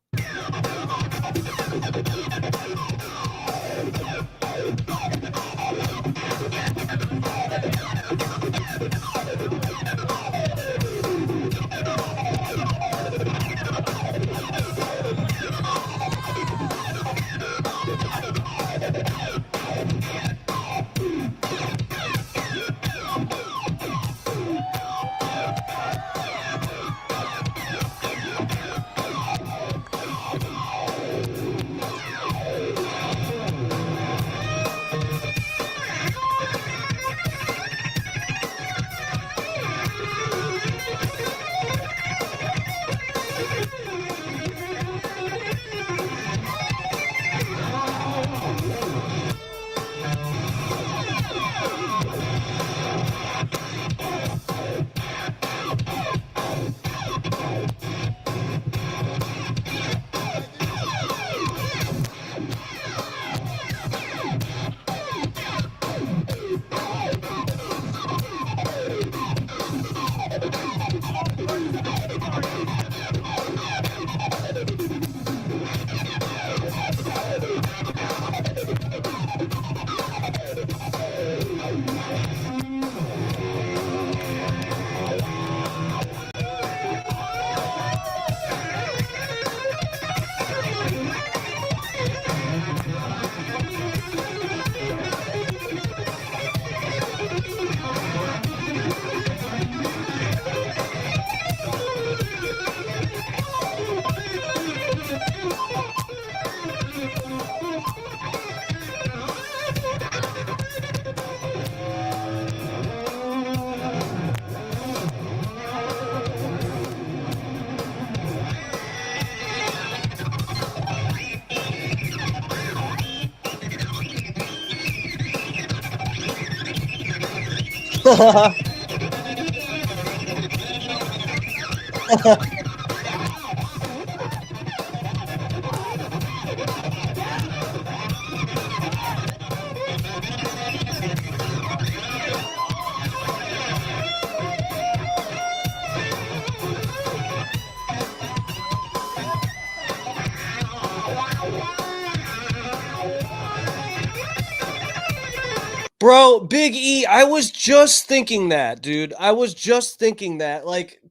Bro, Big E, I was just thinking that, dude. I was just thinking that, like,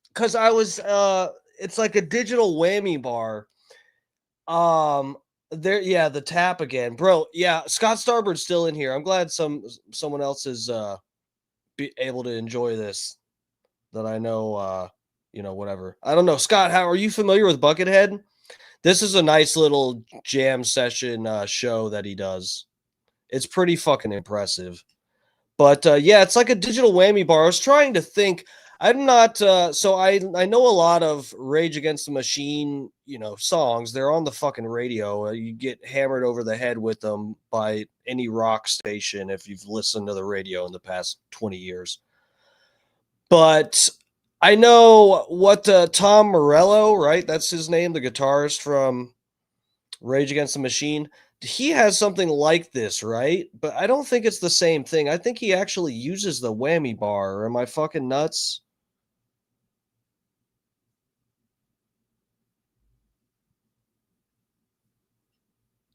because I was, it's like a digital whammy bar. There, yeah, the tap again, bro. Yeah, Scott Starbird's still in here. I'm glad someone else is be able to enjoy this. That I know, whatever. I don't know, Scott. How are you familiar with Buckethead? This is a nice little jam session show that he does. It's pretty fucking impressive. But yeah, it's like a digital whammy bar. I was trying to think. I'm not so I know a lot of Rage Against the Machine, songs. They're on the fucking radio. You get hammered over the head with them by any rock station if you've listened to the radio in the past 20 years. But I know what Tom Morello, right? That's his name, the guitarist from Rage Against the Machine. He has something like this, right? But I don't think it's the same thing. I think he actually uses the whammy bar. Am I fucking nuts?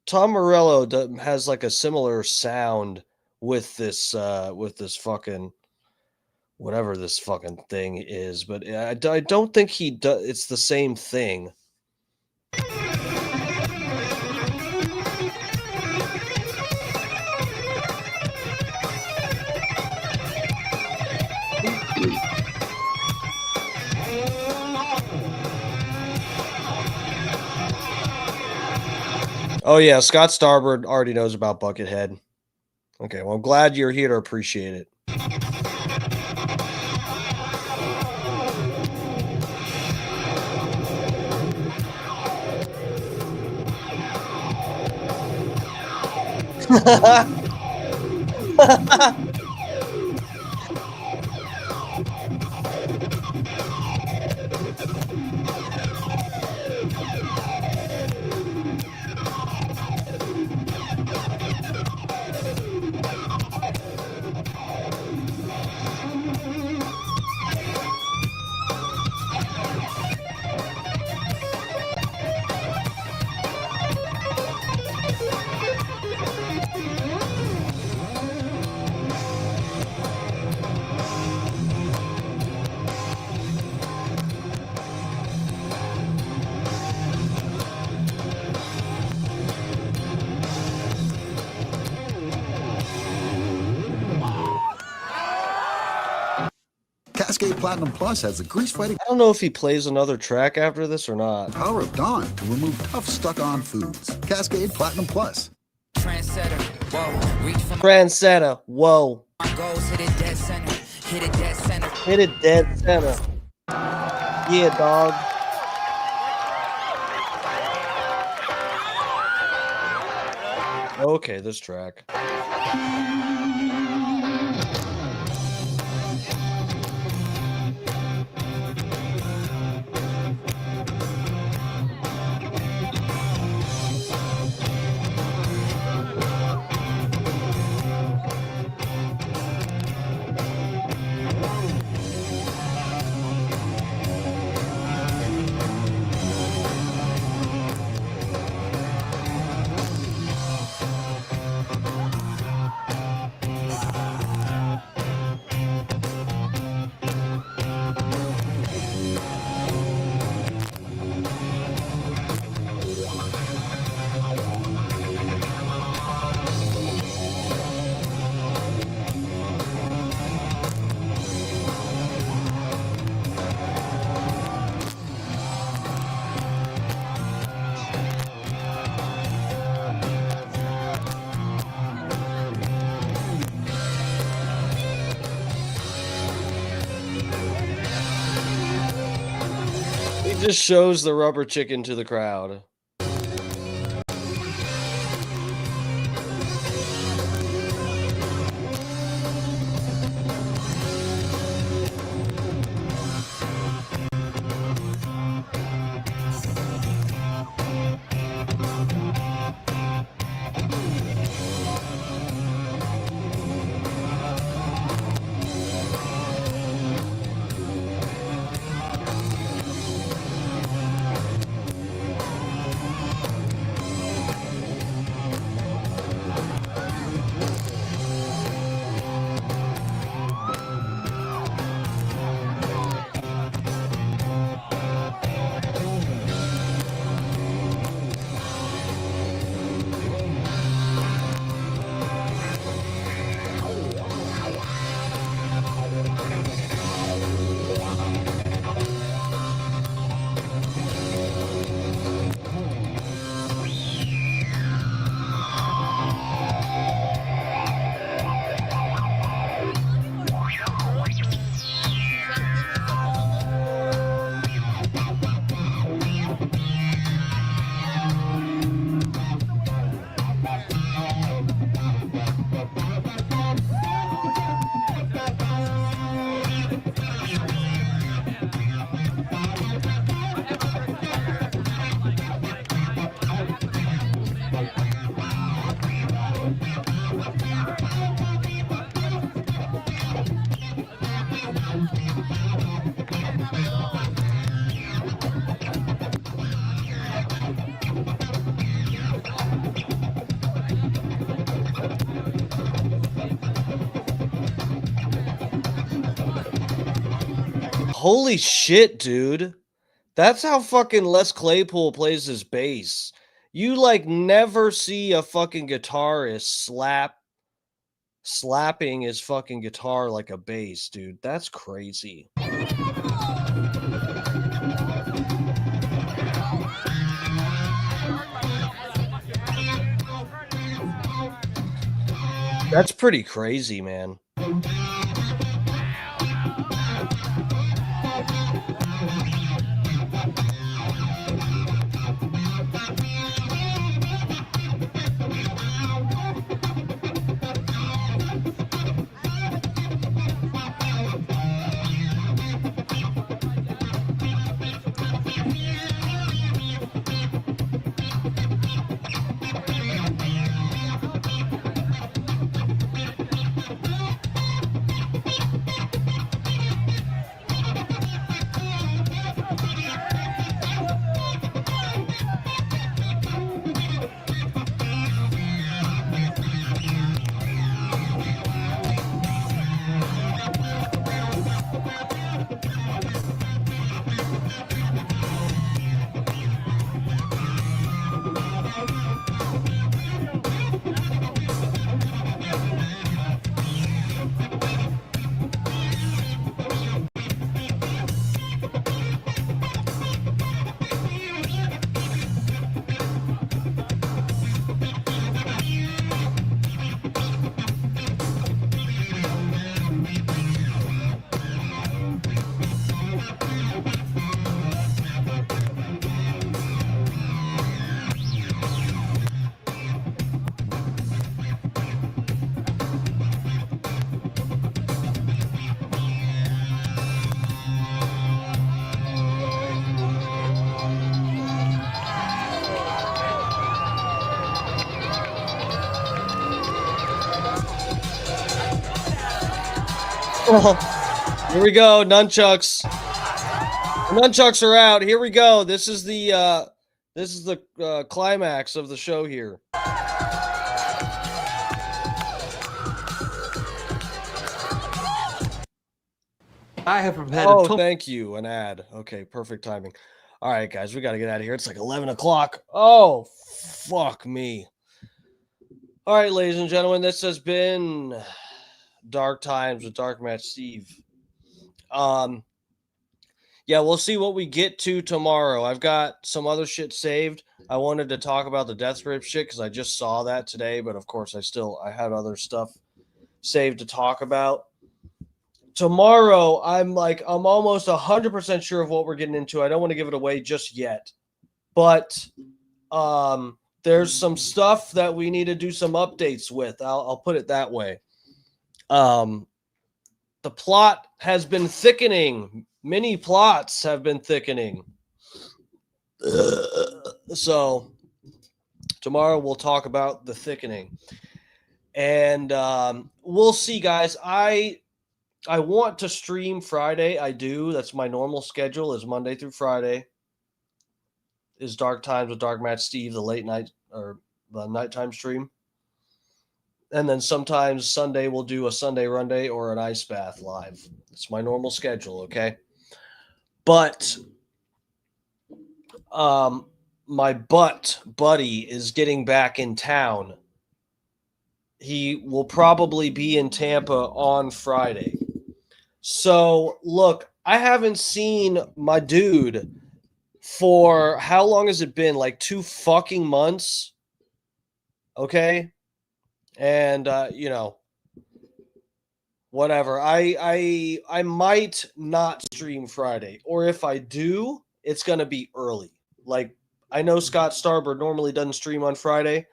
Tom Morello has like a similar sound with this fucking whatever this fucking thing is, but I don't think he does. It's the same thing. Oh yeah, Scott Starbird already knows about Buckethead. Okay, well, I'm glad you're here to appreciate it. Cascade Platinum Plus has the grease fighting. I don't know if he plays another track after this or not. Power of Dawn to remove tough stuck-on foods. Cascade Platinum Plus. Trendsetter, whoa. Reach for Trendsetter, whoa. my goals, hit it dead center. Hit it dead center. Hit it dead center. Yeah, dog. Okay, this track. Just shows the rubber chicken to the crowd. Holy shit, dude. That's how fucking Les Claypool plays his bass. You like never see a fucking guitarist slapping his fucking guitar like a bass, dude. That's crazy. That's pretty crazy, man. Here we go, nunchucks. The nunchucks are out. Here we go. This is the climax of the show here. I have prepared. Thank you. An ad. Okay, perfect timing. All right, guys, we got to get out of here. It's like 11 o'clock. Oh, fuck me. All right, ladies and gentlemen, this has been Dark Times with Dark Match Steve. Yeah, we'll see what we get to tomorrow. I've got some other shit saved. I wanted to talk about the Death Grip shit because I just saw that today, but of course I had other stuff saved to talk about. Tomorrow, I'm almost 100% sure of what we're getting into. I don't want to give it away just yet, but there's some stuff that we need to do some updates with. I'll put it that way. The plot has been thickening. Many plots have been thickening. So tomorrow we'll talk about the thickening. And we'll see, guys. I want to stream Friday. I do. That's my normal schedule, is Monday through Friday. Is Dark Times with Dark Match Steve, the late night or the nighttime stream. And then sometimes Sunday we'll do a Sunday Run Day or an ice bath live. It's my normal schedule, okay? But my buddy is getting back in town. He will probably be in Tampa on Friday. So, look, I haven't seen my dude for how long has it been? Like 2 fucking months? Okay? And whatever. I might not stream Friday, or if I do, it's going to be early. Like, I know Scott Starbird normally doesn't stream on Friday,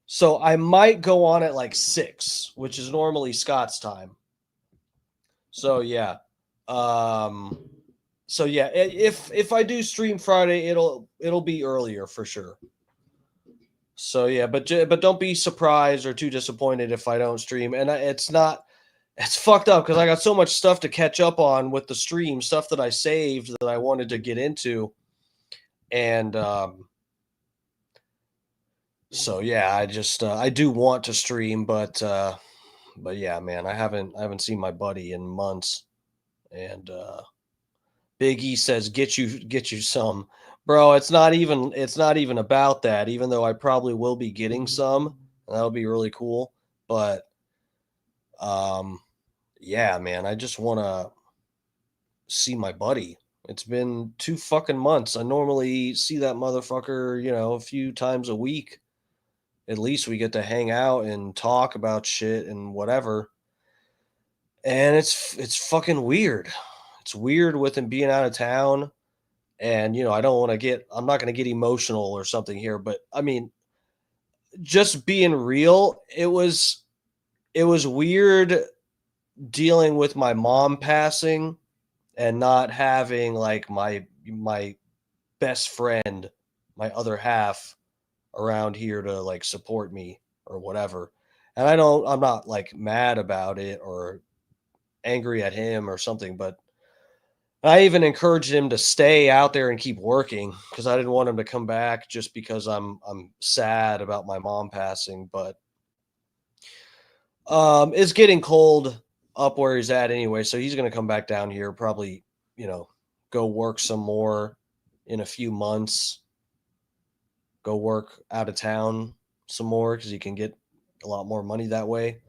so I might go on at like 6, which is normally Scott's time. So yeah. If I do stream Friday, it'll be earlier for sure. So yeah, but don't be surprised or too disappointed if I don't stream. And it's fucked up because I got so much stuff to catch up on with the stream, stuff that I saved that I wanted to get into. And so yeah, I do want to stream, but yeah, man, I haven't seen my buddy in months. And Big E says, get you some. Bro, it's not even about that, even though I probably will be getting some. That'll be really cool. But yeah, man, I just want to see my buddy. It's been 2 fucking months. I normally see that motherfucker, a few times a week. At least we get to hang out and talk about shit and whatever. And it's fucking weird. It's weird with him being out of town. And, I'm not going to get emotional or something here, but I mean, just being real, it was weird dealing with my mom passing and not having like my best friend, my other half around here to like support me or whatever. And I'm not like mad about it or angry at him or something, but I even encouraged him to stay out there and keep working because I didn't want him to come back just because I'm sad about my mom passing. But it's getting cold up where he's at anyway, so he's going to come back down here, probably, go work some more in a few months, go work out of town some more because he can get a lot more money that way.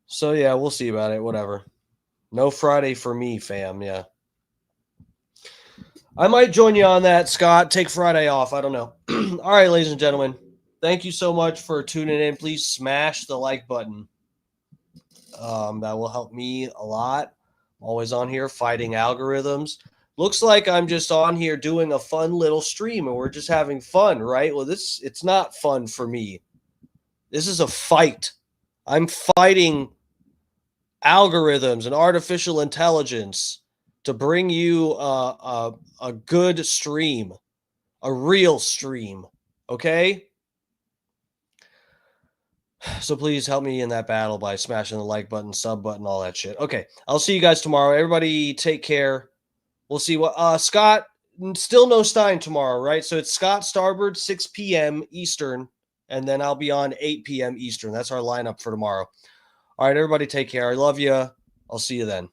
So yeah, we'll see about it. Whatever. No Friday for me, fam. Yeah. I might join you on that, Scott. Take Friday off. I don't know. All right, ladies and gentlemen. Thank you so much for tuning in. Please smash the like button. That will help me a lot. I'm always on here fighting algorithms. Looks like I'm just on here doing a fun little stream and we're just having fun, right? Well, it's not fun for me. This is a fight. I'm fighting algorithms and artificial intelligence to bring you a good stream, a real stream, okay? So please help me in that battle by smashing the like button, sub button, all that shit. Okay, I'll see you guys tomorrow. Everybody take care. We'll see what Scott, still no Stein tomorrow, right? So it's Scott Starboard, 6 p.m. Eastern, and then I'll be on 8 p.m. Eastern. That's our lineup for tomorrow. All right, everybody take care. I love you. I'll see you then.